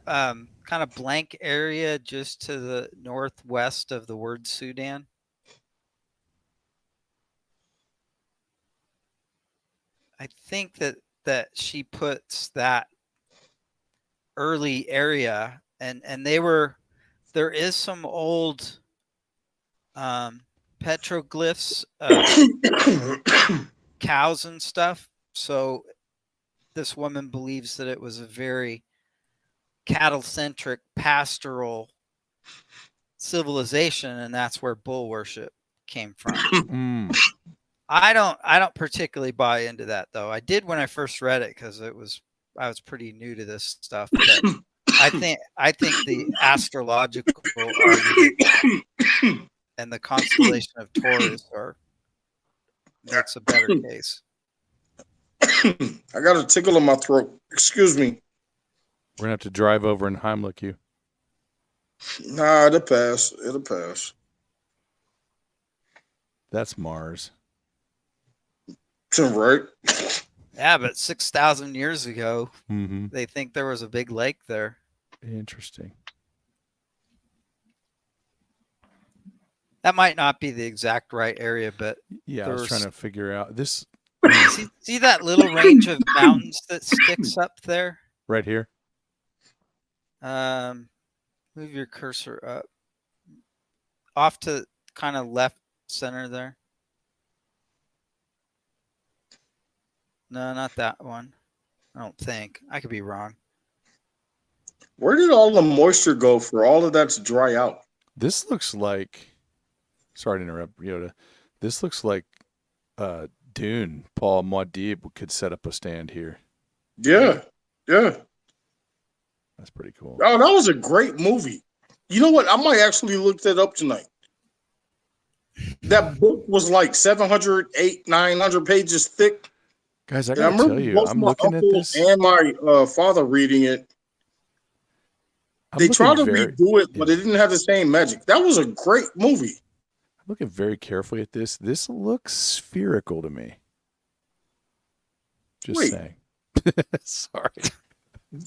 kind of blank area just to the northwest of the word Sudan? I think that she puts that early area and there is some old petroglyphs of cows and stuff. So this woman believes that it was a very cattle-centric pastoral civilization, and that's where bull worship came from. I don't particularly buy into that, though. I did when I first read it because I was pretty new to this stuff. But I think the astrological argument and the constellation of Taurus makes a better case. I got a tickle in my throat. Excuse me. We're gonna have to drive over and Heimlich you. Nah, it'll pass. It'll pass. That's Mars. Right. Yeah, but 6,000 years ago, Mm-hmm. they think there was a big lake there. Interesting. That might not be the exact right area, but Yeah, I was trying to figure out this. See that little range of mountains that sticks up there? Right here? Move your cursor up. Off to kind of left center there. No, not that one. I don't think. I could be wrong. Where did all the moisture go for all of that to dry out? This looks like, sorry to interrupt, Yoda. This looks like Dune. Paul Muad'Dib could set up a stand here. Yeah. That's pretty cool. Oh, that was a great movie. You know what? I might actually look that up tonight. That book was like 700, 900 pages thick. Guys, I gotta tell you, I'm looking at this. And my father reading it. They tried to redo it, but it didn't have the same magic. That was a great movie. I'm looking very carefully at this. This looks spherical to me. Just saying. Sorry.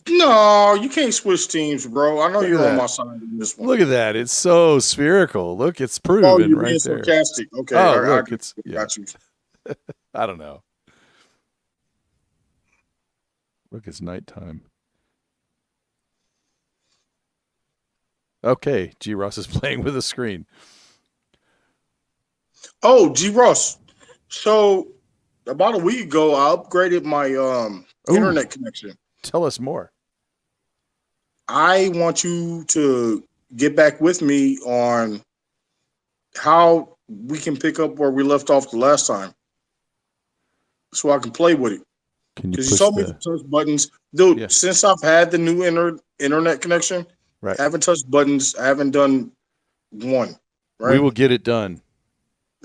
No, you can't switch teams, bro. I know you're on my side in this one. Look at that. It's so spherical. Look, it's proven you're right being there. Sarcastic. Okay. Oh, look, got you. I don't know. Look, it's nighttime. Okay, G. Ross is playing with a screen. Oh, G. Ross. So about a week ago, I upgraded my internet connection. Tell us more. I want you to get back with me on how we can pick up where we left off the last time, so I can play with it. Because you told me to touch buttons, dude. Yeah. Since I've had the new internet connection, right, I haven't touched buttons. I haven't done one. Right, we will get it done.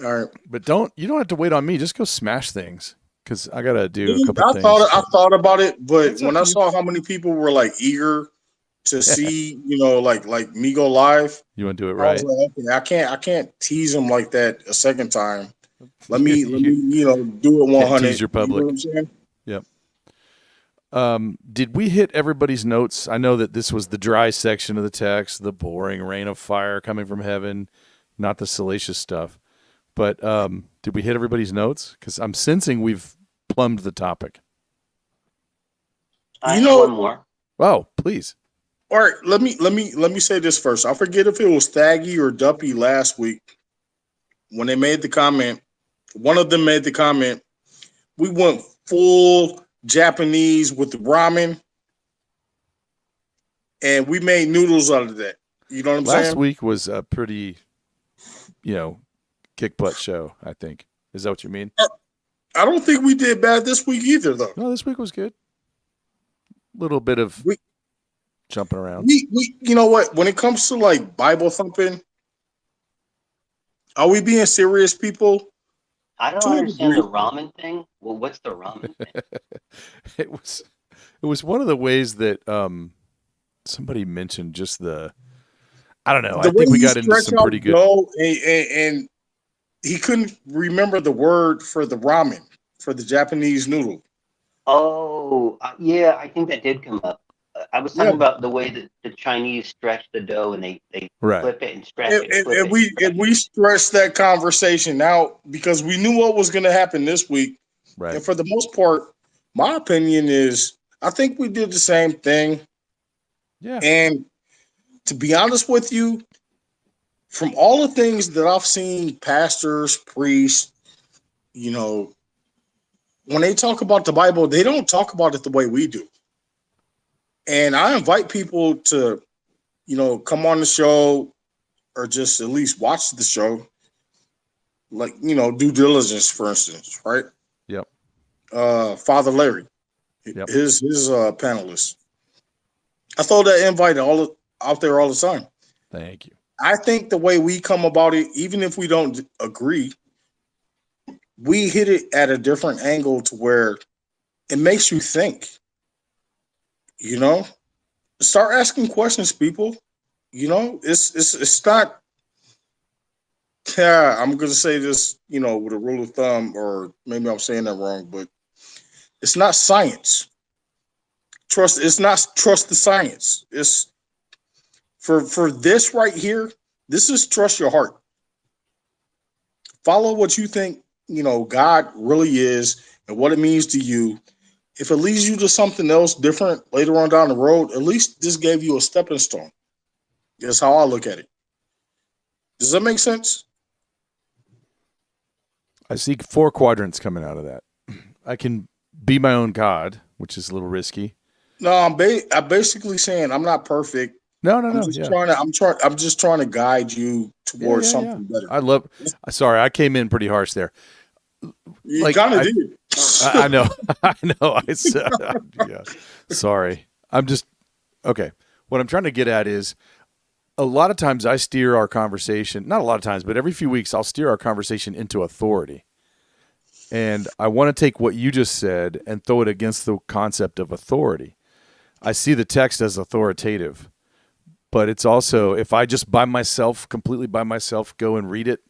All right, but you don't have to wait on me. Just go smash things. Because I gotta do a couple things. I thought about it, but when I saw how many people were like eager to see, like me go live, you want to do it right? I was like, okay, I can't tease them like that a second time. Let me do it 100. Tease your public. You know what I'm saying? Yep. Did we hit everybody's notes? I know that this was the dry section of the text, the boring rain of fire coming from heaven, not the salacious stuff. But did we hit everybody's notes? Because I'm sensing we've plumbed the topic. I have one more. Oh, please. All right, let me say this first. I forget if it was Thaggy or Duppy last week when they made the comment. One of them made the comment. We went full Japanese with the ramen, and we made noodles out of that. You know what I'm saying? Last week was a pretty, kick butt show, I think. Is that what you mean? I don't think we did bad this week either, though. No, this week was good. Little bit of jumping around. We you know what? When it comes to like Bible thumping, are we being serious, people? I don't understand the ramen thing. Well, what's the ramen thing? It was one of the ways that somebody mentioned just I don't know. I think we got into some pretty good. And he couldn't remember the word for the ramen, for the Japanese noodle. Oh, yeah, I think that did come up. I was talking about the way that the Chinese stretch the dough and they flip it and stretch it. And we stretched that conversation out because we knew what was going to happen this week. Right. And for the most part, my opinion is I think we did the same thing. Yeah. And to be honest with you, from all the things that I've seen pastors, priests, when they talk about the Bible, they don't talk about it the way we do. And I invite people to, come on the show or just at least watch the show. Like, due diligence, for instance, right? Yep. Father Larry, his panelist. I throw that invite out there all the time. Thank you. I think the way we come about it, even if we don't agree, we hit it at a different angle to where it makes you think. Start asking questions, people. It's not. Yeah, I'm gonna say this, with a rule of thumb, or maybe I'm saying that wrong, but it's not science. It's not trust the science. It's for this right here. This is trust your heart. Follow what you think, God really is and what it means to you. If it leads you to something else different later on down the road, at least this gave you a stepping stone. That's how I look at it. Does that make sense? I see 4 quadrants coming out of that. I can be my own God, which is a little risky. No, I'm basically saying I'm not perfect. No. I'm just trying to guide you towards something better. Sorry, I came in pretty harsh there. You kind of did. I know. I said, yeah. Sorry. Okay. What I'm trying to get at is a lot of times I steer our conversation, not a lot of times, but every few weeks I'll steer our conversation into authority. And I want to take what you just said and throw it against the concept of authority. I see the text as authoritative, but it's also, if I just completely by myself, go and read it,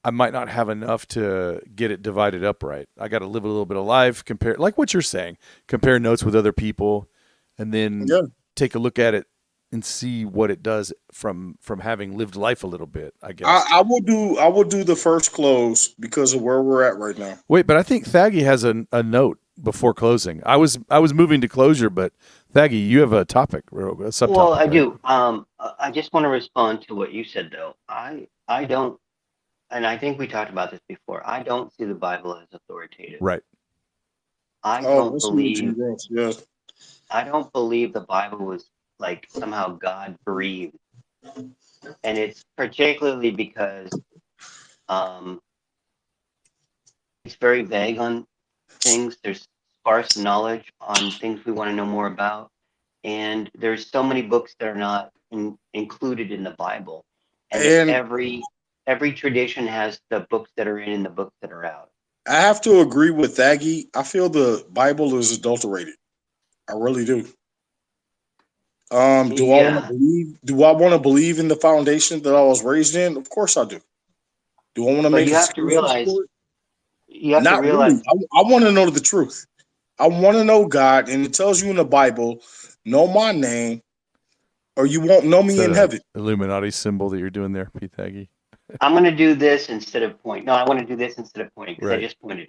I might not have enough to get it divided up right. I got to live a little bit of life, compare, like what you're saying, compare notes with other people, and then take a look at it and see what it does from having lived life a little bit, I guess. I will do the first close because of where we're at right now. Wait, but I think Thaggy has a note before closing. I was moving to closure, but Thaggy, you have a topic, a subtopic. Well, I right? do. I just want to respond to what you said, though. I don't. And I think we talked about this before. I don't see the Bible as authoritative. Right. I don't believe the Bible was like somehow God breathed. And it's particularly because it's very vague on things. There's sparse knowledge on things we want to know more about. And there's so many books that are not included in the Bible. And every tradition has the books that are in and the books that are out. I have to agree with Thaggy. I feel the Bible is adulterated. I really do. Do I want to believe in the foundation that I was raised in? Of course I do. Do I want to make you have to realize not really. I want to know the truth. I want to know God, and it tells you in the Bible, know my name, or you won't know Is me that in a heaven. Illuminati symbol that you're doing there, Pete Thaggy? I'm going to do this instead of point. No, I want to do this instead of pointing because I Right. just pointed.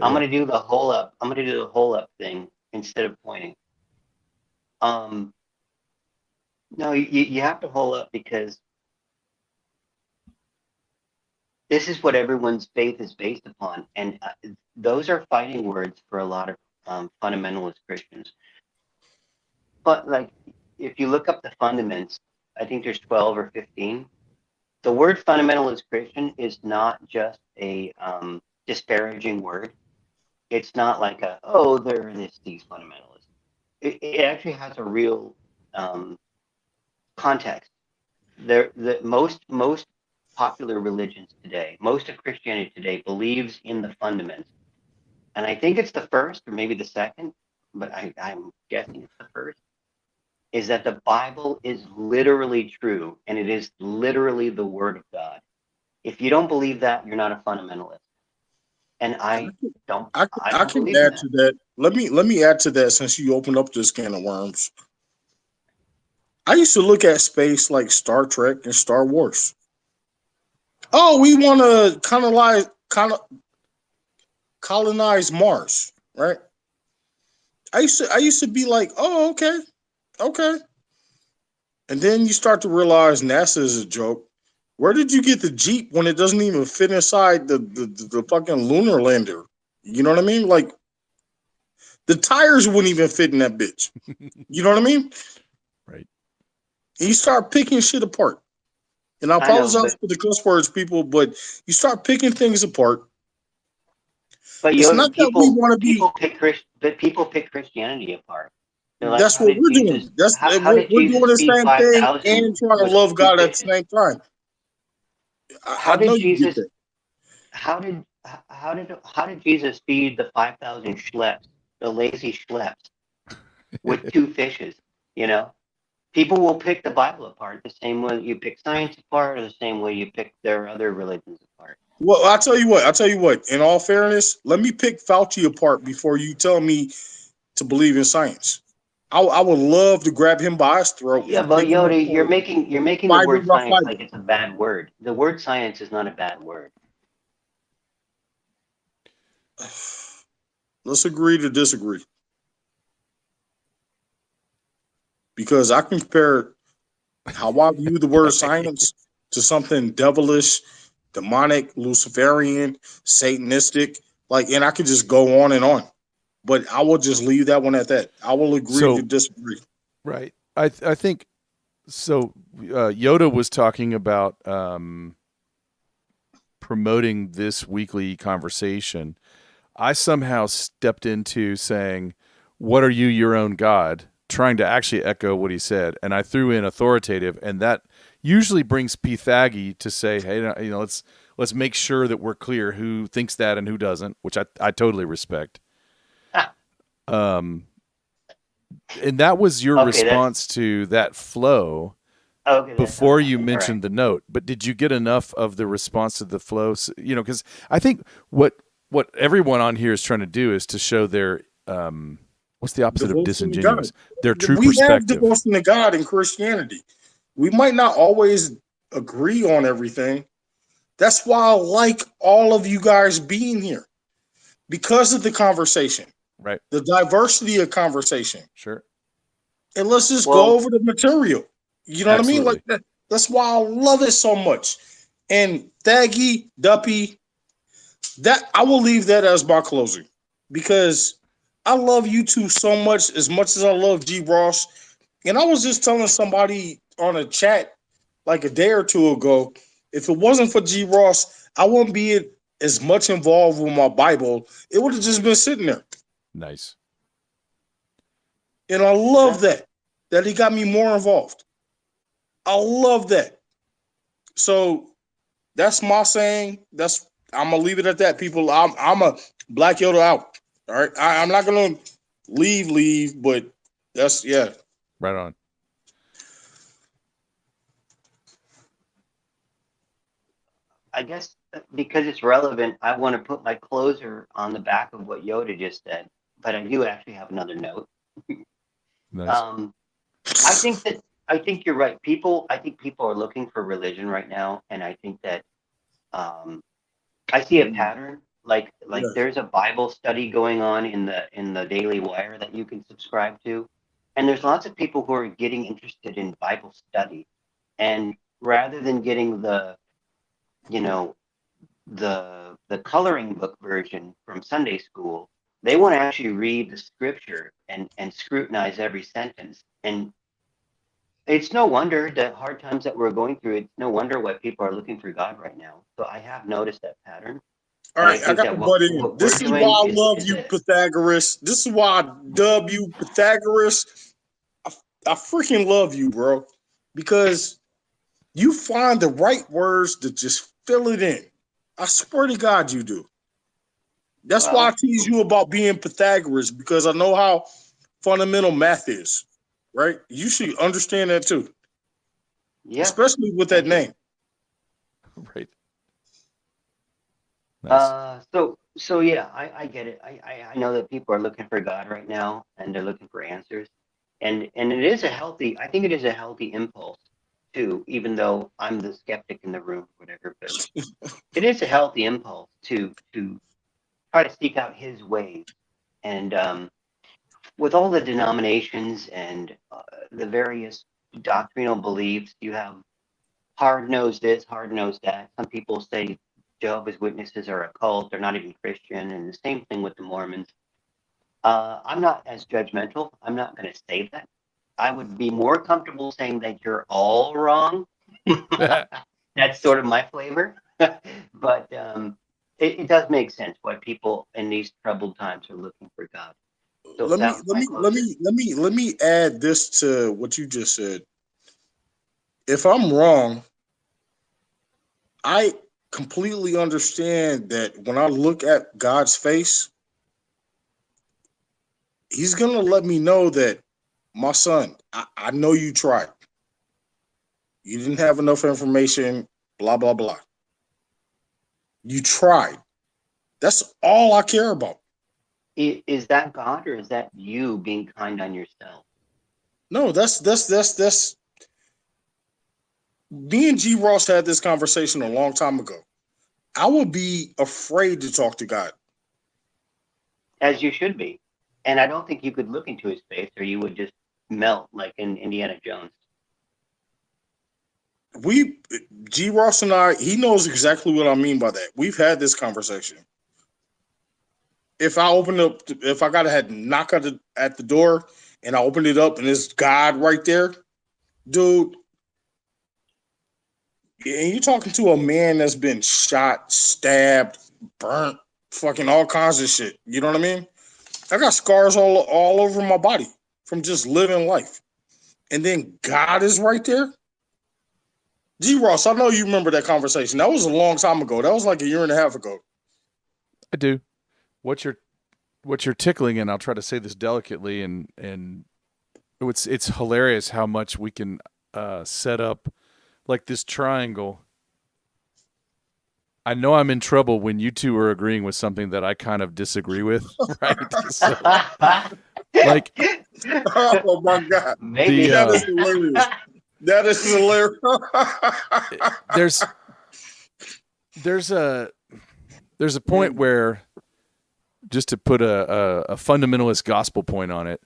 I'm Yeah. going to do the whole up. I'm going to do the whole up thing instead of pointing. No, you have to hold up because this is what everyone's faith is based upon, and those are fighting words for a lot of fundamentalist Christians. But like, if you look up the fundaments, I think there's 12 or 15. The word fundamentalist Christian is not just a disparaging word. It's not like they're these fundamentalists. It actually has a real context. The most popular religions today, most of Christianity today believes in the fundaments, and I think it's the first or maybe the second, but I'm guessing it's the first. Is that the Bible is literally true and it is literally the Word of God. If you don't believe that, you're not a fundamentalist, and don't I I don't can believe in add that. to that. Let me add to that since you opened up this can of worms. I used to look at space like Star Trek and Star Wars. Oh, we want to colonize Mars, right? I used to be like, oh, okay, okay. And then you start to realize NASA is a joke. Where did you get the Jeep when it doesn't even fit inside the fucking lunar lander? You know what I mean? Like the tires wouldn't even fit in that bitch. You know what I mean? Right. And you start picking shit apart. And I I know, apologize for the cuss words, people, but you start picking things apart. but It's not that we want to be. people pick Christianity apart. They're like, That's what we're doing. How did We're doing Jesus the feed same thing 5,000 and trying to with love two God at the fishes? same time. I How know did you get Jesus that. how did Jesus feed the 5,000 schleps, the lazy schleps, with two fishes? You know, people will pick the Bible apart the same way you pick science apart, or the same way you pick their other religions apart. Well, I'll tell you what. I'll tell you what. In all fairness, let me pick Fauci apart before you tell me to believe in science. I would love to grab him by his throat Yeah, and but pick him Yoda, apart you're making the fiber word by science fiber. like it's a bad word. The word science is not a bad word. Let's agree to disagree because I can compare how I view the word science to something devilish, demonic, Luciferian, Satanistic. Like, and I could just go on and on. But I will just leave that one at that. I will agree to So, disagree. right. I think so. Yoda was talking about promoting this weekly conversation. I somehow stepped into saying, "What are you, your own God?" trying to actually echo what he said, and I threw in authoritative, and that usually brings Pythagi to say, "Hey, let's make sure that we're clear who thinks that and who doesn't," which I totally respect. Um, and that was your Okay, that's response to that flow okay. That's before you all right. mentioned the note. But did you get enough of the response to the flow? Because I think what everyone on here is trying to do is to show their what's the opposite of Devotion to God. disingenuous? Their true We have perspective. devotion to God in Christianity. We might not always agree on everything. That's why I like all of you guys being here because of the conversation, Right. the diversity of conversation. Sure. And let's just go Well, over the material. You know what I mean? Like Absolutely. that. That's why I love it so much. And Thaggy, Duppy, that I will leave that as my closing because I love you two so much as I love G Ross. And I was just telling somebody on a chat like a day or two ago, if it wasn't for G Ross, I wouldn't be as much involved with my Bible. It would have just been sitting there. Nice. And I love that, that he got me more involved. I love that. So that's my saying. I'm gonna leave it at that. People, I'm a Black Yoda out. All right. I'm not gonna leave, but that's yeah. Right on. I guess because it's relevant, I want to put my closer on the back of what Yoda just said. but I do actually have another note. Nice. I think you're right. I think people are looking for religion right now, and I think that I see a pattern. Like Yeah. there's a Bible study going on in the Daily Wire that you can subscribe to, and there's lots of people who are getting interested in Bible study, and rather than getting the coloring book version from Sunday school, they want to actually read the scripture and scrutinize every sentence. And it's no wonder the hard times that we're going through. It's no wonder why people are looking for God right now. So I have noticed that pattern. All And I right, I think got that to butt in. what This we're is why doing I love you, Pythagoras. This is why I dub you, Pythagoras. I freaking love you, bro, because you find the right words to just fill it in. I swear to God, you do. That's why I well, tease you about being Pythagoras, because I know how fundamental math is, right? You should understand that too, yeah. especially with that Thank you. name. Right. Nice. So yeah, I get it. I know that people are looking for God right now, and they're looking for answers, and it is a healthy. I think it is a healthy impulse too, even though I'm the skeptic in the room, whatever. But it is a healthy impulse to try to seek out His ways, and with all the denominations and the various doctrinal beliefs, you have hard-nosed this, hard-nosed that. Some people say Jehovah's Witnesses are a cult. They're not even Christian. And the same thing with the Mormons. I'm not as judgmental. I'm not going to say that. I would be more comfortable saying that you're all wrong. That's sort of my flavor. But it does make sense why people in these troubled times are looking for God. So Let me that was let my me let closure. me let me let me add this to what you just said. If I'm wrong, I completely understand that when I look at God's face, He's gonna let me know that, my son, I know you tried. You didn't have enough information, blah, blah, blah. You tried. That's all I care about. Is that God, or is that you being kind on yourself? No, that's me and G Ross had this conversation a long time ago. I would be afraid to talk to God. As you should be. And I don't think you could look into his face, or you would just melt like in Indiana Jones. G Ross and I, he knows exactly what I mean by that. We've had this conversation. If I gotta had knock at the door and I opened it up and there's God right there, dude. And you're talking to a man that's been shot, stabbed, burnt, fucking all kinds of shit. You know what I mean? I got scars all over my body from just living life. And then God is right there. G Ross, I know you remember that conversation. That was a long time ago. That was like a year and a half ago. I do. What you're tickling, and I'll try to say this delicately, and it's hilarious how much we can set up like this triangle. I know I'm in trouble when you two are agreeing with something that I kind of disagree with, right? So, like, Oh my God. Maybe. That is hilarious. That is hilarious. there's a point where, just to put a fundamentalist gospel point on it,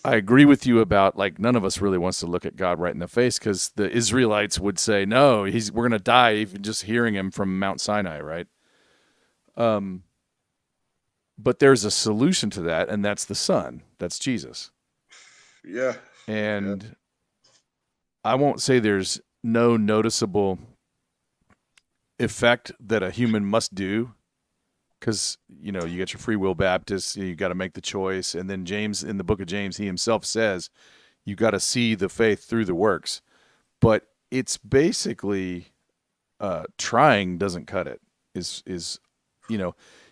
I agree with you about, like, none of us really wants to look at God right in the face, because the Israelites would say, no, we're going to die even just hearing him from Mount Sinai, right? But there's a solution to that, and that's the Son. That's Jesus. Yeah. And I won't say there's no noticeable effect that a human must do, because, you get your free will Baptist, you got to make the choice. And then James, in the book of James, he himself says, you got to see the faith through the works. But it's basically trying doesn't cut it.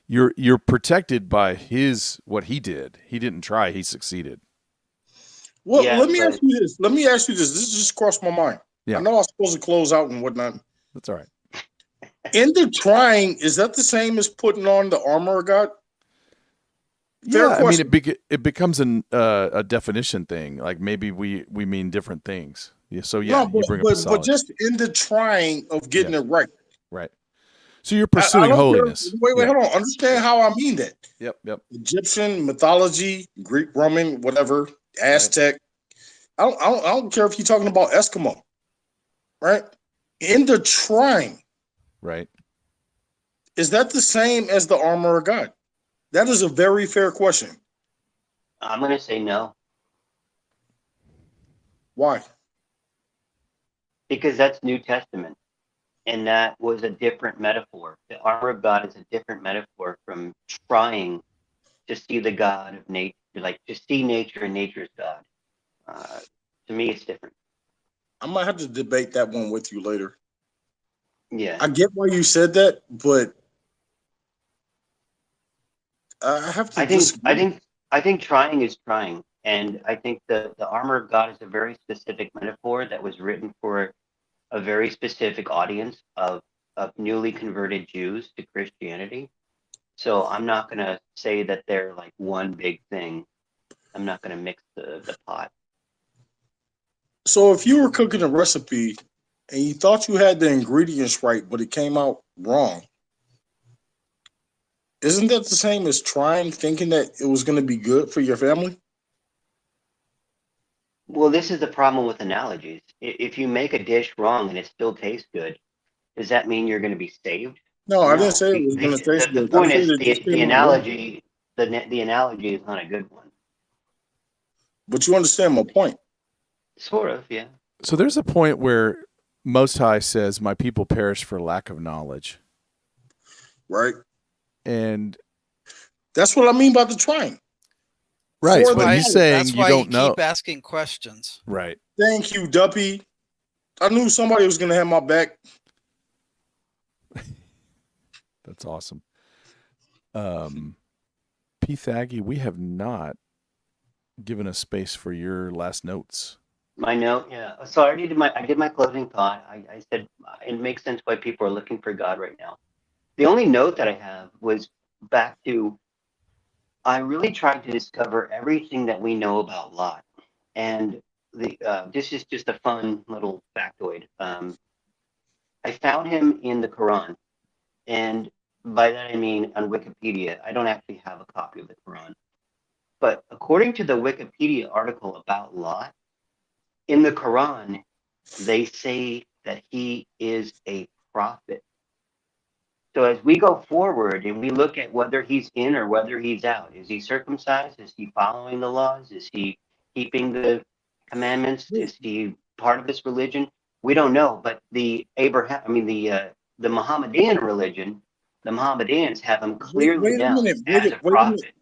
You're protected by what he did. He didn't try, he succeeded. Well, Yeah, let me ask you this. This just crossed my mind. Yeah. I know I'm supposed to close out and whatnot. That's all right. In the trying, is that the same as putting on the armor of God? Fair Yeah, I mean, question. it becomes a definition thing. Like maybe we mean different things. Yeah, so No, yeah, you bring up a but solid. just in the trying of getting Yes, it right. right. So you're I pursuing don't care. holiness. Wait, Yeah. hold on. Understand how I mean that. Yep. Egyptian mythology, Greek, Roman, whatever, Right. Aztec. I don't care if you're talking about Eskimo, right? In the trying, Right. is that the same as the armor of God? That is a very fair question. I'm going to say no, Why? because that's New Testament. And that was a different metaphor. The armor of God is a different metaphor from trying to see the God of nature, like to see nature and nature's God. To me, it's different. I might have to debate that one with you later. Yeah. I get why you said that, but I have to I think I disagree. think I think trying is trying, and I think the armor of God is a very specific metaphor that was written for a very specific audience of newly converted Jews to Christianity. So I'm not gonna say that they're like one big thing. I'm not gonna mix the pot. So if you were cooking a recipe and you thought you had the ingredients right, but it came out wrong, isn't that the same as trying, thinking that it was going to be good for your family? Well, this is the problem with analogies. If you make a dish wrong and it still tastes good, does that mean you're going to be saved? No, I didn't No. say it The, was going to the, taste the good. I point said is it just the came out wrong. analogy the analogy is not a good one. But you understand my point, Sort of, yeah. So there's a point where Most High says, "My people perish for lack of knowledge," right? and That's what I mean by the trying. right, For but the he's knowledge. saying That's you why you don't know. keep asking questions. Right. Thank you, Duppy. I knew somebody was going to have my back. That's awesome. P. Thaggy, we have not given a space for your last notes. My note, yeah. So I did my closing thought. I said it makes sense why people are looking for God right now. The only note that I have was back to I really tried to discover everything that we know about Lot, and this is just a fun little factoid. I found him in the Quran, and by that I mean on Wikipedia. I don't actually have a copy of the Quran, but according to the Wikipedia article about Lot, in the Quran, they say that he is a prophet. So as we go forward and we look at whether he's in or whether he's out, is he circumcised? Is he following the laws? Is he keeping the commandments? Is he part of this religion? We don't know. But the Mohammedan religion, the Mohammedans have him clearly Wait a down minute. as a Wait a minute. prophet.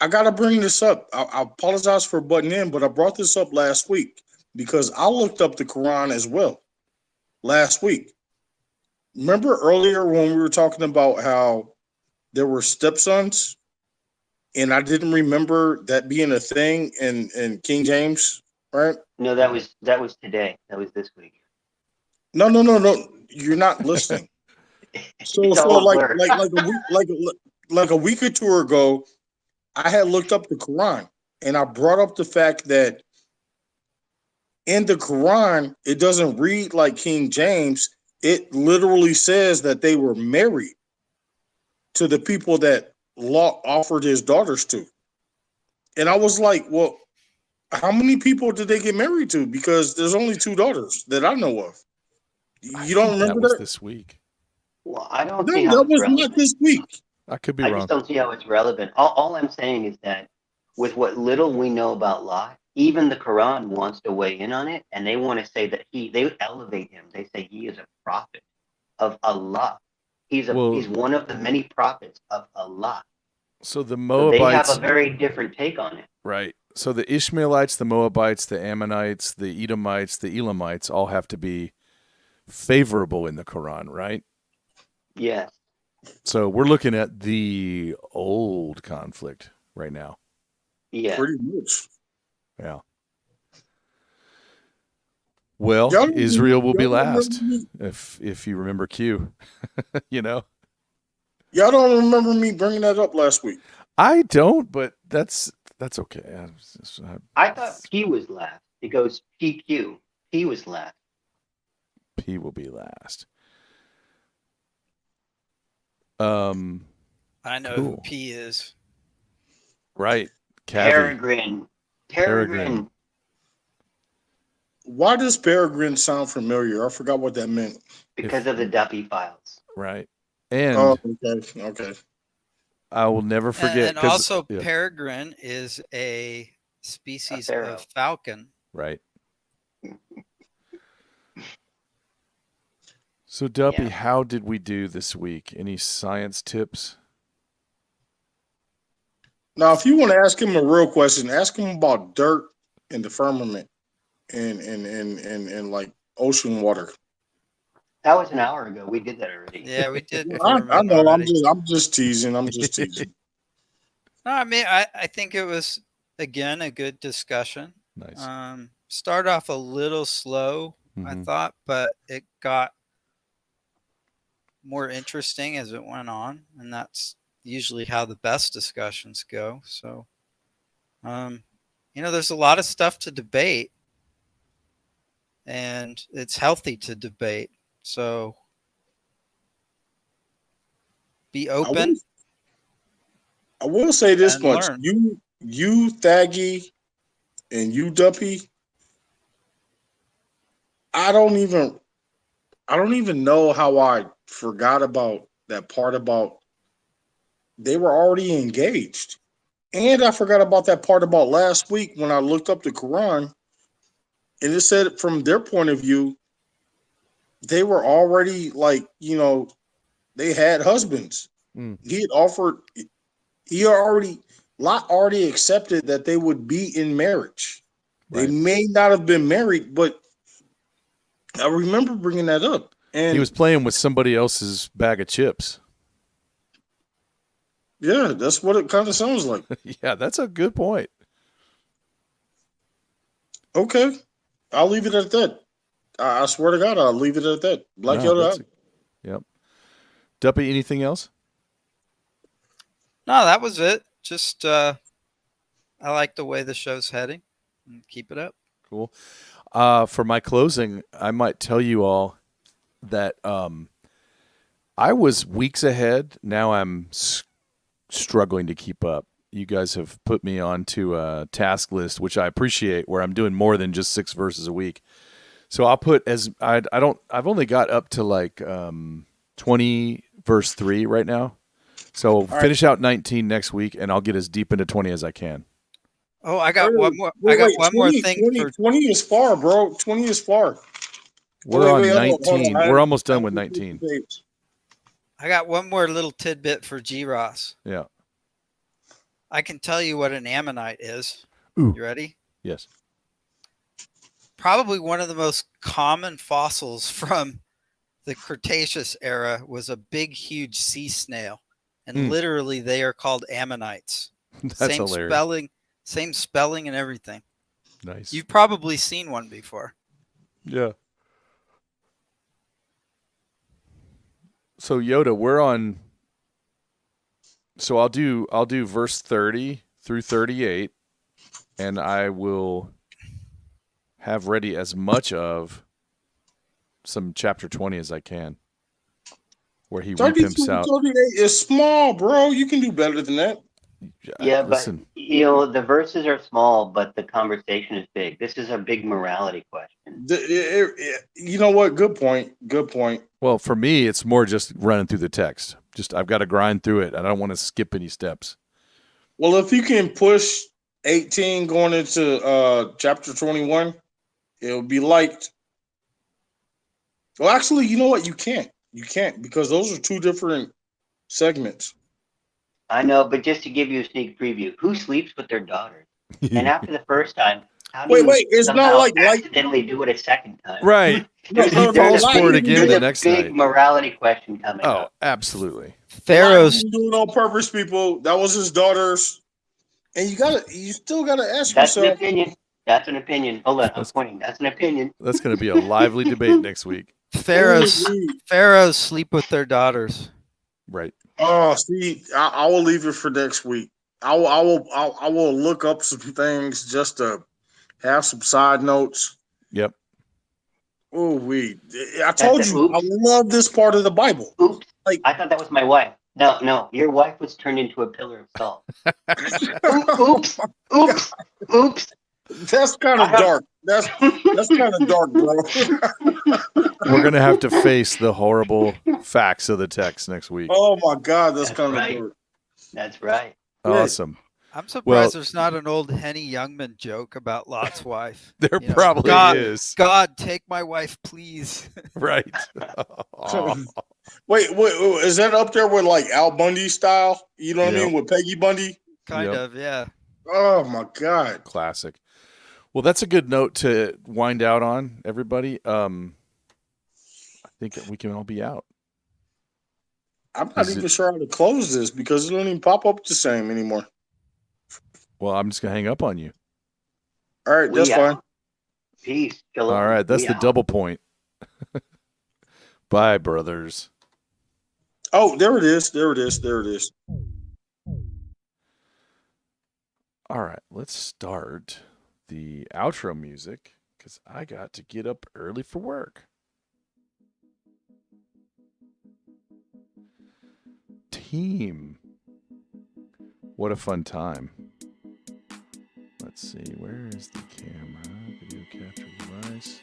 I got to bring this up. I apologize for butting in, but I brought this up last week because I looked up the Quran as well last week. Remember earlier when we were talking about how there were stepsons, and I didn't remember that being a thing in King James, right? No, that was today. That was this week. No. You're not listening. So It's all a blur. like a week or two ago, I had looked up the Quran and I brought up the fact that in the Quran it doesn't read like King James. It literally says that they were married to the people that Lot offered his daughters to. And I was like, well, how many people did they get married to? Because there's only 2 daughters that I know of. I You don't think that remember was that? this week. Well, I don't No, see how that it's was not relevant. this week. I could be I wrong. just don't see how it's relevant. All I'm saying is that with what little we know about Lot, even the Quran wants to weigh in on it, and they want to say that they elevate him. They say he is a prophet of Allah. He's Well, one of the many prophets of Allah. so the So they have a Moabites, very different take on it. right? So the Ishmaelites, the Moabites, the Ammonites, the Edomites, the Elamites all have to be favorable in the Quran, right? Yes. So we're looking at the old conflict right now. Yeah. Pretty much. Yeah. Well, Y'all Israel will be don't remember last me- if you remember Q. You know, Y'all don't remember me bringing that up last week. I don't, but that's okay. I thought P was last. It goes PQ. P was last. P will be last. I know Cool. who P is. Right. Cavi. Peregrine. Peregrine. Why does Peregrine sound familiar? I forgot what that meant. Because of the Duffy files. Right. And Oh, okay. I will never forget. And also, peregrine is a species of falcon. Right. So, Duppy, how did we do this week? Any science tips? Now, if you want to ask him a real question, ask him about dirt and the firmament and like ocean water. That was an hour ago. We did that already. Yeah, we did. I know. Already. I'm just teasing. No, I mean, I think it was again a good discussion. Nice. Start off a little slow, I thought, but it got more interesting as it went on, and that's usually how the best discussions go. So, there's a lot of stuff to debate, and it's healthy to debate. So, be open. I will say this much: learn. you Thaggy, and you Duppy. I don't even know how I forgot about that part about they were already engaged. And I forgot about that part about last week when I looked up the Quran and it said from their point of view, they were already they had husbands. Lot already accepted that they would be in marriage. Right. They may not have been married, but I remember bringing that up. And he was playing with somebody else's bag of chips. Yeah, that's what it kind of sounds like. Yeah, that's a good point. Okay. I'll leave it at that. I swear to God, I'll leave it at that. Black Yoda. Yep. Duppy, anything else? No, that was it. Just I like the way the show's heading. Keep it up. Cool. For my closing, I might tell you all that I was weeks ahead. Now I'm struggling to keep up. You guys have put me onto a task list, which I appreciate, where I'm doing more than just 6 verses a week. So I'll put I've only got up to like 20 verse 3 right now. So all finish out 19 next week, and I'll get as deep into 20 as I can. Oh, I got one more. I got one more thing. 20 is far, bro. 20 is far. We're on 19. We're almost done with 19. I got one more little tidbit for G. Ross. Yeah. I can tell you what an ammonite is. Ooh. You ready? Yes. Probably one of the most common fossils from the Cretaceous era was a big, huge sea snail. And literally they are called ammonites. That's hilarious. Same spelling and everything. Nice. You've probably seen one before. Yeah. So Yoda, we're on. So I'll do verse 30 through 38, and I will have ready as much of some chapter 20 as I can, where he repimps out. 38 is small, bro. You can do better than that. Yeah, listen. But the verses are small, but the conversation is big. This is a big morality question. You know what? Good point. Well, for me, it's more just running through the text. Just I've got to grind through it. I don't want to skip any steps. Well, if you can push 18 going into chapter 21, it'll be liked. Well, actually, you know what? You can't. You can't, because those are two different segments. I know, but just to give you a sneak preview, who sleeps with their daughters? And after the first time, how do you it's not like accidentally do it a second time? Right. He falls for it again the next night. Big morality question coming up. Oh, absolutely. Pharaoh's doing it on purpose, people. That was his daughters, and you still gotta ask yourself. That's an opinion. That's an opinion. Hold on, I'm pointing. That's an opinion. That's going to be a lively debate next week. Pharaohs sleep with their daughters. Right. Oh, see, I will leave it for next week. I will look up some things just to have some side notes. Yep. Oh, I told you, I Oops. love this part of the Bible. Oops. Like, I thought that was my wife. No. Your wife was turned into a pillar of salt. Oops. Oops. Oops. that's kind of dark. That's kind of dark, bro. We're going to have to face the horrible facts of the text next week. Oh my God, that's kind right. of dark. That's right. Awesome. I'm surprised Well- there's not an old Henny Youngman joke about Lot's wife. There You know, probably God, is. God, take my wife, please. Right. Oh. Wait, is that up there with like Al Bundy style? You know what I Yep. mean, with Peggy Bundy? Kind Yep. of, yeah. Oh my God. Classic. Well, that's a good note to wind out on, everybody. I think we can all be out. I'm not even sure how to close this because it don't even pop up the same anymore. Well, I'm just going to hang up on you. All right, that's fine. Peace. Shalom. All right. That's We the out. double point. Bye, brothers. Oh, there it is. There it is. There it is. All right. Let's start the outro music because I got to get up early for work. Team. What a fun time. Let's see. Where is the camera? Video capture device.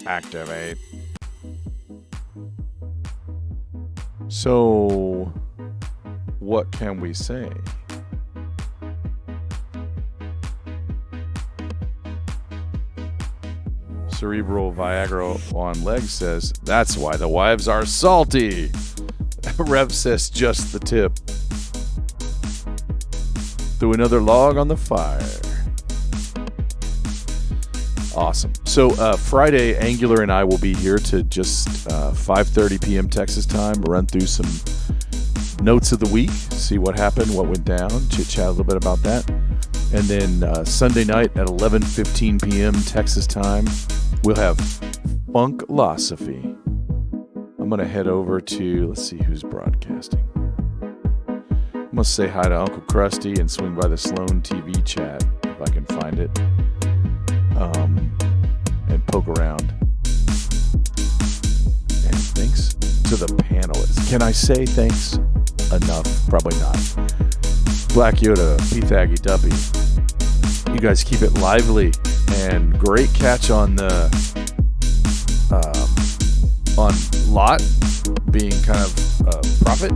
Activate. So, what can we say? Cerebral Viagra on legs says, that's why the wives are salty. Rev says, just the tip. Threw another log on the fire. Awesome. So Friday, Angular and I will be here to just 5:30 p.m. Texas time, run through some notes of the week, see what happened, what went down, chit-chat a little bit about that. And then Sunday night at 11:15 p.m. Texas time, we'll have Funklosophy. I'm going to head over to, let's see who's broadcasting. I'm going to say hi to Uncle Krusty and swing by the Sloan TV chat if I can find it. And poke around. And thanks to the panelists. Can I say thanks enough? Probably not. Black Yoda, P-Thaggy Duppy. You guys keep it lively and great catch on the on Lot being kind of a prophet,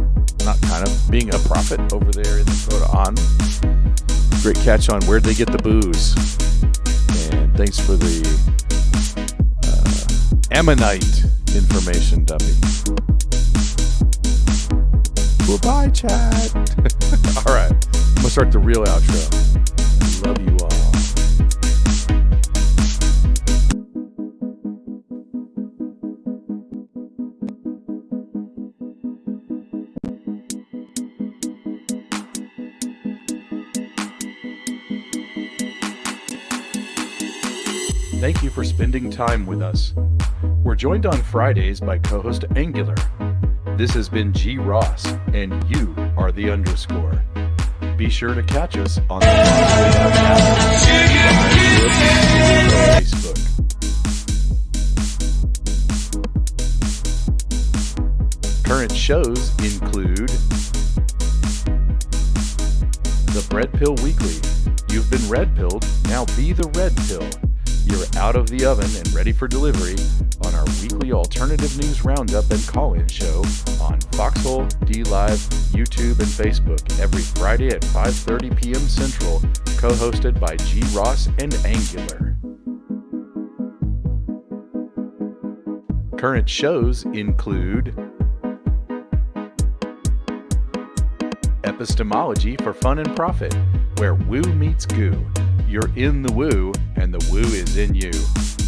not kind of, being a prophet over there in the Quran. Great catch on where'd they get the booze. And thanks for the Ammonite information, Duppy. Goodbye, chat. All right, I'm gonna start the real outro. Love you all. Thank you for spending time with us. We're joined on Fridays by co-host Angular. This has been G. Ross, and you are the underscore. Be sure to catch us on the Facebook. Current shows include The Bread Pill Weekly. You've been red pilled, now be the red pill. You're out of the oven and ready for delivery on our weekly alternative news roundup and call-in show on Foxhole, D-Live, YouTube, and Facebook every Friday at 5:30 p.m. Central, co-hosted by G. Ross and Angular. Current shows include Epistemology for Fun and Profit, where woo meets goo. You're in the woo, and the woo is in you.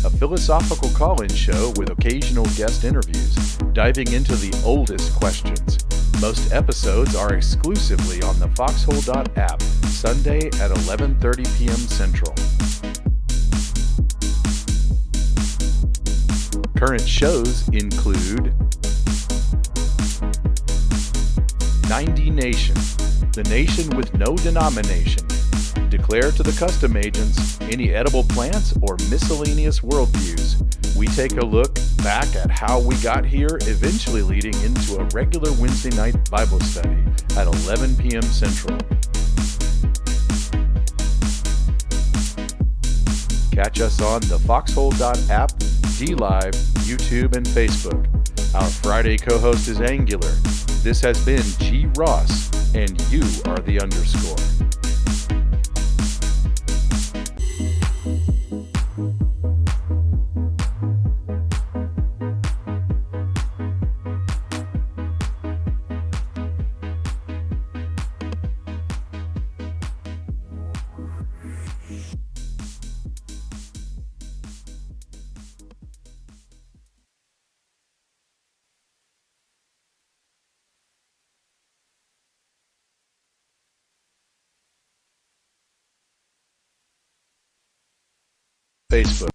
A philosophical call-in show with occasional guest interviews, diving into the oldest questions. Most episodes are exclusively on the Foxhole.app, Sunday at 11:30 p.m. Central. Current shows include 9dNation, The nation with no denomination. Declare to the custom agents any edible plants or miscellaneous worldviews. We take a look back at how we got here, eventually leading into a regular Wednesday night Bible study at 11 p.m. Central. Catch us on the foxhole.app, DLive, YouTube, and Facebook. Our Friday co-host is Angular. This has been G. Ross, and you are the underscore. Facebook.